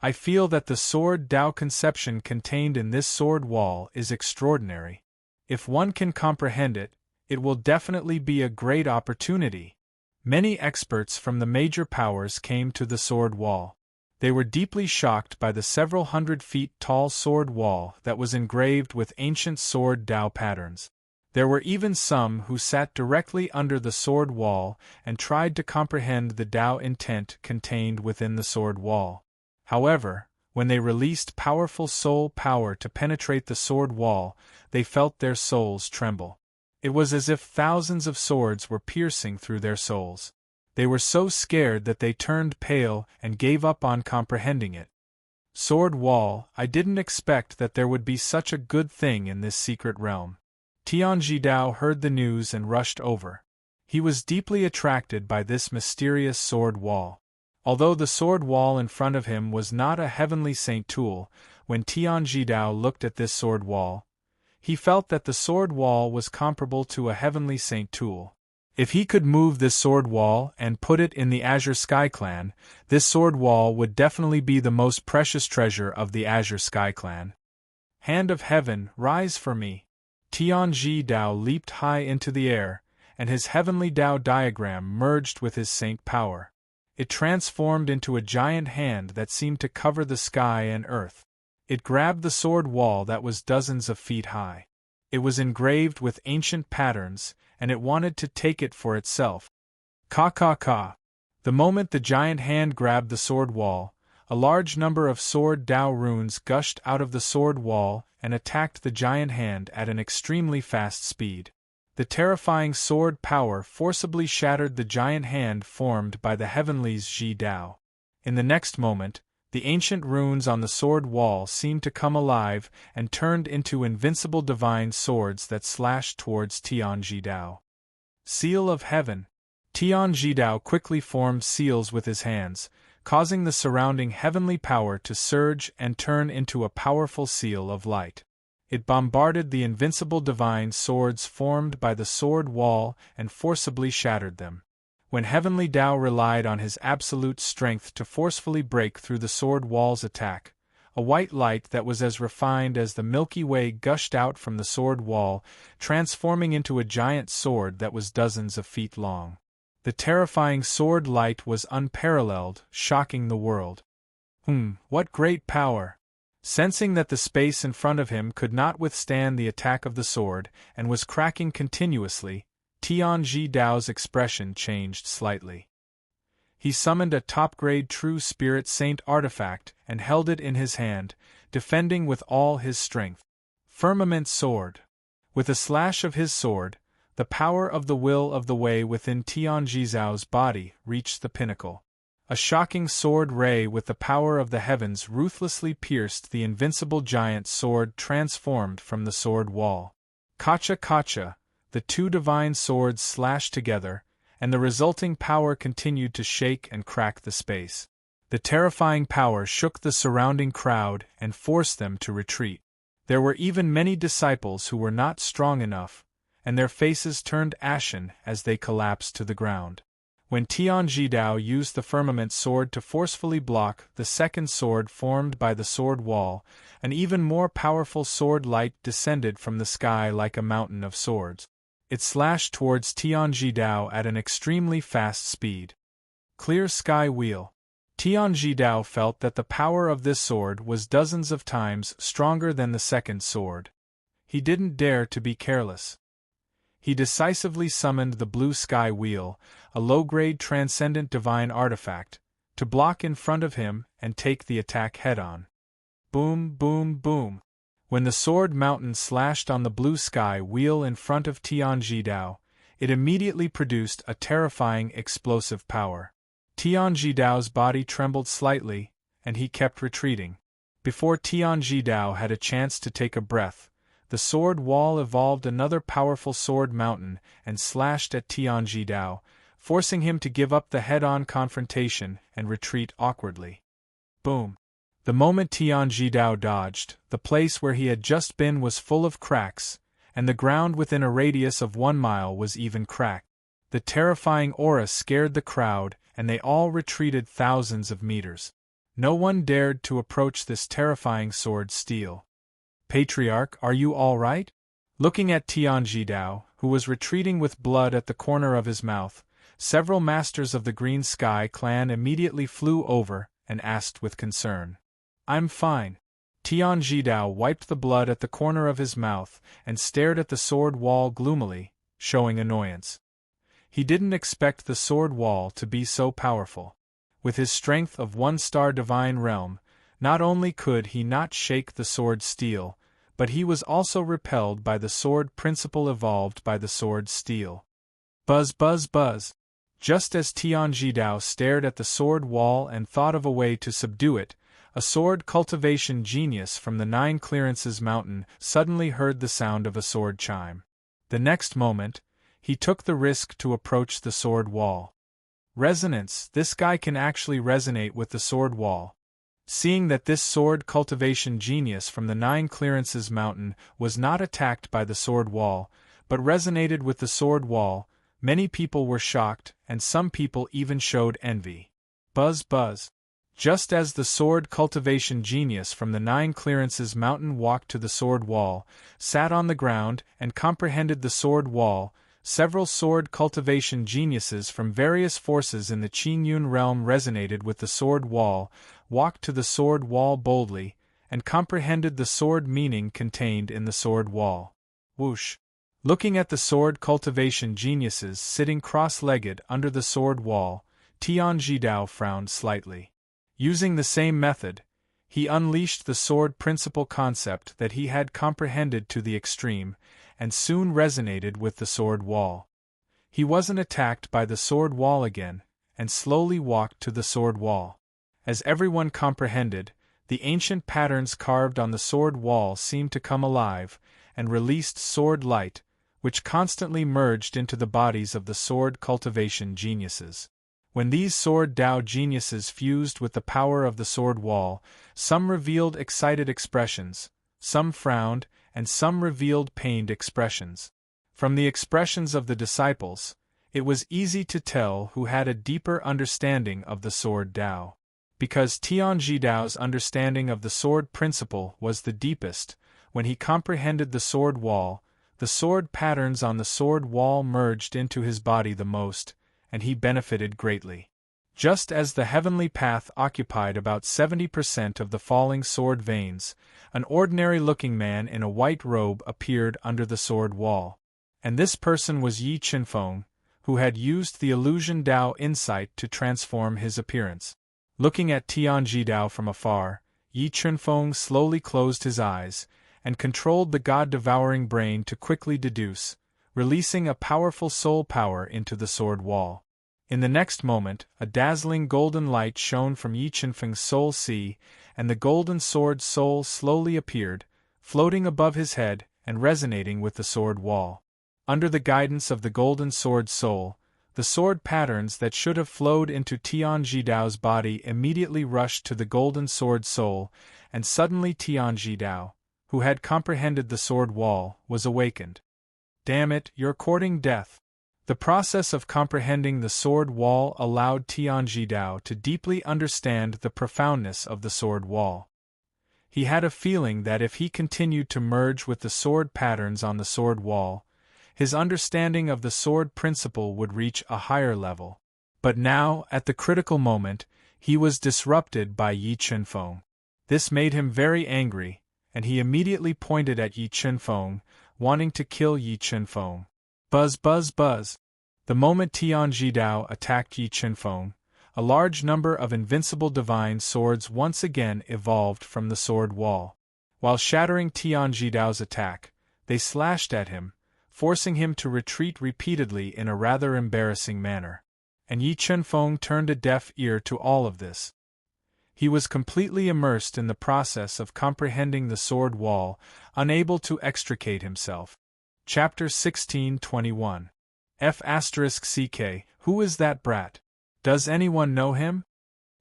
I feel that the sword Dao conception contained in this sword wall is extraordinary. If one can comprehend it, it will definitely be a great opportunity. Many experts from the major powers came to the sword wall. They were deeply shocked by the several hundred feet tall sword wall that was engraved with ancient sword Dao patterns. There were even some who sat directly under the sword wall and tried to comprehend the Dao intent contained within the sword wall. However, when they released powerful soul power to penetrate the sword wall, they felt their souls tremble. It was as if thousands of swords were piercing through their souls. They were so scared that they turned pale and gave up on comprehending it. Sword wall, I didn't expect that there would be such a good thing in this secret realm. Tianji Dao heard the news and rushed over. He was deeply attracted by this mysterious sword wall. Although the sword wall in front of him was not a heavenly saint tool, when Tianji Dao looked at this sword wall, he felt that the sword wall was comparable to a heavenly saint tool. If he could move this sword wall and put it in the Azure Sky Clan, this sword wall would definitely be the most precious treasure of the Azure Sky Clan. Hand of heaven, rise for me! Tianji Dao leaped high into the air, and his heavenly Dao diagram merged with his saint power. It transformed into a giant hand that seemed to cover the sky and earth. It grabbed the sword wall that was dozens of feet high. It was engraved with ancient patterns, and it wanted to take it for itself. Ka. The moment the giant hand grabbed the sword wall, a large number of sword Dao runes gushed out of the sword wall and attacked the giant hand at an extremely fast speed. The terrifying sword power forcibly shattered the giant hand formed by the heavenly's Ji Dao. In the next moment, the ancient runes on the sword wall seemed to come alive and turned into invincible divine swords that slashed towards Tianji Dao. Seal of Heaven. Tianji Dao quickly formed seals with his hands, causing the surrounding heavenly power to surge and turn into a powerful seal of light. It bombarded the invincible divine swords formed by the sword wall and forcibly shattered them. When Heavenly Dao relied on his absolute strength to forcefully break through the sword wall's attack, a white light that was as refined as the Milky Way gushed out from the sword wall, transforming into a giant sword that was dozens of feet long. The terrifying sword light was unparalleled, shocking the world. What great power! Sensing that the space in front of him could not withstand the attack of the sword and was cracking continuously, Tianji Dao's expression changed slightly. He summoned a top-grade True Spirit Saint artifact and held it in his hand, defending with all his strength. Firmament Sword. With a slash of his sword, the power of the will of the way within Tianji Dao's body reached the pinnacle. A shocking sword ray with the power of the heavens ruthlessly pierced the invincible giant sword transformed from the sword wall. Kacha, the two divine swords slashed together, and the resulting power continued to shake and crack the space. The terrifying power shook the surrounding crowd and forced them to retreat. There were even many disciples who were not strong enough, and their faces turned ashen as they collapsed to the ground. When Tianjidao used the firmament sword to forcefully block the second sword formed by the sword wall, an even more powerful sword light descended from the sky like a mountain of swords. It slashed towards Tianjidao at an extremely fast speed. Clear sky wheel. Tianjidao felt that the power of this sword was dozens of times stronger than the second sword. He didn't dare to be careless. He decisively summoned the blue sky wheel, a low-grade transcendent divine artifact, to block in front of him and take the attack head-on. Boom, boom, boom. When the sword mountain slashed on the blue sky wheel in front of Tianjidao, it immediately produced a terrifying explosive power. Tianjidao's body trembled slightly, and he kept retreating. Before Tianjidao had a chance to take a breath, the sword wall evolved another powerful sword mountain and slashed at Tianjidao, forcing him to give up the head-on confrontation and retreat awkwardly. Boom. The moment Tianjidao dodged, the place where he had just been was full of cracks, and the ground within a radius of 1 mile was even cracked. The terrifying aura scared the crowd, and they all retreated thousands of meters. No one dared to approach this terrifying sword steel. Patriarch, are you all right? Looking at Tianjidao, who was retreating with blood at the corner of his mouth, several masters of the Green Sky clan immediately flew over and asked with concern. I'm fine. Tianjidao wiped the blood at the corner of his mouth and stared at the sword wall gloomily, showing annoyance. He didn't expect the sword wall to be so powerful. With his strength of 1-star divine realm, not only could he not shake the sword steel, but he was also repelled by the sword principle evolved by the sword steel. Buzz, buzz, buzz. Just as Tianjidao stared at the sword wall and thought of a way to subdue it, a sword cultivation genius from the 9 Clearances Mountain suddenly heard the sound of a sword chime. The next moment, he took the risk to approach the sword wall. Resonance, this guy can actually resonate with the sword wall. Seeing that this sword cultivation genius from the 9 Clearances Mountain was not attacked by the sword wall, but resonated with the sword wall, many people were shocked, and some people even showed envy. Buzz, buzz. Just as the sword cultivation genius from the 9 Clearances Mountain walked to the sword wall, sat on the ground, and comprehended the sword wall, several sword cultivation geniuses from various forces in the Qingyun realm resonated with the sword wall, walked to the sword wall boldly, and comprehended the sword meaning contained in the sword wall. Whoosh! Looking at the sword cultivation geniuses sitting cross-legged under the sword wall, Tianjidao frowned slightly. Using the same method, he unleashed the sword principle concept that he had comprehended to the extreme, and soon resonated with the sword wall. He wasn't attacked by the sword wall again, and slowly walked to the sword wall. As everyone comprehended, the ancient patterns carved on the sword wall seemed to come alive, and released sword light, which constantly merged into the bodies of the sword cultivation geniuses. When these sword Dao geniuses fused with the power of the sword wall, some revealed excited expressions, some frowned, and some revealed pained expressions. From the expressions of the disciples, it was easy to tell who had a deeper understanding of the sword Dao. Because Tianjidao's understanding of the sword principle was the deepest, when he comprehended the sword wall, the sword patterns on the sword wall merged into his body the most, and he benefited greatly. Just as the heavenly path occupied about 70% of the falling sword veins, an ordinary-looking man in a white robe appeared under the sword wall. And this person was Yi Qinfeng, who had used the illusion Dao insight to transform his appearance. Looking at Tianjidao from afar, Yi Qinfeng slowly closed his eyes, and controlled the god-devouring brain to quickly deduce, releasing a powerful soul power into the sword wall. In the next moment, a dazzling golden light shone from Yi Qinfeng's soul sea, and the golden sword soul slowly appeared, floating above his head and resonating with the sword wall. Under the guidance of the golden sword soul, the sword patterns that should have flowed into Tianjidao's body immediately rushed to the golden sword soul, and suddenly Tianjidao, who had comprehended the sword wall, was awakened. Damn it, you're courting death. The process of comprehending the sword wall allowed Tianjidao to deeply understand the profoundness of the sword wall. He had a feeling that if he continued to merge with the sword patterns on the sword wall, his understanding of the sword principle would reach a higher level. But now, at the critical moment, he was disrupted by Yi Chunfeng. This made him very angry, and he immediately pointed at Yi Chunfeng, wanting to kill Yi Chunfeng. Buzz buzz buzz. The moment Tianjidao attacked Yi Chunfeng, a large number of invincible divine swords once again evolved from the sword wall. While shattering Tianjidao's attack, they slashed at him, forcing him to retreat repeatedly in a rather embarrassing manner. And Yi Chunfeng turned a deaf ear to all of this. He was completely immersed in the process of comprehending the sword wall, unable to extricate himself. Chapter 16:21. F***CK, who is that brat? Does anyone know him?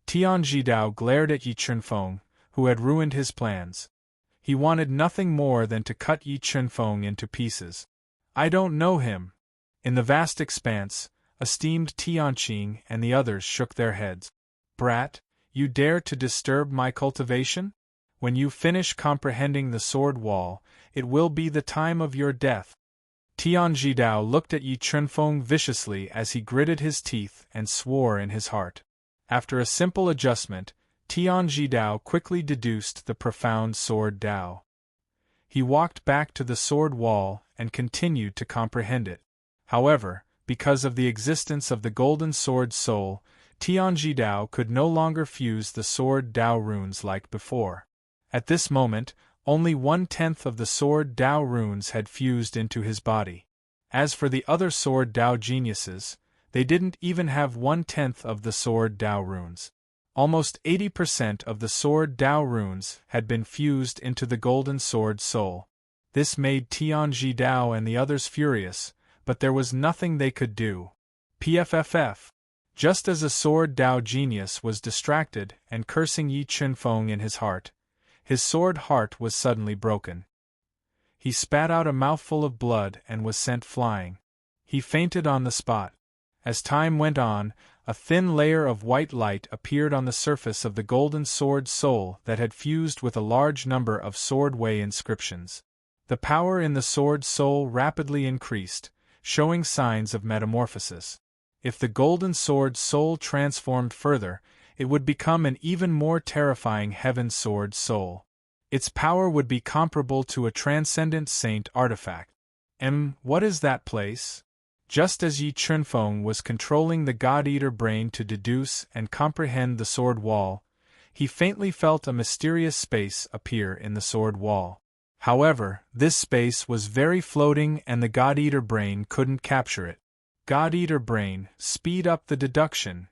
Tianjidao glared at Yi Chunfeng, who had ruined his plans. He wanted nothing more than to cut Yi Chunfeng into pieces. I don't know him. In the vast expanse, esteemed Tianqing and the others shook their heads. Brat, you dare to disturb my cultivation? When you finish comprehending the sword wall, it will be the time of your death. Tianjidao looked at Yi Chunfeng viciously as he gritted his teeth and swore in his heart. After a simple adjustment, Tianjidao quickly deduced the profound sword Dao. He walked back to the sword wall and continued to comprehend it. However, because of the existence of the golden sword soul, Tianjidao could no longer fuse the sword Dao runes like before. At this moment, only 1/10 of the sword Dao runes had fused into his body. As for the other sword Dao geniuses, they didn't even have 1/10 of the sword Dao runes. Almost 80% of the sword Dao runes had been fused into the golden sword soul. This made Tianjidao and the others furious, but there was nothing they could do. PFFF. Just as a sword Dao genius was distracted and cursing Yi Chunfeng in his heart, his sword heart was suddenly broken. He spat out a mouthful of blood and was sent flying. He fainted on the spot. As time went on, a thin layer of white light appeared on the surface of the golden sword soul that had fused with a large number of sword way inscriptions. The power in the sword soul rapidly increased, showing signs of metamorphosis. If the golden sword soul transformed further, it would become an even more terrifying heaven sword soul. Its power would be comparable to a transcendent saint artifact. What is that place? Just as Yi Chunfeng was controlling the God-Eater brain to deduce and comprehend the sword wall, he faintly felt a mysterious space appear in the sword wall. However, this space was very floating and the God-Eater brain couldn't capture it. God-Eater brain, speed up the deduction.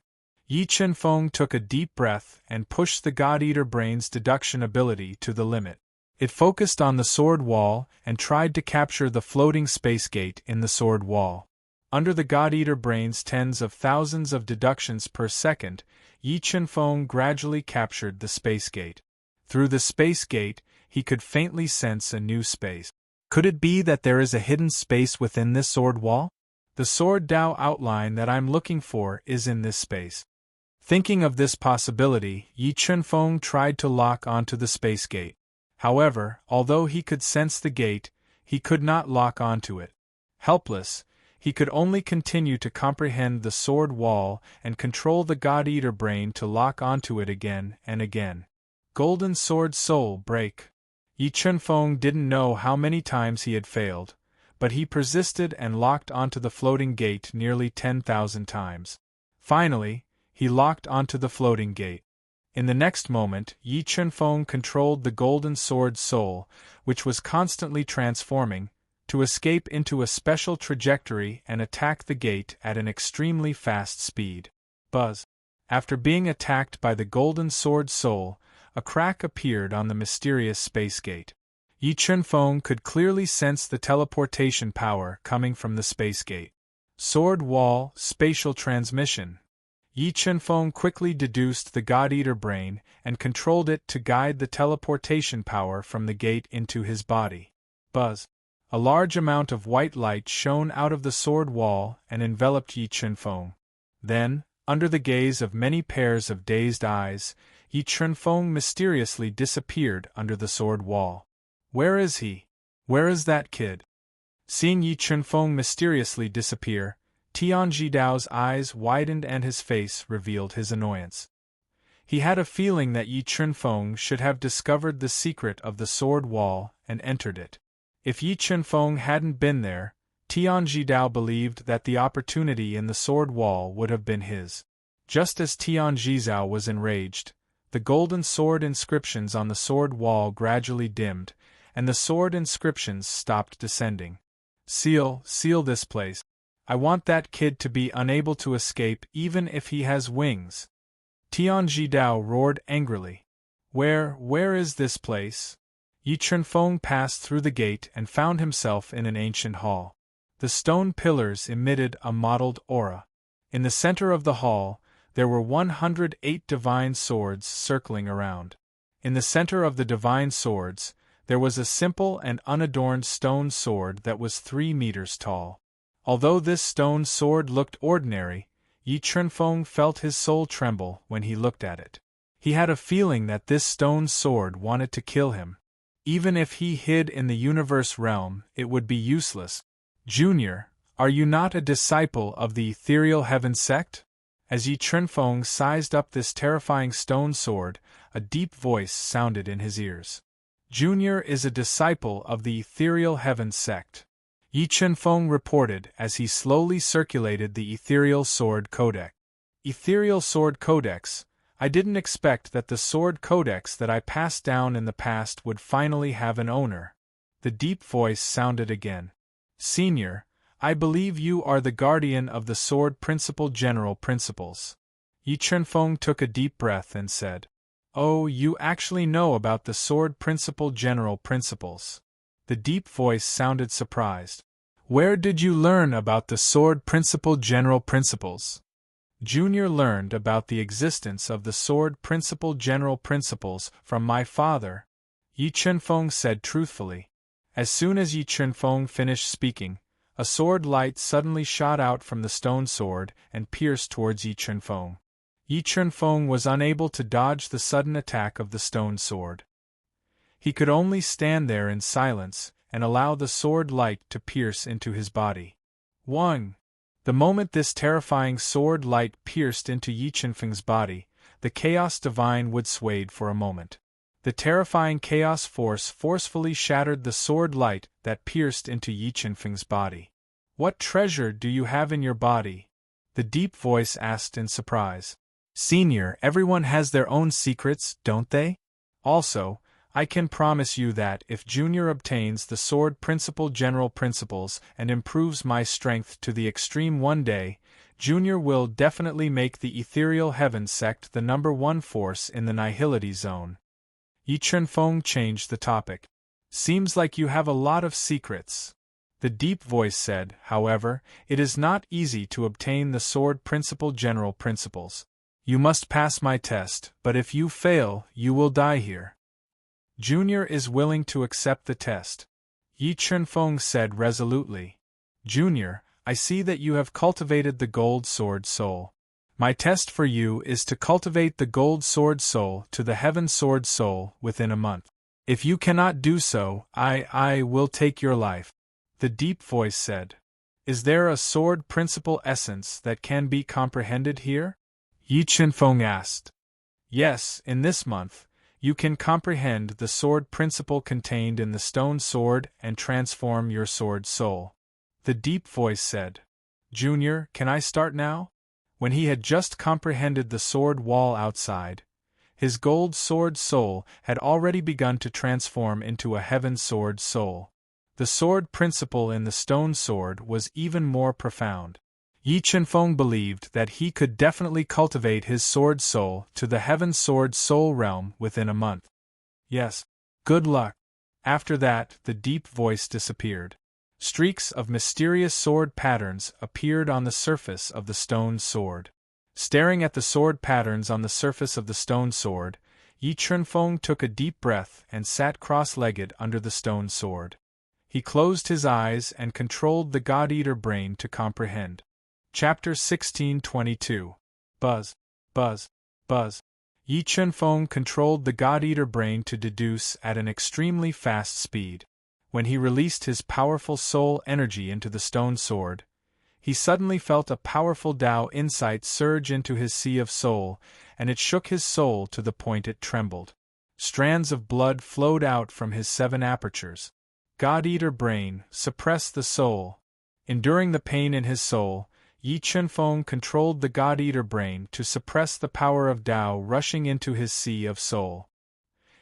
Yi Chunfeng took a deep breath and pushed the God-Eater brain's deduction ability to the limit. It focused on the sword wall and tried to capture the floating space gate in the sword wall. Under the God-Eater brain's tens of thousands of deductions per second, Yi Chunfeng gradually captured the space gate. Through the space gate, he could faintly sense a new space. Could it be that there is a hidden space within this sword wall? The sword Dao outline that I'm looking for is in this space. Thinking of this possibility, Yi Chunfeng tried to lock onto the space gate. However, although he could sense the gate, he could not lock onto it. Helpless, he could only continue to comprehend the sword wall and control the God-Eater brain to lock onto it again and again. Golden sword soul break. Yi Chunfeng didn't know how many times he had failed, but he persisted and locked onto the floating gate nearly 10,000 times. Finally, he locked onto the floating gate. In the next moment, Yi Chunfeng controlled the golden sword soul, which was constantly transforming, to escape into a special trajectory and attack the gate at an extremely fast speed. Buzz. After being attacked by the golden sword soul, a crack appeared on the mysterious space gate. Yi Chunfeng could clearly sense the teleportation power coming from the space gate. Sword wall, spatial transmission. Yi Chunfeng quickly deduced the God-Eater brain and controlled it to guide the teleportation power from the gate into his body. Buzz. A large amount of white light shone out of the sword wall and enveloped Yi Chunfeng. Then, under the gaze of many pairs of dazed eyes, Yi Chunfeng mysteriously disappeared under the sword wall. Where is he? Where is that kid? Seeing Yi Chunfeng mysteriously disappear, Tian Jidao's eyes widened and his face revealed his annoyance. He had a feeling that Yi Chunfeng should have discovered the secret of the sword wall and entered it. If Yi Chunfeng hadn't been there, Tian Jidao believed that the opportunity in the sword wall would have been his. Just as Tian Jizao was enraged, the golden sword inscriptions on the sword wall gradually dimmed, and the sword inscriptions stopped descending. Seal this place. I want that kid to be unable to escape even if he has wings. Tian Jidao roared angrily. Where is this place? Yi Chunfeng passed through the gate and found himself in an ancient hall. The stone pillars emitted a mottled aura. In the center of the hall, there were 108 divine swords circling around. In the center of the divine swords, there was a simple and unadorned stone sword that was 3 meters tall. Although this stone sword looked ordinary, Yi Chunfeng felt his soul tremble when he looked at it. He had a feeling that this stone sword wanted to kill him. Even if he hid in the universe realm, it would be useless. Junior, are you not a disciple of the ethereal heaven sect? As Yi Chunfeng sized up this terrifying stone sword, a deep voice sounded in his ears. Junior is a disciple of the ethereal heaven sect. Yi Chunfeng reported as he slowly circulated the Ethereal Sword Codex. Ethereal Sword Codex, I didn't expect that the sword codex that I passed down in the past would finally have an owner. The deep voice sounded again. Senior, I believe you are the guardian of the sword principle general principles. Yi Chunfeng took a deep breath and said, Oh, you actually know about the sword principle general principles. The deep voice sounded surprised. Where did you learn about the sword principle general principles? Junior learned about the existence of the sword principle general principles from my father, Yi Chunfeng said truthfully. As soon as Yi Chunfeng finished speaking, a sword light suddenly shot out from the stone sword and pierced towards Yi Chunfeng. Yi Chunfeng was unable to dodge the sudden attack of the stone sword. He could only stand there in silence and allow the sword light to pierce into his body. 1. The moment this terrifying sword light pierced into Yi Chunfeng's body, the chaos divine would swayed for a moment. The terrifying chaos force forcefully shattered the sword light that pierced into Yi Chunfeng's body. What treasure do you have in your body? The deep voice asked in surprise. Senior, everyone has their own secrets, don't they? Also, I can promise you that if Junior obtains the sword principle general principles and improves my strength to the extreme one day, Junior will definitely make the ethereal heaven sect the #1 force in the nihility zone. Yi Chunfeng changed the topic. Seems like you have a lot of secrets. The deep voice said, however, it is not easy to obtain the sword principle general principles. You must pass my test, but if you fail, you will die here. Junior is willing to accept the test. Yi Chunfeng said resolutely. Junior, I see that you have cultivated the gold sword soul. My test for you is to cultivate the gold sword soul to the heaven sword soul within a month. If you cannot do so, I will take your life. The deep voice said. Is there a sword principle essence that can be comprehended here? Yi Chunfeng asked. Yes, in this month, you can comprehend the sword principle contained in the stone sword and transform your sword soul. The deep voice said. Junior, can I start now? When he had just comprehended the sword wall outside, his gold sword soul had already begun to transform into a heaven sword soul. The sword principle in the stone sword was even more profound. Yi Chunfeng believed that he could definitely cultivate his sword soul to the heaven sword soul realm within a month. Yes. Good luck. After that, the deep voice disappeared. Streaks of mysterious sword patterns appeared on the surface of the stone sword. Staring at the sword patterns on the surface of the stone sword, Yi Chunfeng took a deep breath and sat cross-legged under the stone sword. He closed his eyes and controlled the God-Eater brain to comprehend. Chapter 1622. Buzz, buzz, buzz. Yi Chunfeng controlled the God-Eater brain to deduce at an extremely fast speed. When he released his powerful soul energy into the stone sword, he suddenly felt a powerful Tao insight surge into his sea of soul, and it shook his soul to the point it trembled. Strands of blood flowed out from his 7 apertures. God-Eater brain, suppress the soul. Enduring the pain in his soul, Yi Chunfeng controlled the God-Eater brain to suppress the power of Tao rushing into his sea of soul.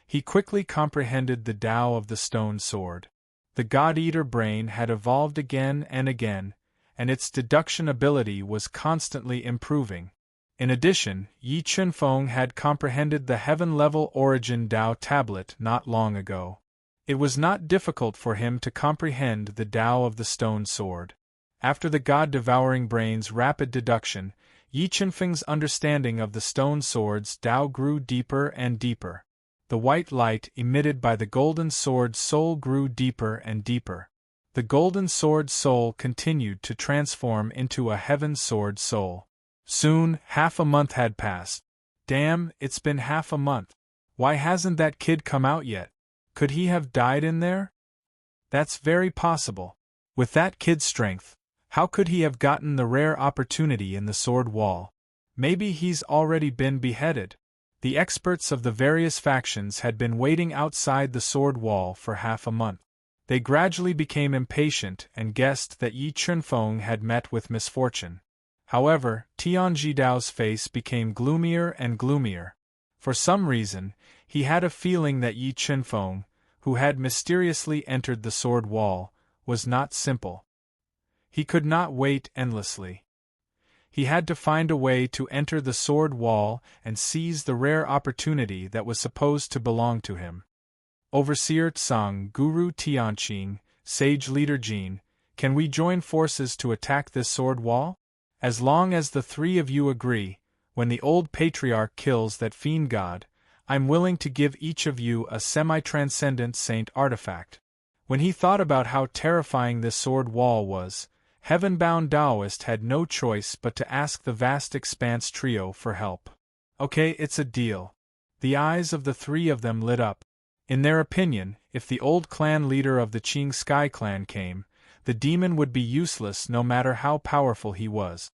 He quickly comprehended the Tao of the stone sword. The God-Eater brain had evolved again and again, and its deduction ability was constantly improving. In addition, Yi Chunfeng had comprehended the heaven-level origin Tao tablet not long ago. It was not difficult for him to comprehend the Tao of the stone sword. After the God-devouring brain's rapid deduction, Yi Chunfeng's understanding of the stone sword's Tao grew deeper and deeper. The white light emitted by the golden sword's soul grew deeper and deeper. The golden sword soul continued to transform into a heaven sword soul. Soon, half a month had passed. Damn, it's been half a month. Why hasn't that kid come out yet? Could he have died in there? That's very possible. With that kid's strength, how could he have gotten the rare opportunity in the sword wall? Maybe he's already been beheaded. The experts of the various factions had been waiting outside the sword wall for half a month. They gradually became impatient and guessed that Yi Chunfeng had met with misfortune. However, Tianji Dao's face became gloomier and gloomier. For some reason, he had a feeling that Yi Chunfeng, who had mysteriously entered the sword wall, was not simple. He could not wait endlessly. He had to find a way to enter the sword wall and seize the rare opportunity that was supposed to belong to him. Overseer Tsang, Guru Tianqing, Sage Leader Jin, can we join forces to attack this sword wall? As long as the 3 of you agree, when the old patriarch kills that fiend god, I'm willing to give each of you a semi-transcendent saint artifact. When he thought about how terrifying this sword wall was, heaven-bound Taoist had no choice but to ask the vast expanse trio for help. Okay, it's a deal. The eyes of the 3 of them lit up. In their opinion, if the old clan leader of the Qing Sky clan came, the demon would be useless no matter how powerful he was.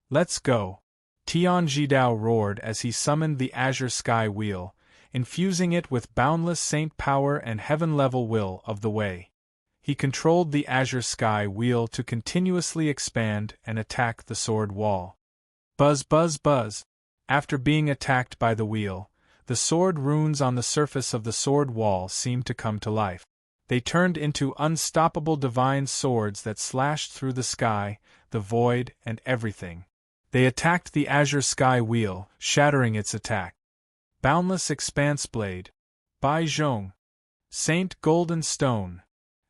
Let's go. Tianji Dao roared as he summoned the Azure Sky Wheel, infusing it with boundless saint power and heaven-level will of the way. He controlled the Azure Sky Wheel to continuously expand and attack the sword wall. Buzz, buzz, buzz. After being attacked by the wheel, the sword runes on the surface of the sword wall seemed to come to life. They turned into unstoppable divine swords that slashed through the sky, the void, and everything. They attacked the Azure Sky Wheel, shattering its attack. Boundless Expanse Blade. Bai Zhong. Saint Golden Stone.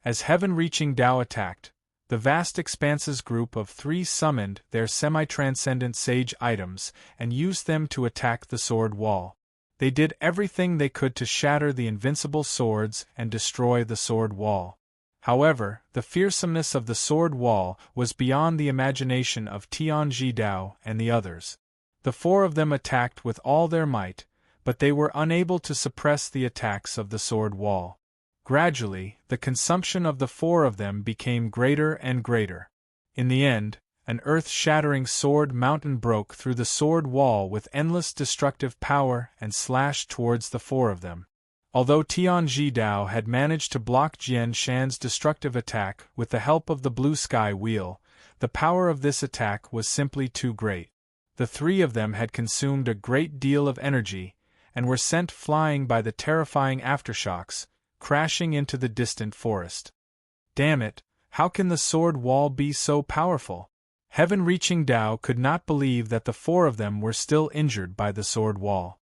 As heaven-reaching Tao attacked, the vast expanses group of 3 summoned their semi-transcendent sage items and used them to attack the sword wall. They did everything they could to shatter the invincible swords and destroy the sword wall. However, the fearsomeness of the sword wall was beyond the imagination of Tianji Dao and the others. The 4 of them attacked with all their might, but they were unable to suppress the attacks of the sword wall. Gradually, the consumption of the 4 of them became greater and greater. In the end, an earth-shattering sword mountain broke through the sword wall with endless destructive power and slashed towards the 4 of them. Although Tianji Dao had managed to block Jian Shan's destructive attack with the help of the Blue Sky Wheel, the power of this attack was simply too great. The 3 of them had consumed a great deal of energy, and were sent flying by the terrifying aftershocks, crashing into the distant forest. Damn it, how can the sword wall be so powerful? Heaven-reaching Dao could not believe that the 4 of them were still injured by the sword wall.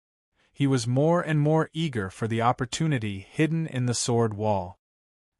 He was more and more eager for the opportunity hidden in the sword wall.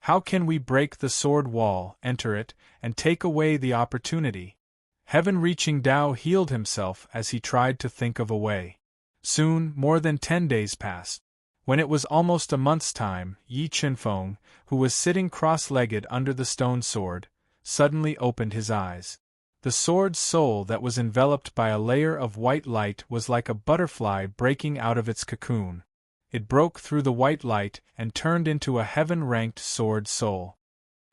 How can we break the sword wall, enter it, and take away the opportunity? Heaven-reaching Dao healed himself as he tried to think of a way. Soon, more than 10 days passed. When it was almost a month's time, Yi Chenfeng, who was sitting cross-legged under the stone sword, suddenly opened his eyes. The sword's soul that was enveloped by a layer of white light was like a butterfly breaking out of its cocoon. It broke through the white light and turned into a heaven-ranked sword soul.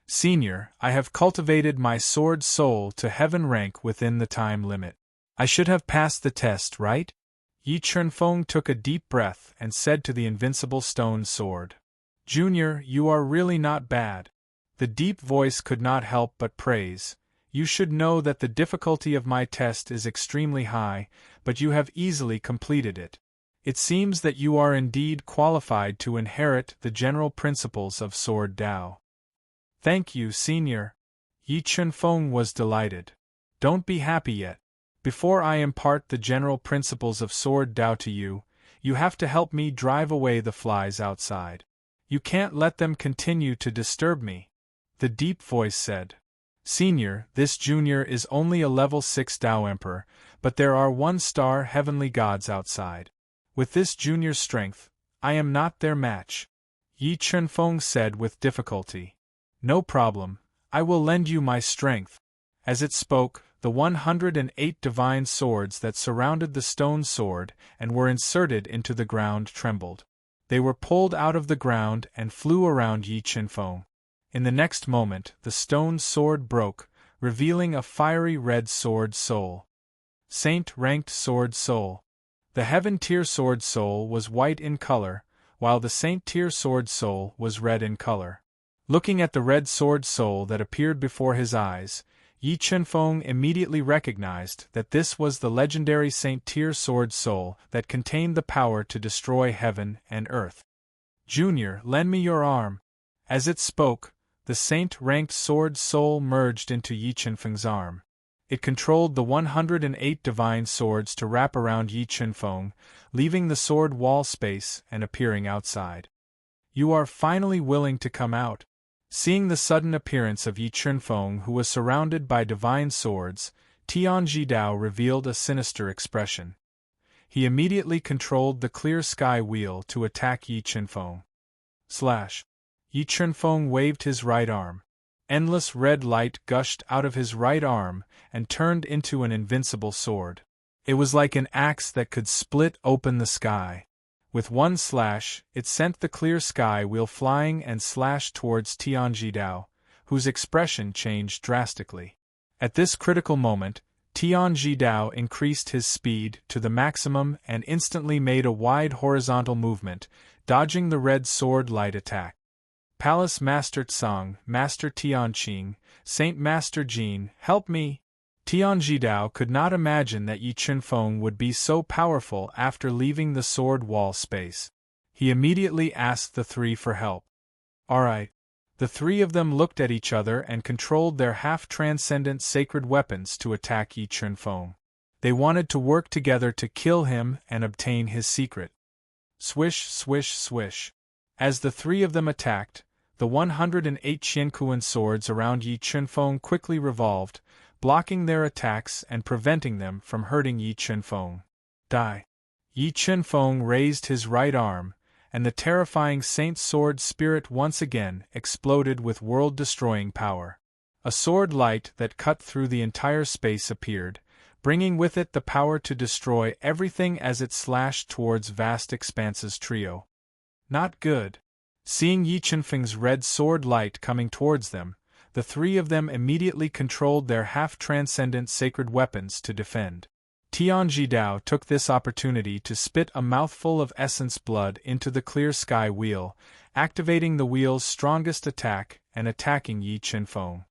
Senior, I have cultivated my sword soul to heaven rank within the time limit. I should have passed the test, right? Yi Chenfeng took a deep breath and said to the invincible stone sword. Junior, you are really not bad. The deep voice could not help but praise. You should know that the difficulty of my test is extremely high, but you have easily completed it. It seems that you are indeed qualified to inherit the general principles of Sword Dao. Thank you, Senior. Yi Chenfeng was delighted. Don't be happy yet. Before I impart the general principles of Sword Dao to you, you have to help me drive away the flies outside. You can't let them continue to disturb me. The deep voice said. Senior, this junior is only a level 6 Dao Emperor, but there are 1-star heavenly gods outside. With this junior's strength, I am not their match. Yi Chenfeng said with difficulty. No problem, I will lend you my strength. As it spoke, the 108 divine swords that surrounded the stone sword and were inserted into the ground trembled. They were pulled out of the ground and flew around Yi Chenfeng. In the next moment, the stone sword broke, revealing a fiery red sword soul. Saint-ranked sword soul. The heaven-tier sword soul was white in color, while the saint-tier sword soul was red in color. Looking at the red sword soul that appeared before his eyes, Yi Chenfeng immediately recognized that this was the legendary saint-tier sword soul that contained the power to destroy heaven and earth. Junior, lend me your arm. As it spoke, the saint-ranked sword soul merged into Yi Chenfeng's arm. It controlled the 108 divine swords to wrap around Yi Chenfeng, leaving the sword wall space and appearing outside. You are finally willing to come out. Seeing the sudden appearance of Yi Chenfeng, who was surrounded by divine swords, Tianji Dao revealed a sinister expression. He immediately controlled the clear sky wheel to attack Yi Chenfeng. Yi Chenfeng waved his right arm. Endless red light gushed out of his right arm and turned into an invincible sword. It was like an axe that could split open the sky. With one slash, it sent the clear sky wheel flying and slashed towards Tianji Dao, whose expression changed drastically. At this critical moment, Tianji Dao increased his speed to the maximum and instantly made a wide horizontal movement, dodging the red sword light attack. Palace Master Tsang, Master Tianqing, Saint Master Jin, help me! Tianji Dao could not imagine that Yi Chenfeng would be so powerful after leaving the sword wall space. He immediately asked the three for help. Alright. The three of them looked at each other and controlled their half-transcendent sacred weapons to attack Yi Chenfeng. They wanted to work together to kill him and obtain his secret. Swish, swish, swish. As the three of them attacked, the 108 Qiankuan swords around Yi Chenfeng quickly revolved, blocking their attacks and preventing them from hurting Yi Chenfeng. Die! Yi Chenfeng raised his right arm, and the terrifying Saint Sword Spirit once again exploded with world-destroying power. A sword light that cut through the entire space appeared, bringing with it the power to destroy everything as it slashed towards vast expanses trio. Not good. Seeing Yi Chenfeng's red sword light coming towards them, the three of them immediately controlled their half-transcendent sacred weapons to defend. Tianji Dao took this opportunity to spit a mouthful of essence blood into the clear sky wheel, activating the wheel's strongest attack and attacking Yi Chenfeng.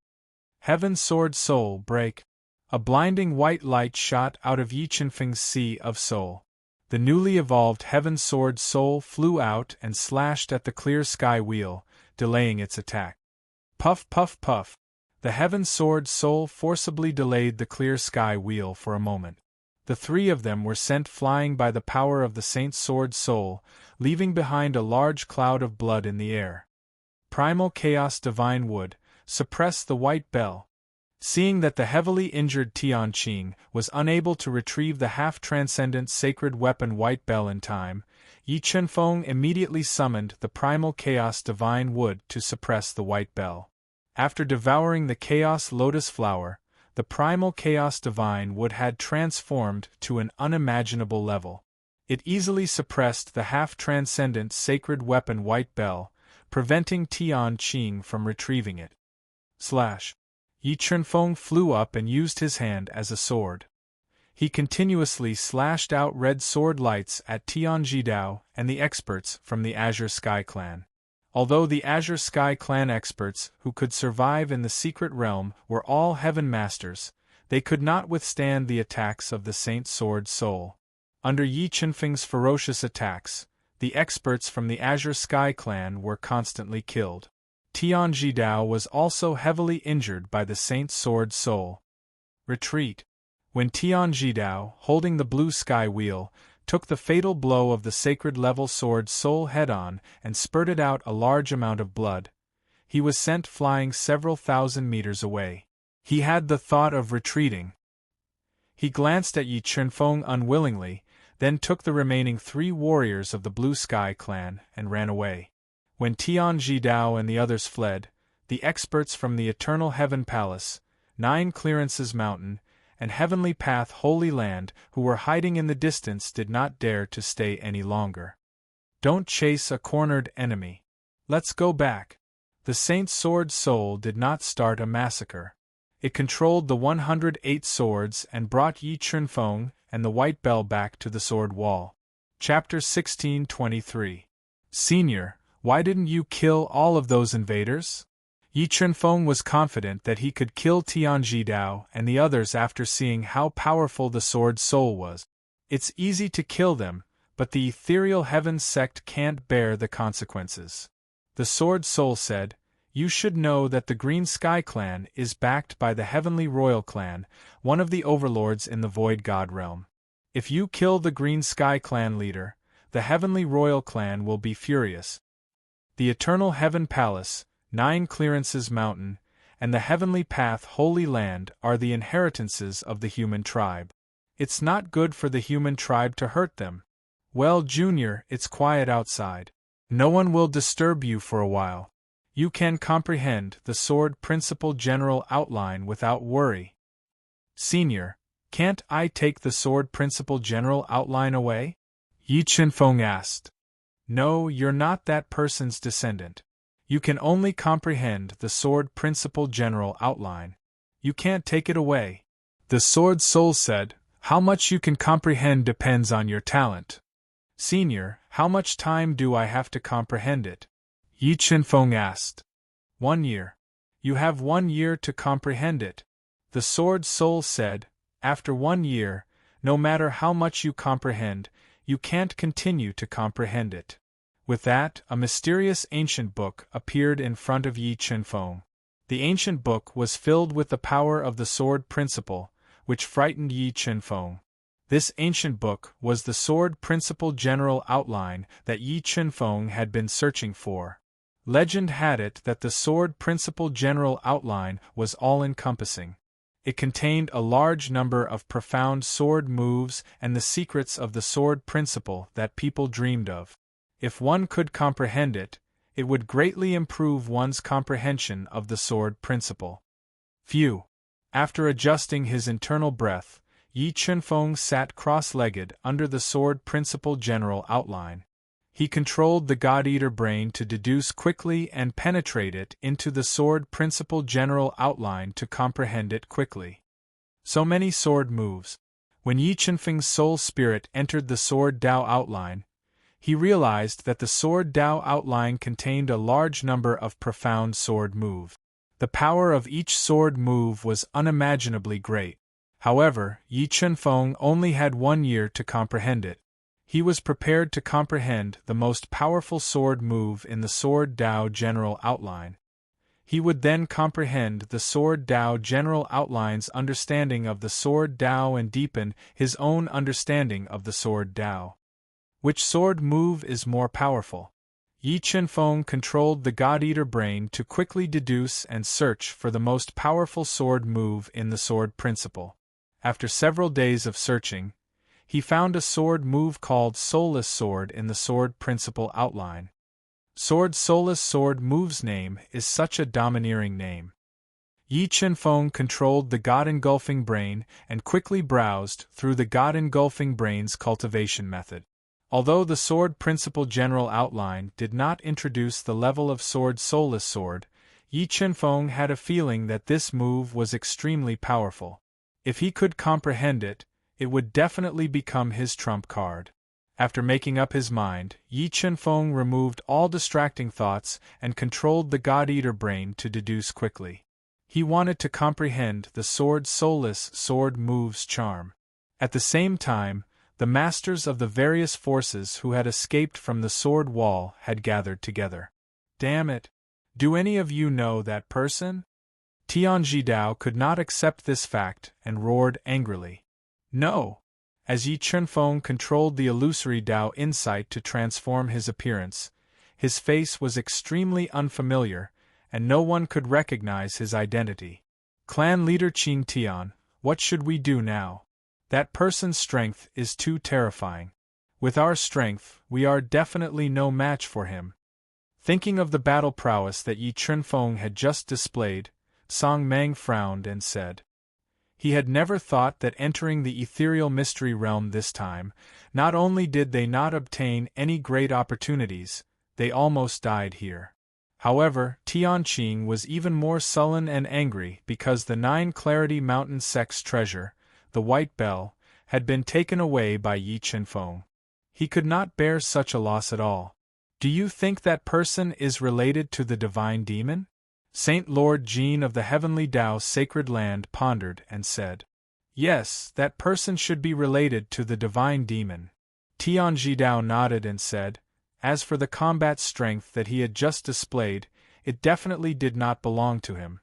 Heaven Sword Soul break. A blinding white light shot out of Yi Chenfeng's sea of soul. The newly evolved Heaven Sword Soul flew out and slashed at the clear sky wheel, delaying its attack. Puff, puff, puff. The Heaven Sword Soul forcibly delayed the clear sky wheel for a moment. The three of them were sent flying by the power of the Saint Sword Soul, leaving behind a large cloud of blood in the air. Primal Chaos Divine Wood, suppress the white bell. Seeing that the heavily injured Tianqing was unable to retrieve the half-transcendent sacred weapon White Bell in time, Yi Chunfeng immediately summoned the primal chaos divine wood to suppress the white bell. After devouring the chaos lotus flower, the primal chaos divine wood had transformed to an unimaginable level. It easily suppressed the half-transcendent sacred weapon white bell, preventing Tian Qing from retrieving it. Yi Chunfeng flew up and used his hand as a sword. He continuously slashed out red sword lights at Tian Jidao and the experts from the Azure Sky Clan. Although the Azure Sky Clan experts who could survive in the secret realm were all heaven masters, they could not withstand the attacks of the Saint Sword Soul. Under Yi Chunfeng's ferocious attacks, the experts from the Azure Sky Clan were constantly killed. Tian Jidao was also heavily injured by the Saint Sword Soul. Retreat. When Tian Jidao, holding the blue sky wheel, took the fatal blow of the sacred level sword soul head-on and spurted out a large amount of blood, he was sent flying several thousand meters away. He had the thought of retreating. He glanced at Yi Chunfeng unwillingly, then took the remaining 3 warriors of the Blue Sky Clan and ran away. When Tian Jidao and the others fled, the experts from the Eternal Heaven Palace, 9 Clearances Mountain, and Heavenly Path Holy Land who were hiding in the distance did not dare to stay any longer. Don't chase a cornered enemy. Let's go back. The Saint Sword Soul did not start a massacre. It controlled the 108 swords and brought Yi Chunfeng and the White Bell back to the sword wall. Chapter 1623. Senior, why didn't you kill all of those invaders? Yi Chunfeng was confident that he could kill Tian Jidao and the others after seeing how powerful the Sword Soul was. It's easy to kill them, but the Ethereal Heaven sect can't bear the consequences. The Sword Soul said, You should know that the Green Sky Clan is backed by the Heavenly Royal Clan, one of the overlords in the Void God realm. If you kill the Green Sky Clan leader, the Heavenly Royal Clan will be furious. The Eternal Heaven Palace, 9 Clearances Mountain, and the Heavenly Path Holy Land are the inheritances of the human tribe. It's not good for the human tribe to hurt them. Well, Junior, it's quiet outside. No one will disturb you for a while. You can comprehend the Sword Principal General outline without worry. Senior, can't I take the Sword Principal General outline away? Yi Chunfeng asked. No, you're not that person's descendant. You can only comprehend the Sword Principal General outline. You can't take it away. The Sword Soul said, How much you can comprehend depends on your talent. Senior, how much time do I have to comprehend it? Yi Chunfeng asked. 1 year. You have 1 year to comprehend it. The Sword Soul said, After 1 year, no matter how much you comprehend, you can't continue to comprehend it. With that, a mysterious ancient book appeared in front of Yi Chunfeng. The ancient book was filled with the power of the Sword Principle, which frightened Yi Chunfeng. This ancient book was the Sword Principle General outline that Yi Chunfeng had been searching for. Legend had it that the Sword Principle General outline was all-encompassing. It contained a large number of profound sword moves and the secrets of the Sword Principle that people dreamed of. If one could comprehend it, it would greatly improve one's comprehension of the Sword Principle. Phew! After adjusting his internal breath, Yi Chunfeng sat cross-legged under the Sword Principle General outline. He controlled the God-Eater brain to deduce quickly and penetrate it into the Sword Principle General outline to comprehend it quickly. So many sword moves. When Yi Chunfeng's soul spirit entered the Sword Dao outline, he realized that the Sword Dao outline contained a large number of profound sword moves. The power of each sword move was unimaginably great. However, Yi Chunfeng only had 1 year to comprehend it. He was prepared to comprehend the most powerful sword move in the Sword Dao General outline. He would then comprehend the Sword Dao General outline's understanding of the Sword Dao and deepen his own understanding of the Sword Dao. Which sword move is more powerful? Yi Chunfeng controlled the God-Eater brain to quickly deduce and search for the most powerful sword move in the Sword Principle. After several days of searching, he found a sword move called Soulless Sword in the sword principle outline. Soulless Sword move's name is such a domineering name. Yi Chen-feng controlled the God-engulfing brain and quickly browsed through the God-engulfing brain's cultivation method. Although the sword principle general outline did not introduce the level of Soulless Sword, Yi Chen-feng had a feeling that this move was extremely powerful. If he could comprehend it, it would definitely become his trump card. After making up his mind, Yi Chen-feng removed all distracting thoughts and controlled the God-eater brain to deduce quickly. He wanted to comprehend the Soulless Sword move's charm. At the same time, the masters of the various forces who had escaped from the sword wall had gathered together. Damn it! Do any of you know that person? Tianji Dao could not accept this fact and roared angrily. No! As Yi Chen-feng controlled the illusory Dao insight to transform his appearance, his face was extremely unfamiliar, and no one could recognize his identity. Clan leader Qing Tian, what should we do now? That person's strength is too terrifying. With our strength, we are definitely no match for him. Thinking of the battle prowess that Yi Chen-feng had just displayed, Song Mang frowned and said. He had never thought that entering the ethereal mystery realm this time, not only did they not obtain any great opportunities, they almost died here. However, Tianqing was even more sullen and angry because the 9 Clarity Mountain sect's treasure, the White Bell, had been taken away by Yi Chen-feng. He could not bear such a loss at all. Do you think that person is related to the divine demon? Saint Lord Jean of the Heavenly Tao Sacred Land pondered and said. Yes, that person should be related to the divine demon. Tianji Dao nodded and said, as for the combat strength that he had just displayed, it definitely did not belong to him.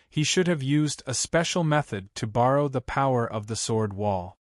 He should have used a special method to borrow the power of the sword wall.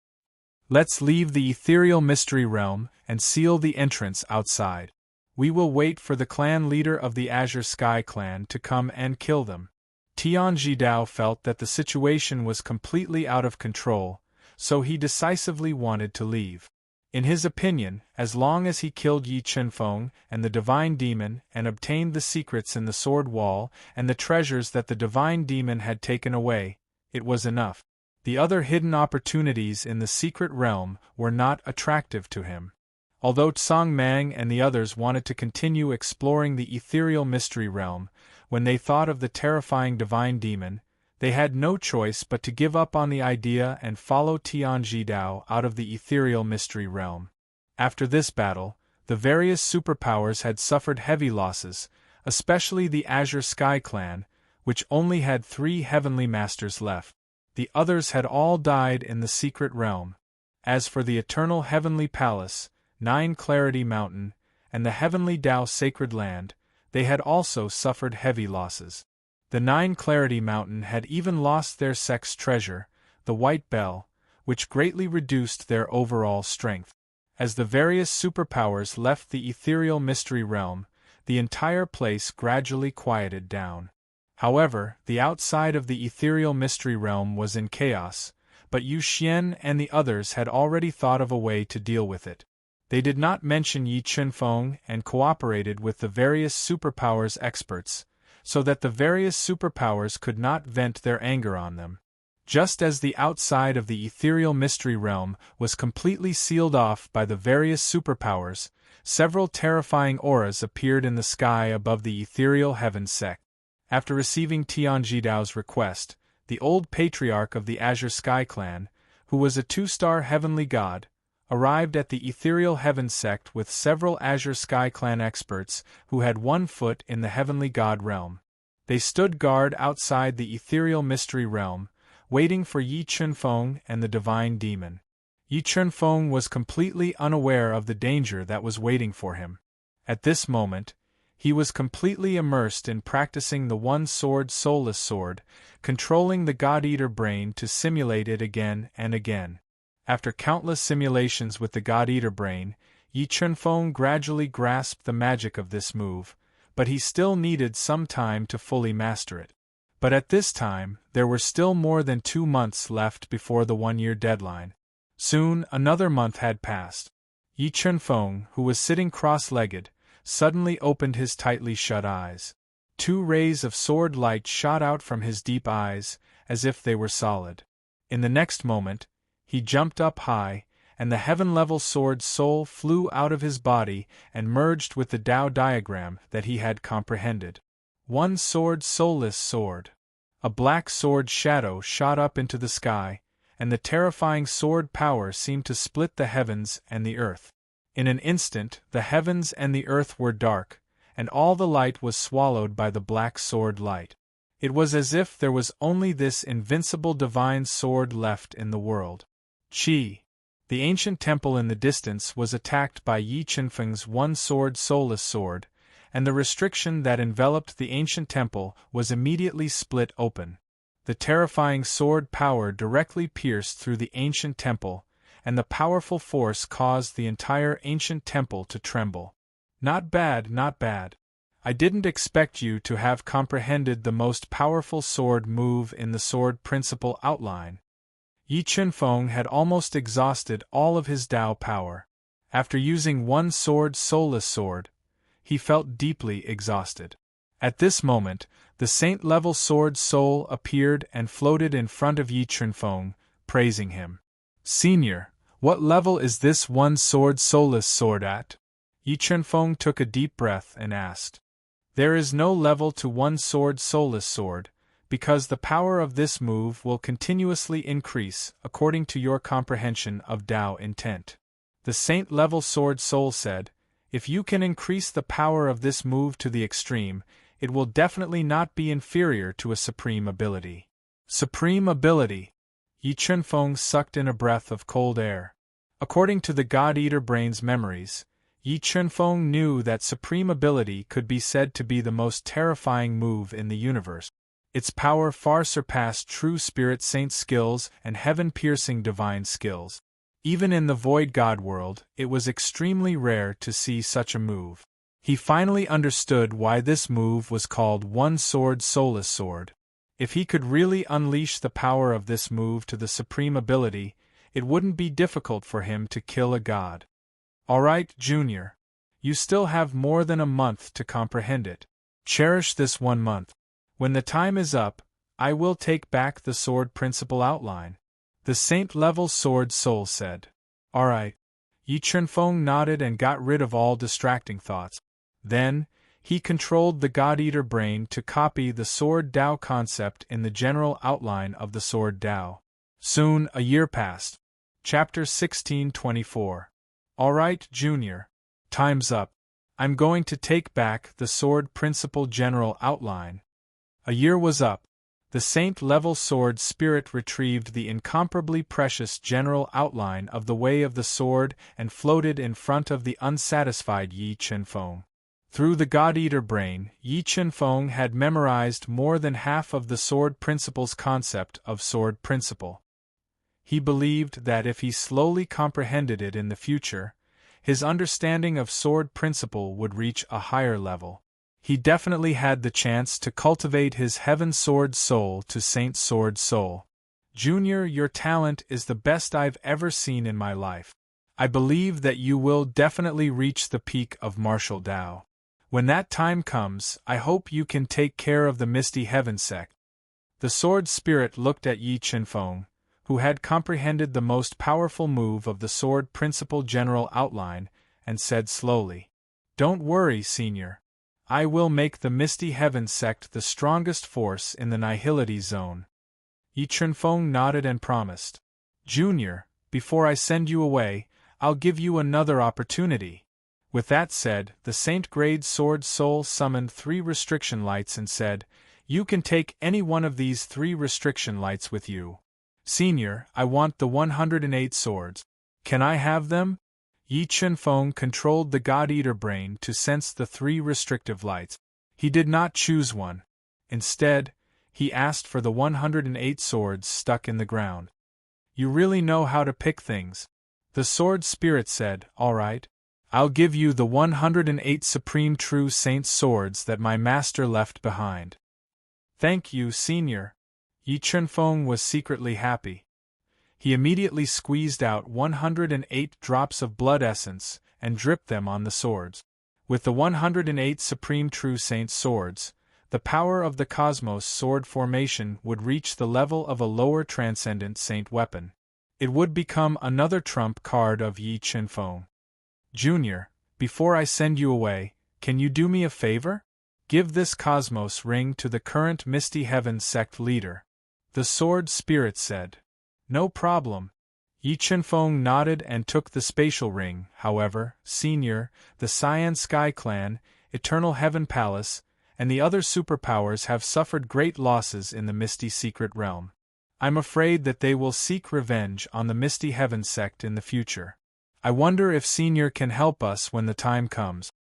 Let's leave the ethereal mystery realm and seal the entrance outside. We will wait for the clan leader of the Azure Sky clan to come and kill them. Tianji Dao felt that the situation was completely out of control, so he decisively wanted to leave. In his opinion, as long as he killed Yi Chen-feng and the divine demon and obtained the secrets in the sword wall and the treasures that the divine demon had taken away, it was enough. The other hidden opportunities in the secret realm were not attractive to him. Although Song Mang and the others wanted to continue exploring the ethereal mystery realm, when they thought of the terrifying divine demon, they had no choice but to give up on the idea and follow Tianji Dao out of the ethereal mystery realm. After this battle, the various superpowers had suffered heavy losses, especially the Azure Sky clan, which only had 3 heavenly masters left. The others had all died in the secret realm. As for the eternal heavenly palace, 9 Clarity Mountain, and the Heavenly Tao Sacred Land, they had also suffered heavy losses. The 9 Clarity Mountain had even lost their sect's treasure, the White Bell, which greatly reduced their overall strength. As the various superpowers left the ethereal mystery realm, the entire place gradually quieted down. However, the outside of the ethereal mystery realm was in chaos, but Yu Xian and the others had already thought of a way to deal with it. They did not mention Yi Chen-feng and cooperated with the various superpowers experts, so that the various superpowers could not vent their anger on them. Just as the outside of the ethereal mystery realm was completely sealed off by the various superpowers, several terrifying auras appeared in the sky above the ethereal heaven sect. After receiving Tianji Dao's request, the old patriarch of the Azure Sky clan, who was a 2-star heavenly god, arrived at the ethereal heaven sect with several Azure Sky clan experts who had 1 foot in the heavenly god realm. They stood guard outside the ethereal mystery realm, waiting for Yi Chen-feng and the divine demon. Yi Chen-feng was completely unaware of the danger that was waiting for him. At this moment, he was completely immersed in practicing the Soulless Sword, controlling the God-eater brain to simulate it again and again. After countless simulations with the God-eater brain, Yi Chen-feng gradually grasped the magic of this move, but he still needed some time to fully master it. But at this time, there were still more than 2 months left before the 1-year deadline. Soon, another month had passed. Yi Chunfeng, who was sitting cross-legged, suddenly opened his tightly shut eyes. 2 rays of sword light shot out from his deep eyes, as if they were solid. In the next moment, he jumped up high, and the heaven-level sword soul flew out of his body and merged with the Tao diagram that he had comprehended. One sword, soulless sword. A black sword shadow shot up into the sky, and the terrifying sword power seemed to split the heavens and the earth. In an instant, the heavens and the earth were dark, and all the light was swallowed by the black sword light. It was as if there was only this invincible divine sword left in the world. Qi. The ancient temple in the distance was attacked by Yi Chunfeng's one-sword soulless sword, and the restriction that enveloped the ancient temple was immediately split open. The terrifying sword power directly pierced through the ancient temple, and the powerful force caused the entire ancient temple to tremble. Not bad, not bad. I didn't expect you to have comprehended the most powerful sword move in the sword principle outline. Yi Chunfeng had almost exhausted all of his Tao power. After using one sword, soulless sword, he felt deeply exhausted. At this moment, the saint-level sword soul appeared and floated in front of Yi Chunfeng, praising him. Senior, what level is this one sword soulless sword at? Yi Chunfeng took a deep breath and asked. There is no level to one sword soulless sword, because the power of this move will continuously increase according to your comprehension of Tao intent. The saint-level sword soul said, if you can increase the power of this move to the extreme, it will definitely not be inferior to a supreme ability. Supreme ability! Yi Chunfeng sucked in a breath of cold air. According to the God-Eater Brain's memories, Yi Chunfeng knew that supreme ability could be said to be the most terrifying move in the universe. Its power far surpassed true spirit saint skills and heaven-piercing divine skills. Even in the void god world, it was extremely rare to see such a move. He finally understood why this move was called one sword soulless sword. If he could really unleash the power of this move to the supreme ability, it wouldn't be difficult for him to kill a god. Alright, Junior. You still have more than a month to comprehend it. Cherish this 1 month. When the time is up, I will take back the sword principle outline. The saint-level sword soul said. Alright. Yi Chunfeng nodded and got rid of all distracting thoughts. Then, he controlled the God-Eater Brain to copy the sword Tao concept in the general outline of the sword Tao. Soon, a year passed. Chapter 1624. Alright, Junior. Time's up. I'm going to take back the sword principle general outline. A year was up. The saint-level sword spirit retrieved the incomparably precious general outline of the way of the sword and floated in front of the unsatisfied Yi Chunfeng. Through the God-Eater Brain, Yi Chunfeng had memorized more than half of the sword principle's concept of sword principle. He believed that if he slowly comprehended it in the future, his understanding of sword principle would reach a higher level. He definitely had the chance to cultivate his heaven sword soul to saint sword soul. Junior, your talent is the best I've ever seen in my life. I believe that you will definitely reach the peak of martial Tao. When that time comes, I hope you can take care of the Misty Heaven sect. The sword spirit looked at Yi Chunfeng, who had comprehended the most powerful move of the sword principle general outline, and said slowly, Don't worry, Senior. I will make the Misty Heaven sect the strongest force in the Nihility Zone. Yi Chunfeng nodded and promised. Junior, before I send you away, I'll give you another opportunity. With that said, the Saint-grade sword soul summoned 3 restriction lights and said, You can take any one of these 3 restriction lights with you. Senior, I want the 108 swords. Can I have them? Yi Chunfeng controlled the God-Eater Brain to sense the 3 restrictive lights. He did not choose one. Instead, he asked for the 108 swords stuck in the ground. You really know how to pick things. The sword spirit said, All right. I'll give you the 108 supreme true saint swords that my master left behind. Thank you, Senior. Yi Chunfeng was secretly happy. He immediately squeezed out 108 drops of blood essence and dripped them on the swords. With the 108 Supreme True Saint swords, the power of the Cosmos sword formation would reach the level of a lower Transcendent Saint weapon. It would become another trump card of Yi Qinfeng. Junior, before I send you away, can you do me a favor? Give this Cosmos ring to the current Misty Heavens sect leader. The sword spirit said. No problem. Yi Qinfeng nodded and took the spatial ring. However, Senior, the Cyan Sky Clan, Eternal Heaven Palace, and the other superpowers have suffered great losses in the Misty Secret Realm. I'm afraid that they will seek revenge on the Misty Heaven sect in the future. I wonder if Senior can help us when the time comes.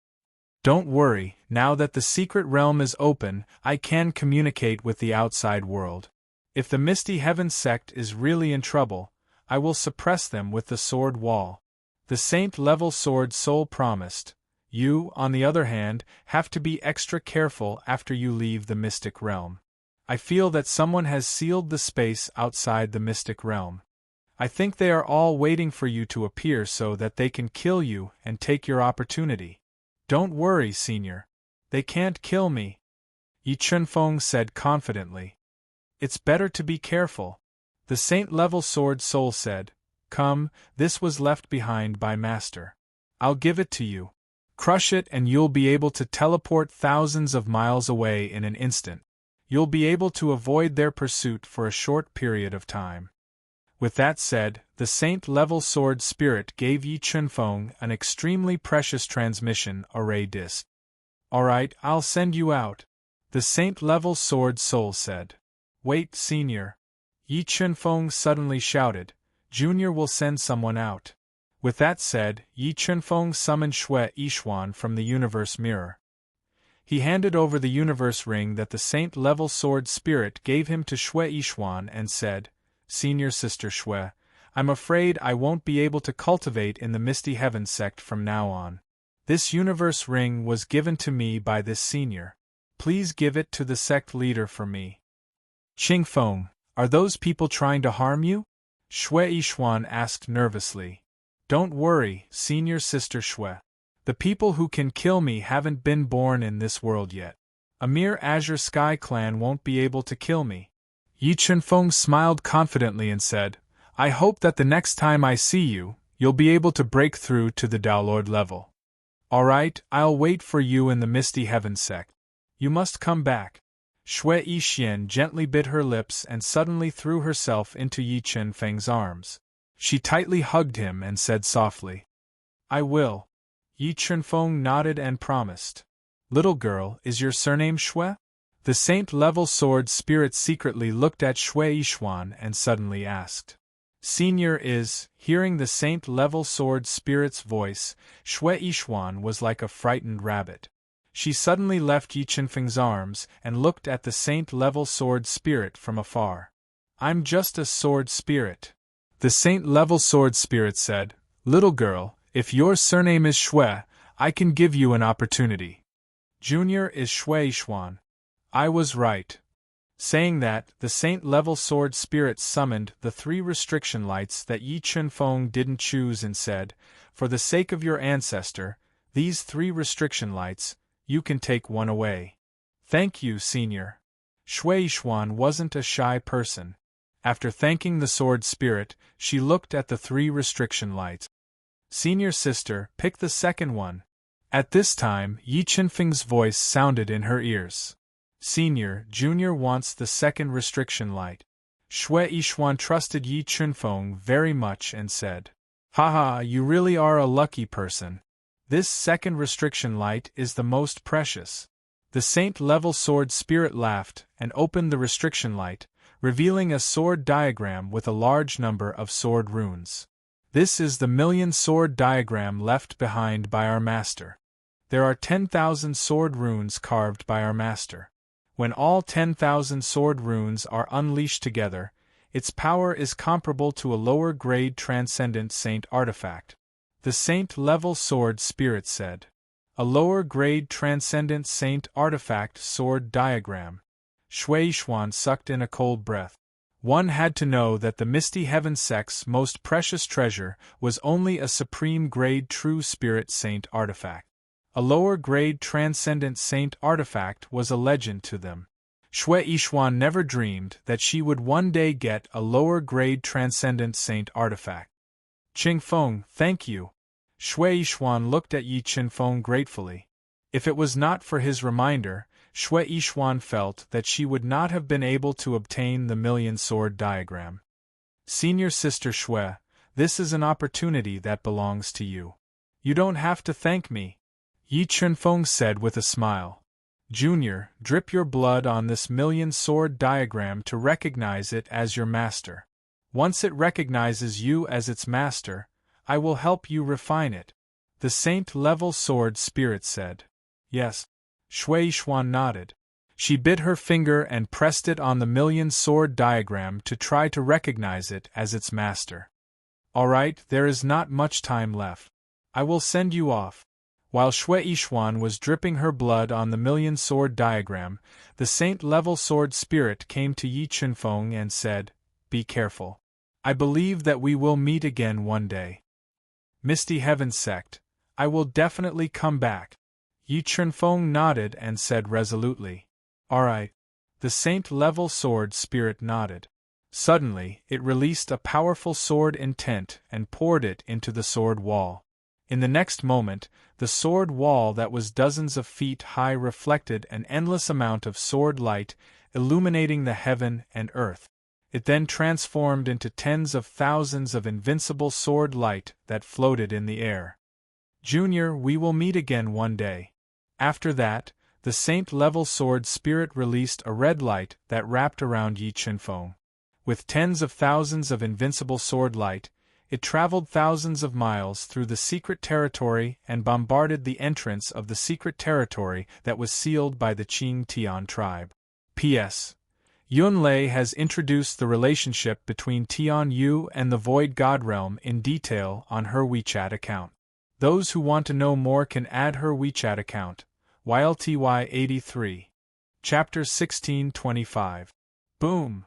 Don't worry, now that the secret realm is open, I can communicate with the outside world. If the Misty Heaven sect is really in trouble, I will suppress them with the sword wall. The saint-level sword soul promised. You, on the other hand, have to be extra careful after you leave the mystic realm. I feel that someone has sealed the space outside the mystic realm. I think they are all waiting for you to appear so that they can kill you and take your opportunity. Don't worry, Senior. They can't kill me, Yi Qinfeng said confidently. It's better to be careful. The saint-level sword soul said, Come, this was left behind by Master. I'll give it to you. Crush it and you'll be able to teleport thousands of miles away in an instant. You'll be able to avoid their pursuit for a short period of time. With that said, the saint-level sword spirit gave Yi Qinfeng an extremely precious transmission array disc. Alright, I'll send you out, the saint-level sword soul said. Wait, Senior. Yi Qinfeng suddenly shouted, Junior will send someone out. With that said, Yi Qinfeng summoned Shui Yishuan from the universe mirror. He handed over the universe ring that the saint-level sword spirit gave him to Shui Yishuan and said, Senior Sister Shui, I'm afraid I won't be able to cultivate in the Misty Heaven sect from now on. This universe ring was given to me by this senior. Please give it to the sect leader for me. Qingfeng, are those people trying to harm you? Shui Yishuan asked nervously. Don't worry, Senior Sister Shui. The people who can kill me haven't been born in this world yet. A mere Azure Sky Clan won't be able to kill me. Yi Qinfeng smiled confidently and said, I hope that the next time I see you, you'll be able to break through to the Downlord level. Alright, I'll wait for you in the Misty Heaven sect. You must come back. Shui Yishuan gently bit her lips and suddenly threw herself into Yi Qinfeng's arms. She tightly hugged him and said softly, I will. Yi Qinfeng nodded and promised. Little girl, is your surname Shui? The saint-level sword spirit secretly looked at Shui Yishuan and suddenly asked. Senior is, hearing the saint-level sword spirit's voice, Shui Yishuan was like a frightened rabbit. She suddenly left Yi Qinfeng's arms and looked at the saint-level sword spirit from afar. I'm just a sword spirit. The saint-level sword spirit said, Little girl, if your surname is Shui, I can give you an opportunity. Junior is Shui Yishuan. I was right. Saying that, the saint-level sword spirit summoned the 3 restriction lights that Yi Qinfeng didn't choose and said, For the sake of your ancestor, these 3 restriction lights, you can take one away. Thank you, Senior. Shui Yishuan wasn't a shy person. After thanking the sword spirit, she looked at the 3 restriction lights. Senior sister, pick the second one. At this time, Yi Qinfeng's voice sounded in her ears. Senior, Junior wants the second restriction light. Shui Yishuan trusted Yi Qinfeng very much and said, Haha, you really are a lucky person. This second restriction light is the most precious. The saint-level sword spirit laughed and opened the restriction light, revealing a sword diagram with a large number of sword runes. This is the million sword diagram left behind by our master. There are 10,000 sword runes carved by our master. When all 10,000 sword runes are unleashed together, its power is comparable to a lower-grade transcendent saint artifact. The saint-level sword spirit said. A lower-grade transcendent saint artifact sword diagram. Shui Yishuan sucked in a cold breath. One had to know that the misty heaven sect's most precious treasure was only a supreme-grade true spirit saint artifact. A lower-grade transcendent saint artifact was a legend to them. Xue Yixuan never dreamed that she would one day get a lower-grade transcendent saint artifact. Qingfeng, thank you. Xue Yixuan looked at Yi Qinfeng gratefully. If it was not for his reminder, Xue Yixuan felt that she would not have been able to obtain the million-sword diagram. Senior Sister Xue, this is an opportunity that belongs to you. You don't have to thank me, Yi Qinfeng said with a smile. Junior, drip your blood on this million-sword diagram to recognize it as your master. Once it recognizes you as its master, I will help you refine it, the saint-level sword spirit said. Yes. Xue Yixuan nodded. She bit her finger and pressed it on the million-sword diagram to try to recognize it as its master. All right, there is not much time left. I will send you off. While Xue Yixuan was dripping her blood on the million-sword diagram, the saint-level sword spirit came to Yi Qinfeng and said, Be careful. I believe that we will meet again one day. Misty Heaven Sect, I will definitely come back. Yi Qinfeng nodded and said resolutely, All right. The saint-level sword spirit nodded. Suddenly, it released a powerful sword intent and poured it into the sword wall. In the next moment, the sword wall that was dozens of feet high reflected an endless amount of sword light, illuminating the heaven and earth. It then transformed into tens of thousands of invincible sword light that floated in the air. Junior, we will meet again one day. After that, the saint-level sword spirit released a red light that wrapped around Yi Qinfeng. With tens of thousands of invincible sword light, it traveled thousands of miles through the secret territory and bombarded the entrance of the secret territory that was sealed by the Qing Tian tribe. P.S. Yun Lei has introduced the relationship between Tian Yu and the Void God Realm in detail on her WeChat account. Those who want to know more can add her WeChat account. YLTY83. Chapter 1625. Boom!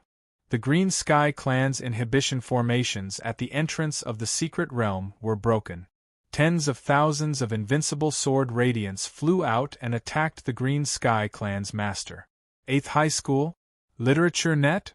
The Green Sky Clan's inhibition formations at the entrance of the secret realm were broken. Tens of thousands of invincible sword radiants flew out and attacked the Green Sky Clan's master. 8th High School? Literature Net?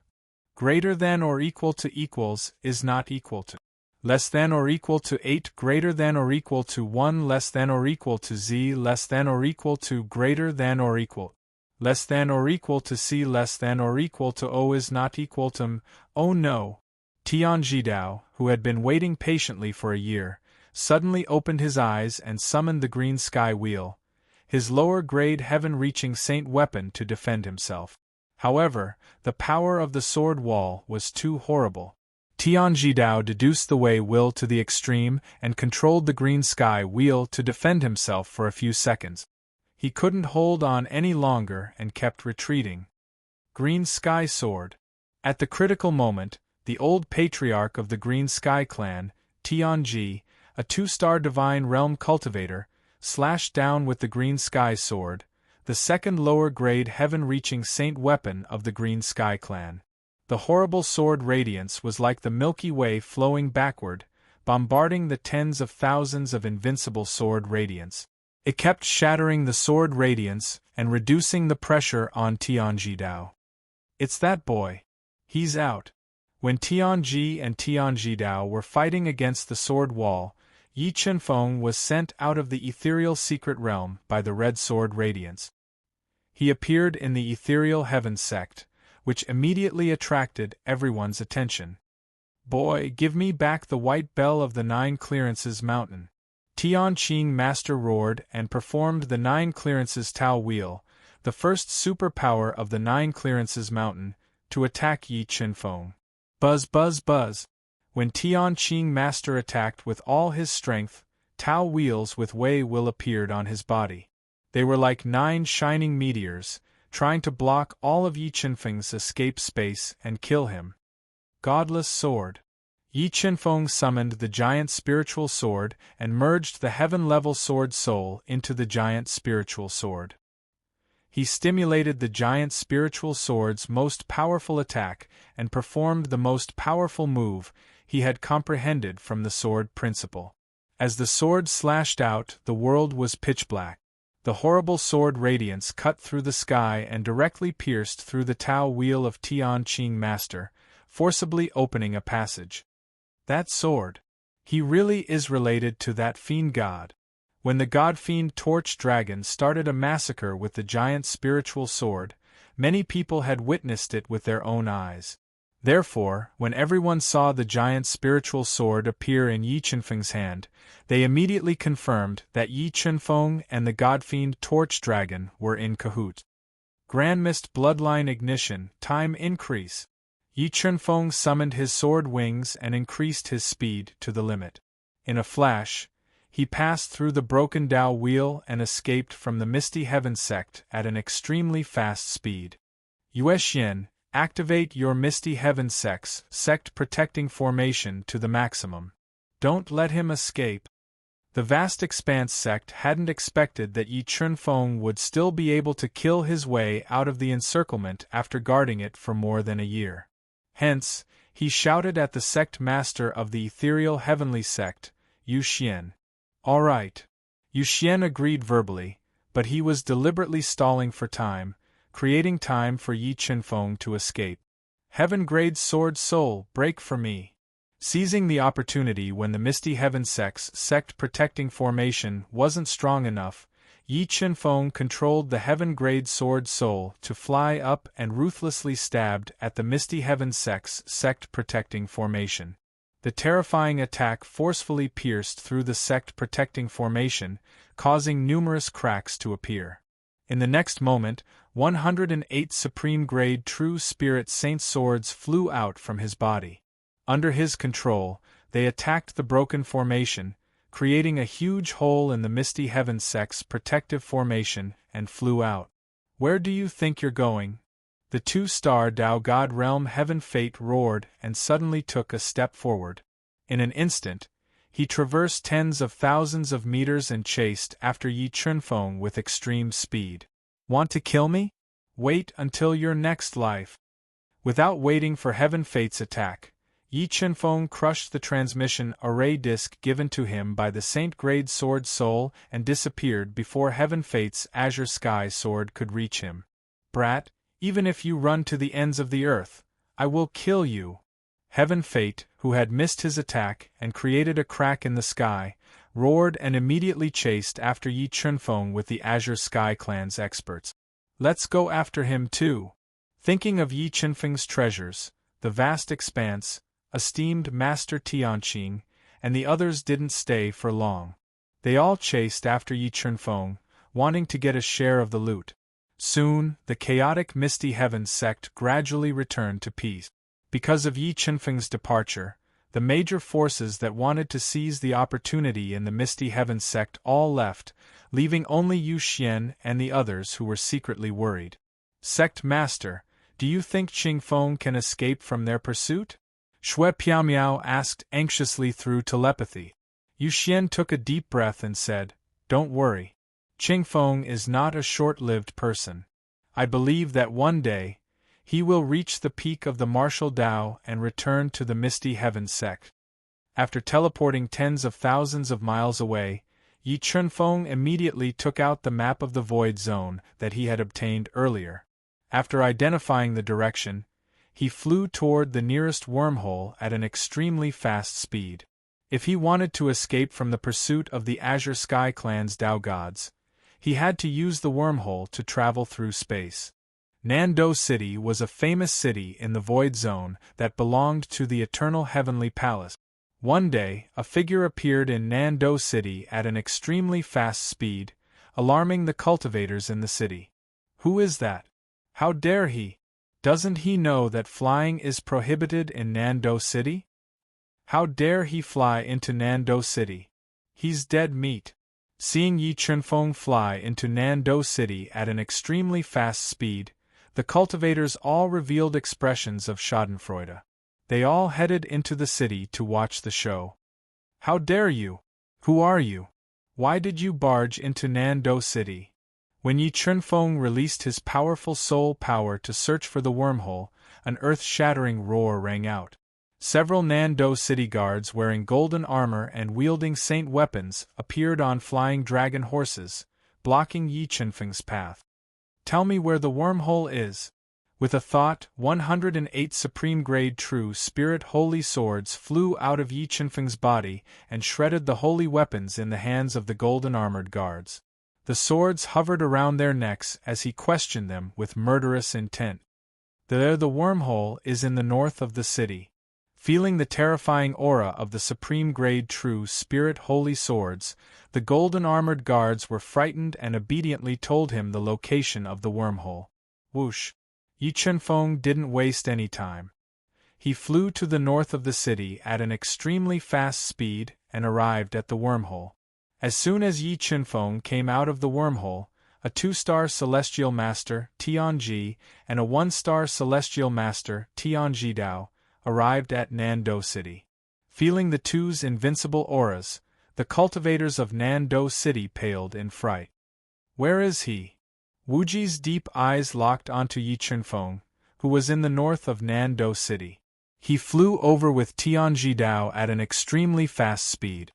Greater than or equal to equals is not equal to. Less than or equal to 8 greater than or equal to 1 less than or equal to z less than or equal to greater than or equal. Less than or equal to c less than or equal to o is not equal to m. Oh no! Tian Jidao, who had been waiting patiently for a year, suddenly opened his eyes and summoned the Green Sky Wheel, his lower-grade heaven-reaching saint weapon to defend himself. However, the power of the sword wall was too horrible. Tian Jidao deduced the Wei will to the extreme and controlled the Green Sky Wheel to defend himself for a few seconds. He couldn't hold on any longer and kept retreating. Green Sky Sword. At the critical moment, the old patriarch of the Green Sky Clan, Tianji, a 2-star divine realm cultivator, slashed down with the Green Sky Sword, the second lower-grade heaven-reaching saint weapon of the Green Sky Clan. The horrible sword radiance was like the Milky Way flowing backward, bombarding the tens of thousands of invincible sword radiance. It kept shattering the sword radiance and reducing the pressure on Tianjidao. It's that boy. He's out. When Tianji and Tianjidao were fighting against the sword wall, Yi Qinfeng was sent out of the ethereal secret realm by the red sword radiance. He appeared in the ethereal heaven sect, which immediately attracted everyone's attention. Boy, give me back the white bell of the 9 clearances mountain. Tian Qing Master roared and performed the 9 clearances Tao Wheel, the first superpower of the 9 clearances mountain, to attack Yi Qinfeng. Buzz buzz buzz. When Tian Qing Master attacked with all his strength, Tao Wheels with Wei Will appeared on his body. They were like 9 shining meteors, trying to block all of Yi Qinfeng's escape space and kill him. Godless Sword. Yi Qinfeng summoned the giant spiritual sword and merged the heaven-level sword soul into the giant spiritual sword. He stimulated the giant spiritual sword's most powerful attack and performed the most powerful move he had comprehended from the sword principle. As the sword slashed out, the world was pitch black. The horrible sword radiance cut through the sky and directly pierced through the Tao wheel of Tian Qing Master, forcibly opening a passage. That sword. He really is related to that fiend god. When the god-fiend Torch Dragon started a massacre with the giant spiritual sword, many people had witnessed it with their own eyes. Therefore, when everyone saw the giant spiritual sword appear in Yi Chunfeng's hand, they immediately confirmed that Yi Chunfeng and the god-fiend Torch Dragon were in cahoots. Grand Mist Bloodline Ignition, Time Increase. Yi Chunfeng summoned his sword wings and increased his speed to the limit. In a flash, he passed through the broken Dao wheel and escaped from the Misty Heaven sect at an extremely fast speed. Yuexian, activate your Misty Heaven sect protecting formation to the maximum. Don't let him escape. The Vast Expanse sect hadn't expected that Yi Chunfeng would still be able to kill his way out of the encirclement after guarding it for more than a year. Hence, he shouted at the sect master of the ethereal heavenly sect, Yu Xian. All right. Yu Xian agreed verbally, but he was deliberately stalling for time, creating time for Yi Chunfeng to escape. Heaven-grade sword soul, break for me. Seizing the opportunity when the Misty Heaven sect protecting formation wasn't strong enough, Yi Chunfeng controlled the heaven-grade sword soul to fly up and ruthlessly stabbed at the Misty Heaven sect protecting formation. The terrifying attack forcefully pierced through the sect protecting formation, causing numerous cracks to appear. In the next moment, 108 supreme-grade true spirit saint swords flew out from his body. Under his control, they attacked the broken formation, creating a huge hole in the Misty Heaven sect's protective formation, and flew out. Where do you think you're going? The two-star Dao God Realm Heaven Fate roared and suddenly took a step forward. In an instant, he traversed tens of thousands of meters and chased after Yi Chunfeng with extreme speed. Want to kill me? Wait until your next life. Without waiting for Heaven Fate's attack, Yi Chunfeng crushed the transmission array disc given to him by the Saint-grade sword soul and disappeared before Heaven Fate's azure sky sword could reach him. Brat, even if you run to the ends of the earth, I will kill you. Heaven Fate, who had missed his attack and created a crack in the sky, roared and immediately chased after Yi Chunfeng with the Azure Sky Clan's experts. Let's go after him too. Thinking of Yi Chunfeng's treasures, the Vast Expanse, esteemed Master Tianqing, and the others didn't stay for long. They all chased after Yi Chunfeng, wanting to get a share of the loot. Soon, the chaotic Misty Heaven sect gradually returned to peace. Because of Yi Chunfeng's departure, the major forces that wanted to seize the opportunity in the Misty Heaven sect all left, leaving only Yu Xian and the others who were secretly worried. Sect Master, do you think Qingfeng can escape from their pursuit? Shui Piaomiao asked anxiously through telepathy. Yu Xian took a deep breath and said, Don't worry. Qingfeng is not a short-lived person. I believe that one day, he will reach the peak of the martial Dao and return to the Misty Heaven sect. After teleporting tens of thousands of miles away, Yi Chunfeng immediately took out the map of the Void Zone that he had obtained earlier. After identifying the direction, he flew toward the nearest wormhole at an extremely fast speed. If he wanted to escape from the pursuit of the Azure Sky Clan's Dao gods, he had to use the wormhole to travel through space. Nando City was a famous city in the Void Zone that belonged to the Eternal Heavenly Palace. One day, a figure appeared in Nando City at an extremely fast speed, alarming the cultivators in the city. Who is that? How dare he? Doesn't he know that flying is prohibited in Nando City? How dare he fly into Nando City? He's dead meat. Seeing Yi Chunfeng fly into Nando City at an extremely fast speed, the cultivators all revealed expressions of schadenfreude. They all headed into the city to watch the show. How dare you? Who are you? Why did you barge into Nando City? When Yi Chunfeng released his powerful soul power to search for the wormhole, an earth-shattering roar rang out. Several Nando city guards wearing golden armor and wielding saint weapons appeared on flying dragon horses, blocking Yi Chunfeng's path. "Tell me where the wormhole is." With a thought, 108 supreme-grade true spirit holy swords flew out of Yi Chunfeng's body and shredded the holy weapons in the hands of the golden-armored guards. The swords hovered around their necks as he questioned them with murderous intent. The wormhole is in the north of the city. Feeling the terrifying aura of the supreme-grade true spirit holy swords, the golden-armored guards were frightened and obediently told him the location of the wormhole. Whoosh! Yi Chunfeng didn't waste any time. He flew to the north of the city at an extremely fast speed and arrived at the wormhole. As soon as Yi Chunfeng came out of the wormhole, a 2-star Celestial Master, Tianji, and a 1-star Celestial Master, Tianji Dao, arrived at Nando City. Feeling the two's invincible auras, the cultivators of Nando City paled in fright. "Where is he?" Wuji's deep eyes locked onto Yi Chunfeng, who was in the north of Nando City. He flew over with Tianji Dao at an extremely fast speed.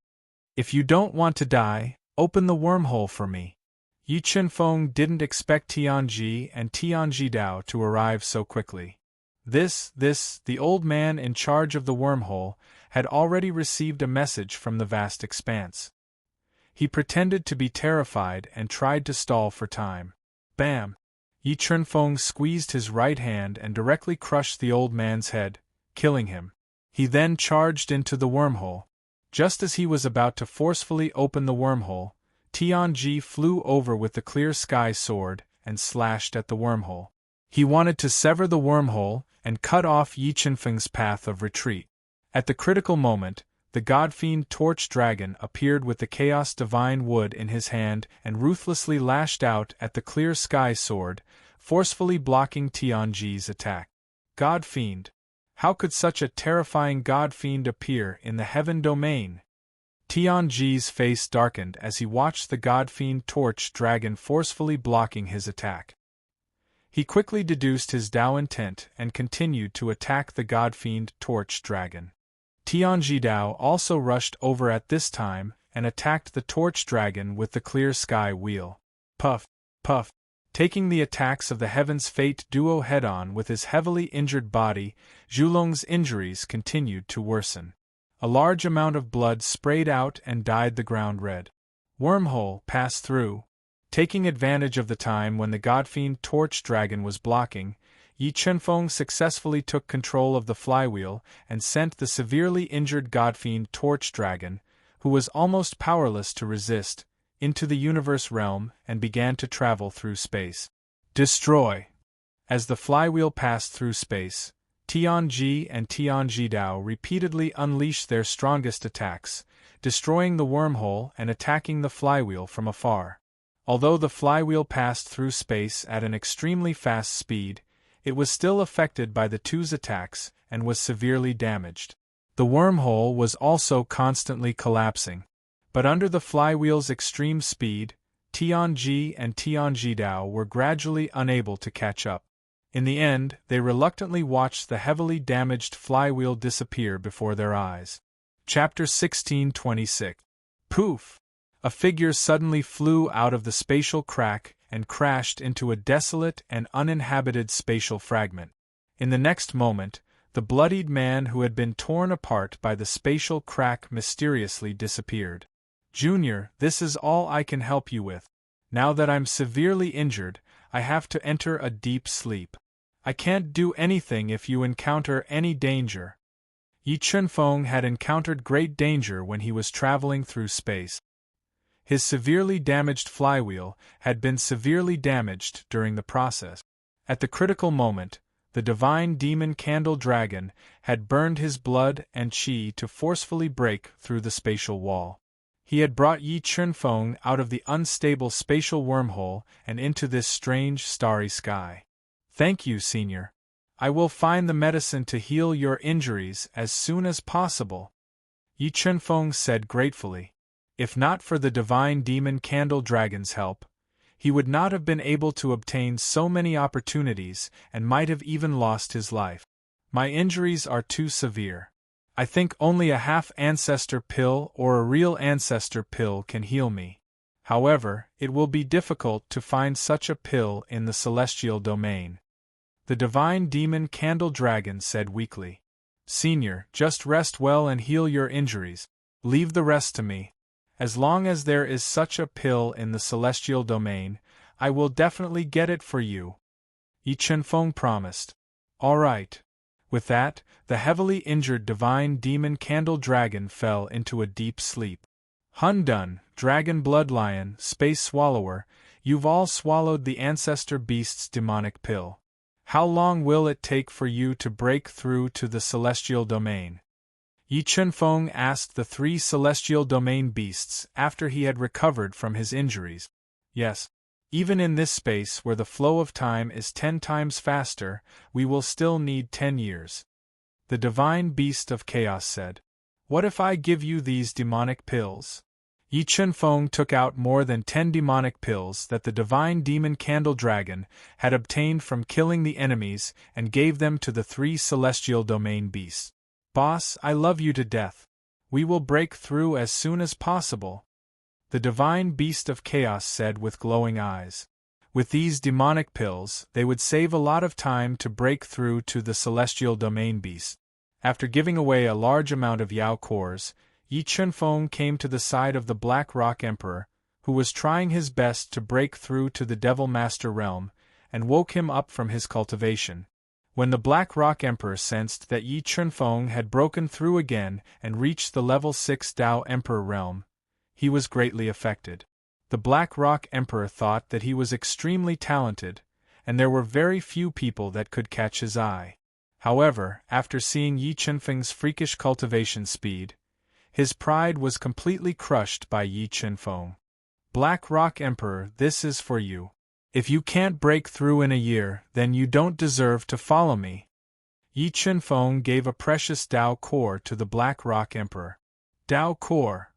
"If you don't want to die, open the wormhole for me." Yi Chunfeng didn't expect Tianji and Tianji Dao to arrive so quickly. The old man in charge of the wormhole, had already received a message from the vast expanse. He pretended to be terrified and tried to stall for time. Bam! Yi Chunfeng squeezed his right hand and directly crushed the old man's head, killing him. He then charged into the wormhole. Just as he was about to forcefully open the wormhole, Tianji flew over with the clear sky sword and slashed at the wormhole. He wanted to sever the wormhole and cut off Yi Chunfeng's path of retreat. At the critical moment, the God-fiend Torch Dragon appeared with the Chaos Divine Wood in his hand and ruthlessly lashed out at the clear sky sword, forcefully blocking Tianji's attack. God-fiend! How could such a terrifying God-fiend appear in the heaven domain? Tianji's face darkened as he watched the God-fiend Torch Dragon forcefully blocking his attack. He quickly deduced his Dao intent and continued to attack the God-fiend Torch Dragon. Tianji Dao also rushed over at this time and attacked the Torch Dragon with the clear sky wheel. Puff, puff. Taking the attacks of the Heaven's Fate duo head-on with his heavily injured body, Zhulong's injuries continued to worsen. A large amount of blood sprayed out and dyed the ground red. Wormhole passed through. Taking advantage of the time when the Godfiend Torch Dragon was blocking, Yi Chunfeng successfully took control of the flywheel and sent the severely injured Godfiend Torch Dragon, who was almost powerless to resist, into the universe realm and began to travel through space. Destroy! As the flywheel passed through space, Tianji and Tianji Dao repeatedly unleashed their strongest attacks, destroying the wormhole and attacking the flywheel from afar. Although the flywheel passed through space at an extremely fast speed, it was still affected by the two's attacks and was severely damaged. The wormhole was also constantly collapsing. But under the flywheel's extreme speed, Tianji and Tianji Dao were gradually unable to catch up. In the end, they reluctantly watched the heavily damaged flywheel disappear before their eyes. Chapter 1626. Poof! A figure suddenly flew out of the spatial crack and crashed into a desolate and uninhabited spatial fragment. In the next moment, the bloodied man who had been torn apart by the spatial crack mysteriously disappeared. Junior, this is all I can help you with. Now that I'm severely injured, I have to enter a deep sleep. I can't do anything if you encounter any danger. Yi Chunfeng had encountered great danger when he was traveling through space. His severely damaged flywheel had been severely damaged during the process. At the critical moment, the divine demon Candle Dragon had burned his blood and chi to forcefully break through the spatial wall. He had brought Yi Chunfeng out of the unstable spatial wormhole and into this strange starry sky. Thank you, Senior. I will find the medicine to heal your injuries as soon as possible, Yi Chunfeng said gratefully. If not for the divine demon Candle Dragon's help, he would not have been able to obtain so many opportunities and might have even lost his life. My injuries are too severe. I think only a half-ancestor pill or a real ancestor pill can heal me. However, it will be difficult to find such a pill in the celestial domain. The divine demon Candle Dragon said weakly. Senior, just rest well and heal your injuries. Leave the rest to me. As long as there is such a pill in the celestial domain, I will definitely get it for you. Yi Chunfeng promised. All right. With that, the heavily injured divine demon Candle Dragon fell into a deep sleep. Hundun, Dragon Bloodlion, Space Swallower, you've all swallowed the ancestor beast's demonic pill. How long will it take for you to break through to the celestial domain? Yi Chunfeng asked the 3 celestial domain beasts after he had recovered from his injuries. Yes. Even in this space where the flow of time is 10 times faster, we will still need 10 years. The divine beast of chaos said. What if I give you these demonic pills? Yi Chunfeng took out more than 10 demonic pills that the divine demon Candle Dragon had obtained from killing the enemies and gave them to the 3 celestial domain beasts. Boss, I love you to death. We will break through as soon as possible. The divine beast of chaos said with glowing eyes. With these demonic pills, they would save a lot of time to break through to the celestial domain beast. After giving away a large amount of Yao cores, Yi Chunfeng came to the side of the Black Rock Emperor, who was trying his best to break through to the Devil Master realm, and woke him up from his cultivation. When the Black Rock Emperor sensed that Yi Chunfeng had broken through again and reached the level 6 Tao Emperor realm, he was greatly affected. The Black Rock Emperor thought that he was extremely talented, and there were very few people that could catch his eye. However, after seeing Yi Chunfeng's freakish cultivation speed, his pride was completely crushed by Yi Chunfeng. Black Rock Emperor, this is for you. If you can't break through in a year, then you don't deserve to follow me. Yi Chunfeng gave a precious Tao core to the Black Rock Emperor. Tao core.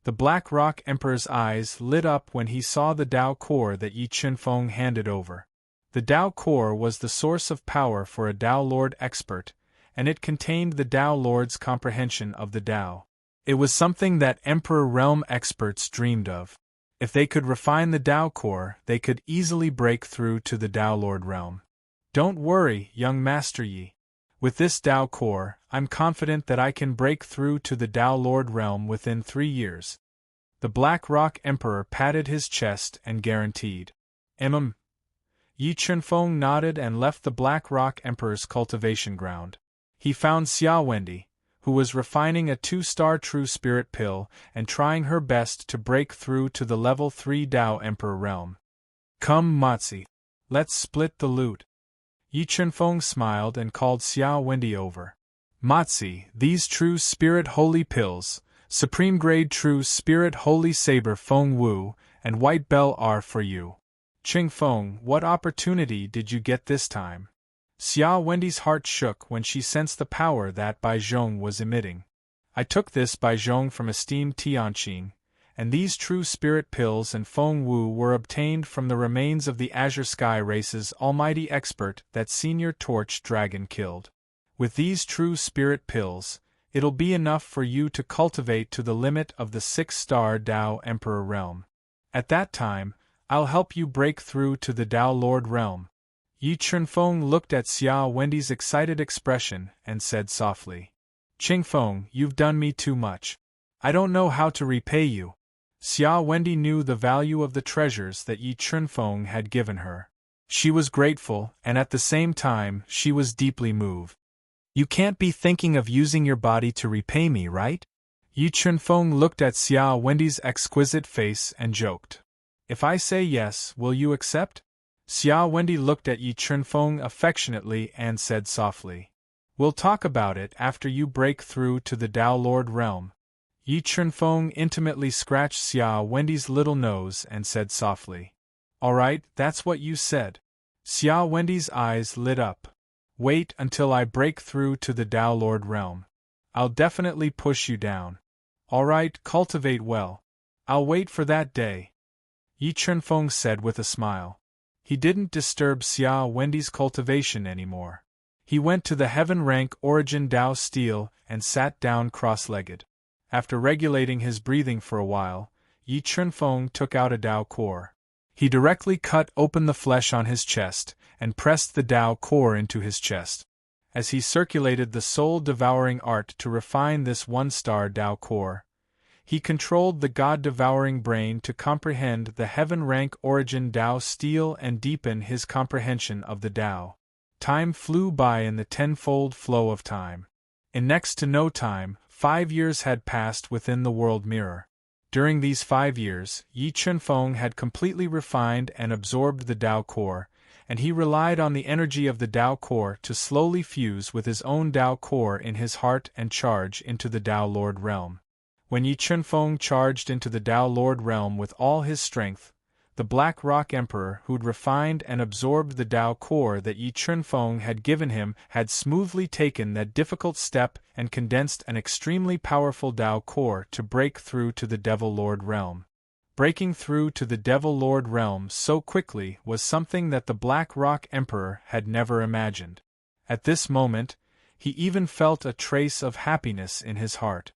The Black Rock Emperor's eyes lit up when he saw the Tao core that Yi Chunfeng handed over. The Tao core was the source of power for a Tao Lord expert, and it contained the Tao Lord's comprehension of the Tao. It was something that Emperor Realm experts dreamed of. If they could refine the Tao core, they could easily break through to the Tao Lord realm. Don't worry, young Master Yi. With this Tao core, I'm confident that I can break through to the Tao Lord realm within 3 years. The Black Rock Emperor patted his chest and guaranteed. Yi Chunfeng nodded and left the Black Rock Emperor's cultivation ground. He found Xia Wendy, who was refining a 2-star True Spirit pill and trying her best to break through to the level 3 Tao Emperor realm. Come, Matzi. Let's split the loot. Yi Chunfeng smiled and called Xia Wendy over. Matzi, these True Spirit Holy Pills, Supreme Grade True Spirit Holy Saber Feng Wu, and White Bell are for you. Ching Feng, what opportunity did you get this time? Xia Wendy's heart shook when she sensed the power that Bai Zhong was emitting. I took this Bai Zhong from esteemed Tianqing, and these True Spirit Pills and Feng Wu were obtained from the remains of the Azure Sky race's almighty expert that Senior Torch Dragon killed. With these True Spirit Pills, it'll be enough for you to cultivate to the limit of the 6-star Tao Emperor realm. At that time, I'll help you break through to the Tao Lord realm. Yi Chunfeng looked at Xia Wendy's excited expression and said softly, Qingfeng, you've done me too much. I don't know how to repay you. Xia Wendy knew the value of the treasures that Yi Chunfeng had given her. She was grateful, and at the same time, she was deeply moved. You can't be thinking of using your body to repay me, right? Yi Chunfeng looked at Xia Wendy's exquisite face and joked. If I say yes, will you accept? Xia Wendy looked at Yi Chunfeng affectionately and said softly, We'll talk about it after you break through to the Tao Lord realm. Yi Chunfeng intimately scratched Xia Wendy's little nose and said softly, All right, that's what you said. Xia Wendy's eyes lit up. Wait until I break through to the Tao Lord realm. I'll definitely push you down. All right, cultivate well. I'll wait for that day. Yi Chunfeng said with a smile. He didn't disturb Xia Wendy's cultivation anymore. He went to the heaven rank origin Dao steel and sat down cross-legged. After regulating his breathing for a while, Yi Chunfeng took out a Dao core. He directly cut open the flesh on his chest and pressed the Dao core into his chest. As he circulated the soul-devouring art to refine this one-star Dao core, he controlled the god-devouring brain to comprehend the heaven-rank origin Dao steel and deepen his comprehension of the Dao. Time flew by in the tenfold flow of time. In next to no time, 5 years had passed within the world mirror. During these 5 years, Yi Chunfeng had completely refined and absorbed the Dao core, and he relied on the energy of the Dao core to slowly fuse with his own Dao core in his heart and charge into the Dao Lord realm. When Yi Chunfeng charged into the Dao Lord realm with all his strength, the Black Rock Emperor who'd refined and absorbed the Dao core that Yi Chunfeng had given him had smoothly taken that difficult step and condensed an extremely powerful Dao core to break through to the Devil Lord realm. Breaking through to the Devil Lord realm so quickly was something that the Black Rock Emperor had never imagined. At this moment, he even felt a trace of happiness in his heart.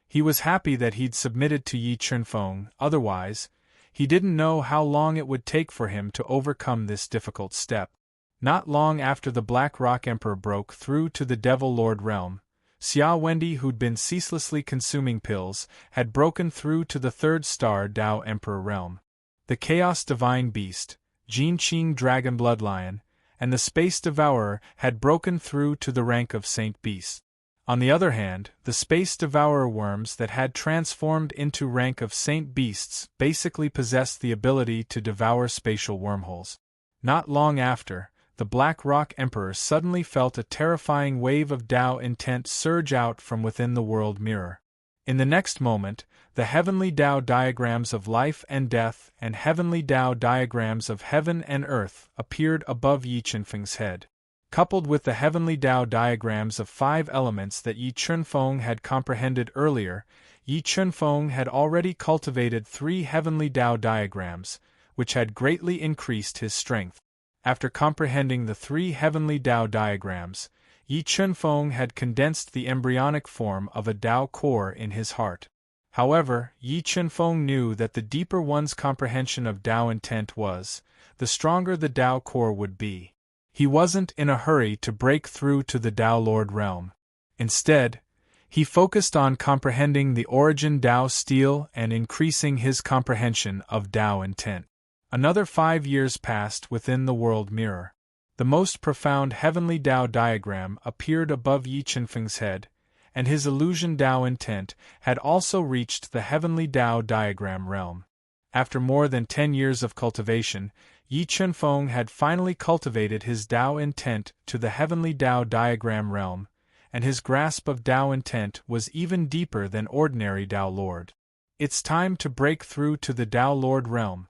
He was happy that he'd submitted to Yi Chunfeng, otherwise, he didn't know how long it would take for him to overcome this difficult step. Not long after the Black Rock Emperor broke through to the Devil Lord realm, Xia Wendy, who'd been ceaselessly consuming pills, had broken through to the third star Dao Emperor realm. The Chaos Divine Beast, Jin Qing Dragon Bloodlion, and the Space Devourer had broken through to the rank of Saint Beast. On the other hand, the Space Devourer worms that had transformed into rank of Saint Beasts basically possessed the ability to devour spatial wormholes. Not long after, the Black Rock Emperor suddenly felt a terrifying wave of Dao intent surge out from within the world mirror. In the next moment, the heavenly Dao diagrams of life and death and heavenly Dao diagrams of heaven and earth appeared above Yi Chunfeng's head. Coupled with the heavenly Dao diagrams of 5 elements that Yi Chunfeng had comprehended earlier, Yi Chunfeng had already cultivated 3 heavenly Dao diagrams, which had greatly increased his strength. After comprehending the 3 heavenly Dao diagrams, Yi Chunfeng had condensed the embryonic form of a Dao core in his heart. However, Yi Chunfeng knew that the deeper one's comprehension of Dao intent was, the stronger the Dao core would be. He wasn't in a hurry to break through to the Dao Lord realm. Instead, he focused on comprehending the origin Dao steel and increasing his comprehension of Dao intent. Another 5 years passed within the world mirror. The most profound heavenly Dao diagram appeared above Yi Chunfeng's head, and his illusion Dao intent had also reached the heavenly Dao diagram realm. After more than 10 years of cultivation, Yi Chunfeng had finally cultivated his Dao intent to the heavenly Dao diagram realm, and his grasp of Dao intent was even deeper than ordinary Dao Lord. It's time to break through to the Dao Lord realm.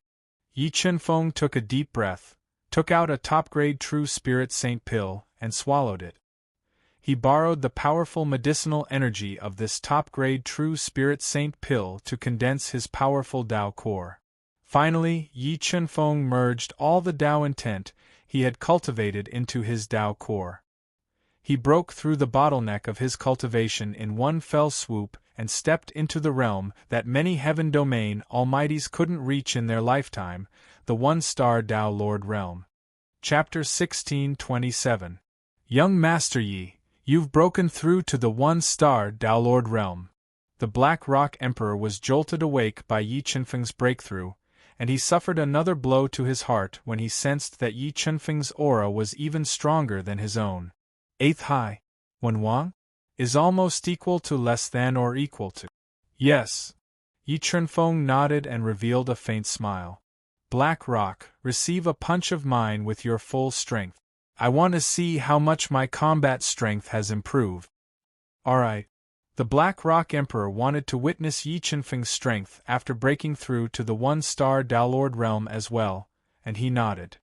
Yi Chunfeng took a deep breath, took out a top-grade True Spirit Saint pill, and swallowed it. He borrowed the powerful medicinal energy of this top-grade True Spirit Saint pill to condense his powerful Dao core. Finally, Yi Chunfeng merged all the Dao intent he had cultivated into his Dao core. He broke through the bottleneck of his cultivation in one fell swoop and stepped into the realm that many heaven domain almighties couldn't reach in their lifetime, the one-star Dao Lord realm. Chapter 1627. Young Master Yi, you've broken through to the one-star Dao Lord realm. The Black Rock Emperor was jolted awake by Yi Chunfeng's breakthrough, and he suffered another blow to his heart when he sensed that Yi Chunfeng's aura was even stronger than his own. 8th high, when Wang is almost equal to less than or equal to. Yes. Yi Chunfeng nodded and revealed a faint smile. Black Rock, receive a punch of mine with your full strength. I want to see how much my combat strength has improved. Alright. The Black Rock Emperor wanted to witness Yi Chunfeng's strength after breaking through to the one-star Dao Lord realm as well, and he nodded.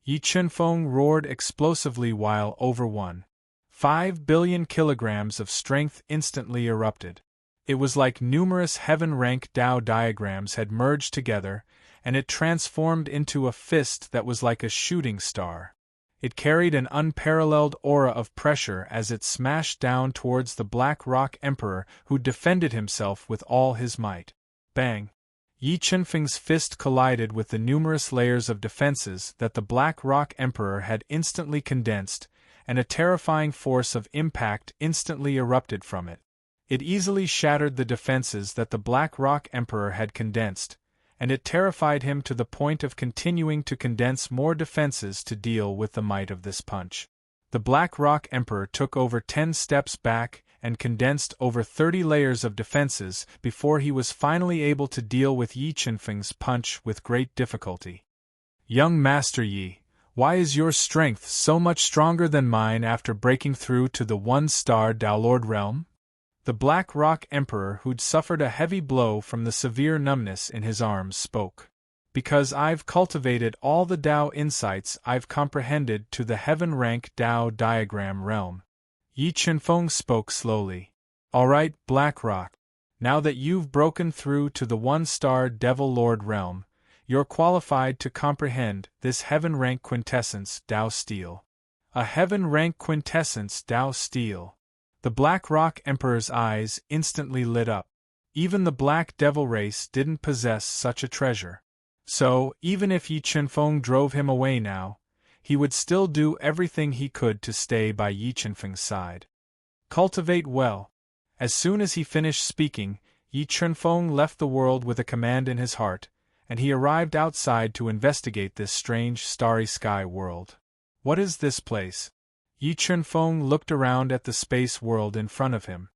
Yi Chunfeng roared explosively while over 1.5 billion kilograms of strength instantly erupted. It was like numerous heaven-rank Tao diagrams had merged together, and it transformed into a fist that was like a shooting star. It carried an unparalleled aura of pressure as it smashed down towards the Black Rock Emperor, who defended himself with all his might. Bang! Yi Qinfeng's fist collided with the numerous layers of defenses that the Black Rock Emperor had instantly condensed, and a terrifying force of impact instantly erupted from it. It easily shattered the defenses that the Black Rock Emperor had condensed, and it terrified him to the point of continuing to condense more defenses to deal with the might of this punch. The Black Rock Emperor took over 10 steps back and condensed over 30 layers of defenses before he was finally able to deal with Yi Qinfeng's punch with great difficulty. Young Master Yi, why is your strength so much stronger than mine after breaking through to the one-star Daolord realm? The Black Rock Emperor, who'd suffered a heavy blow from the severe numbness in his arms, spoke. Because I've cultivated all the Tao insights I've comprehended to the heaven-rank Tao diagram realm. Yi Qinfeng spoke slowly. Alright, Black Rock. Now that you've broken through to the one-star Devil Lord realm, you're qualified to comprehend this heaven-rank quintessence Tao Steel. A heaven-rank quintessence Tao Steel. The Black Rock Emperor's eyes instantly lit up. Even the Black Devil race didn't possess such a treasure. So, even if Yi Qinfeng drove him away now, he would still do everything he could to stay by Yi Qinfeng's side. Cultivate well. As soon as he finished speaking, Yi Qinfeng left the world with a command in his heart, and he arrived outside to investigate this strange starry sky world. What is this place? Yi Qinfeng looked around at the space world in front of him.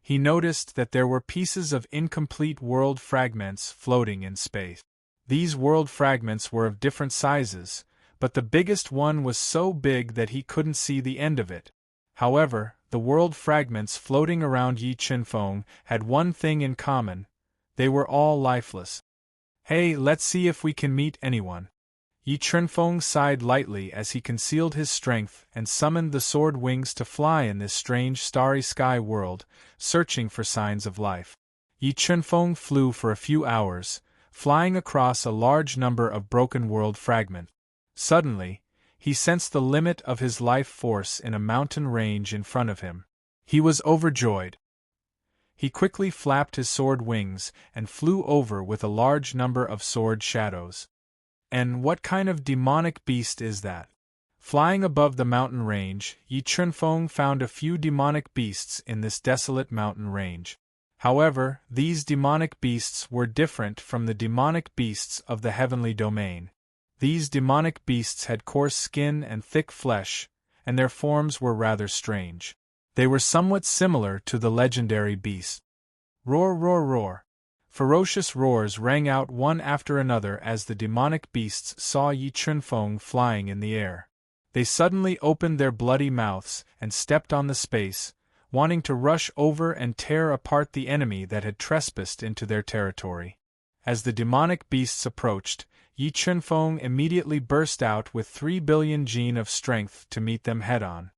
He noticed that there were pieces of incomplete world fragments floating in space. These world fragments were of different sizes, but the biggest one was so big that he couldn't see the end of it. However, the world fragments floating around Yi Qinfeng had one thing in common: they were all lifeless. Hey, let's see if we can meet anyone. Yi Qinfeng sighed lightly as he concealed his strength and summoned the sword wings to fly in this strange starry sky world, searching for signs of life. Yi Qinfeng flew for a few hours, flying across a large number of broken world fragments. Suddenly, he sensed the limit of his life force in a mountain range in front of him. He was overjoyed. He quickly flapped his sword wings and flew over with a large number of sword shadows. And what kind of demonic beast is that? Flying above the mountain range, Yi Qinfeng found a few demonic beasts in this desolate mountain range. However, these demonic beasts were different from the demonic beasts of the heavenly domain. These demonic beasts had coarse skin and thick flesh, and their forms were rather strange. They were somewhat similar to the legendary beasts. Roar, roar, roar. Ferocious roars rang out one after another as the demonic beasts saw Yi Qinfeng flying in the air. They suddenly opened their bloody mouths and stepped on the space, wanting to rush over and tear apart the enemy that had trespassed into their territory. As the demonic beasts approached, Yi Qinfeng immediately burst out with 3 billion jin of strength to meet them head-on.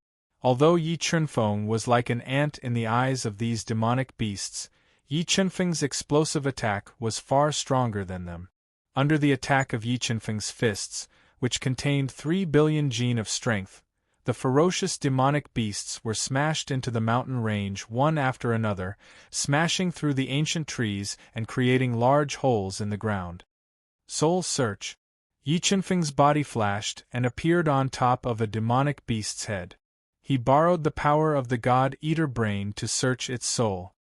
Although Yi Qinfeng was like an ant in the eyes of these demonic beasts, Yi Qinfeng's explosive attack was far stronger than them. Under the attack of Yi Qinfeng's fists, which contained 3 billion jin of strength, the ferocious demonic beasts were smashed into the mountain range one after another, smashing through the ancient trees and creating large holes in the ground. Soul Search. Yi Qinfeng's body flashed and appeared on top of a demonic beast's head. He borrowed the power of the God-Eater brain to search its soul.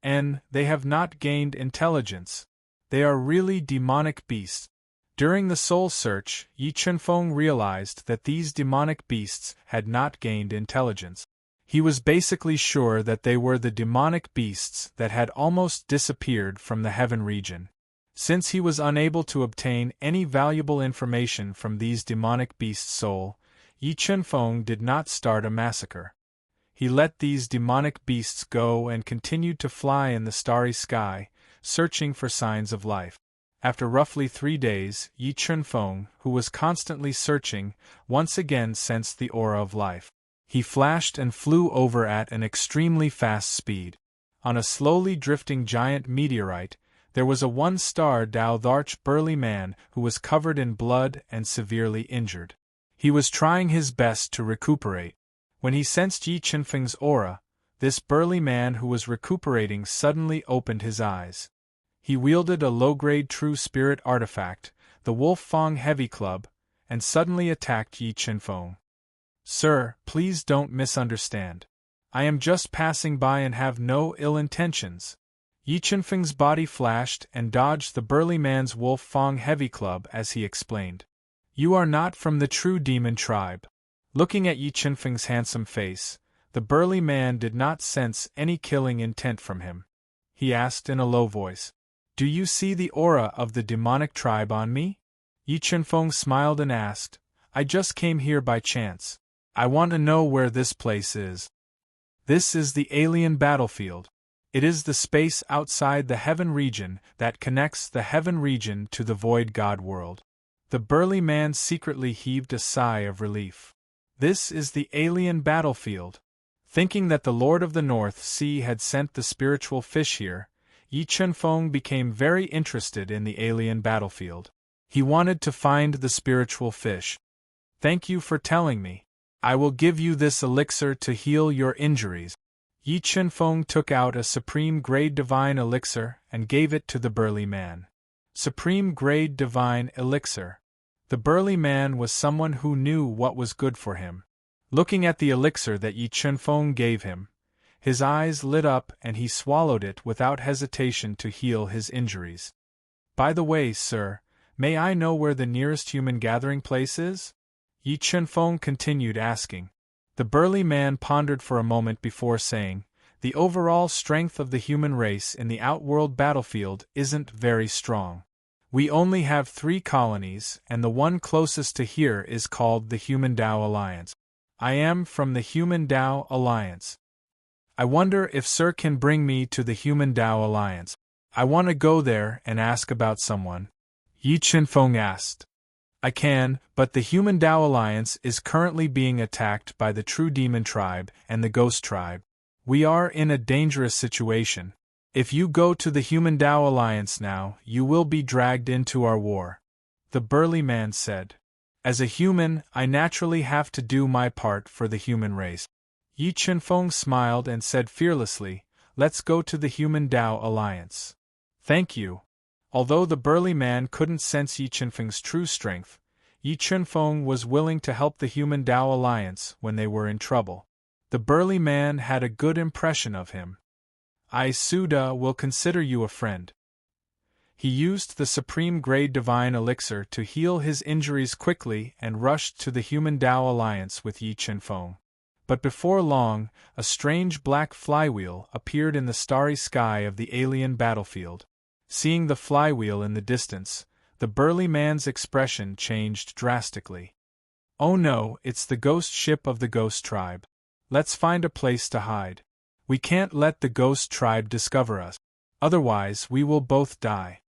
And they have not gained intelligence. They are really demonic beasts. During the soul search, Yi Qinfeng realized that these demonic beasts had not gained intelligence. He was basically sure that they were the demonic beasts that had almost disappeared from the heaven region. Since he was unable to obtain any valuable information from these demonic beasts' soul, Yi Qinfeng did not start a massacre. He let these demonic beasts go and continued to fly in the starry sky, searching for signs of life. After roughly 3 days, Yi Qinfeng, who was constantly searching, once again sensed the aura of life. He flashed and flew over at an extremely fast speed. On a slowly drifting giant meteorite, there was a one-star Dao-Tharch burly man who was covered in blood and severely injured. He was trying his best to recuperate. When he sensed Yi Qinfeng's aura, this burly man who was recuperating suddenly opened his eyes. He wielded a low-grade true spirit artifact, the Wolf Fang Heavy Club, and suddenly attacked Yi Qinfeng. "Sir, please don't misunderstand. I am just passing by and have no ill intentions." Yi Qinfeng's body flashed and dodged the burly man's Wolf Fang Heavy Club as he explained. "You are not from the true demon tribe." Looking at Yi Qinfeng's handsome face, the burly man did not sense any killing intent from him. He asked in a low voice, "Do you see the aura of the demonic tribe on me?" Yi Qinfeng smiled and asked, "I just came here by chance. I want to know where this place is." "This is the alien battlefield. It is the space outside the heaven region that connects the heaven region to the void god world." The burly man secretly heaved a sigh of relief. This is the alien battlefield. Thinking that the Lord of the North Sea had sent the spiritual fish here, Yi Qinfeng became very interested in the alien battlefield. He wanted to find the spiritual fish. "Thank you for telling me. I will give you this elixir to heal your injuries." Yi Qinfeng took out a Supreme Grade Divine Elixir and gave it to the burly man. Supreme Grade Divine Elixir. The burly man was someone who knew what was good for him. Looking at the elixir that Yi Qinfeng gave him, his eyes lit up and he swallowed it without hesitation to heal his injuries. "By the way, sir, may I know where the nearest human gathering place is?" Yi Qinfeng continued asking. The burly man pondered for a moment before saying, "The overall strength of the human race in the outworld battlefield isn't very strong. We only have 3 colonies, and the one closest to here is called the Human Tao Alliance. I am from the Human Tao Alliance. I wonder if Sir can bring me to the Human Tao Alliance. I want to go there and ask about someone." Yi Qinfeng asked. "I can, but the Human Tao Alliance is currently being attacked by the True Demon Tribe and the Ghost Tribe. We are in a dangerous situation. If you go to the Human Tao Alliance now, you will be dragged into our war," the burly man said. "As a human, I naturally have to do my part for the human race." Yi Qinfeng smiled and said fearlessly, "Let's go to the Human Tao Alliance." "Thank you." Although the burly man couldn't sense Yi Qinfeng's true strength, Yi Qinfeng was willing to help the Human Tao Alliance when they were in trouble. The burly man had a good impression of him. "I Suda will consider you a friend." He used the Supreme Grade Divine Elixir to heal his injuries quickly and rushed to the Human Tao Alliance with Yi Qinfeng. But before long, a strange black flywheel appeared in the starry sky of the alien battlefield. Seeing the flywheel in the distance, the burly man's expression changed drastically. "Oh no, it's the ghost ship of the Ghost Tribe. Let's find a place to hide. We can't let the Ghost Tribe discover us. Otherwise we will both die."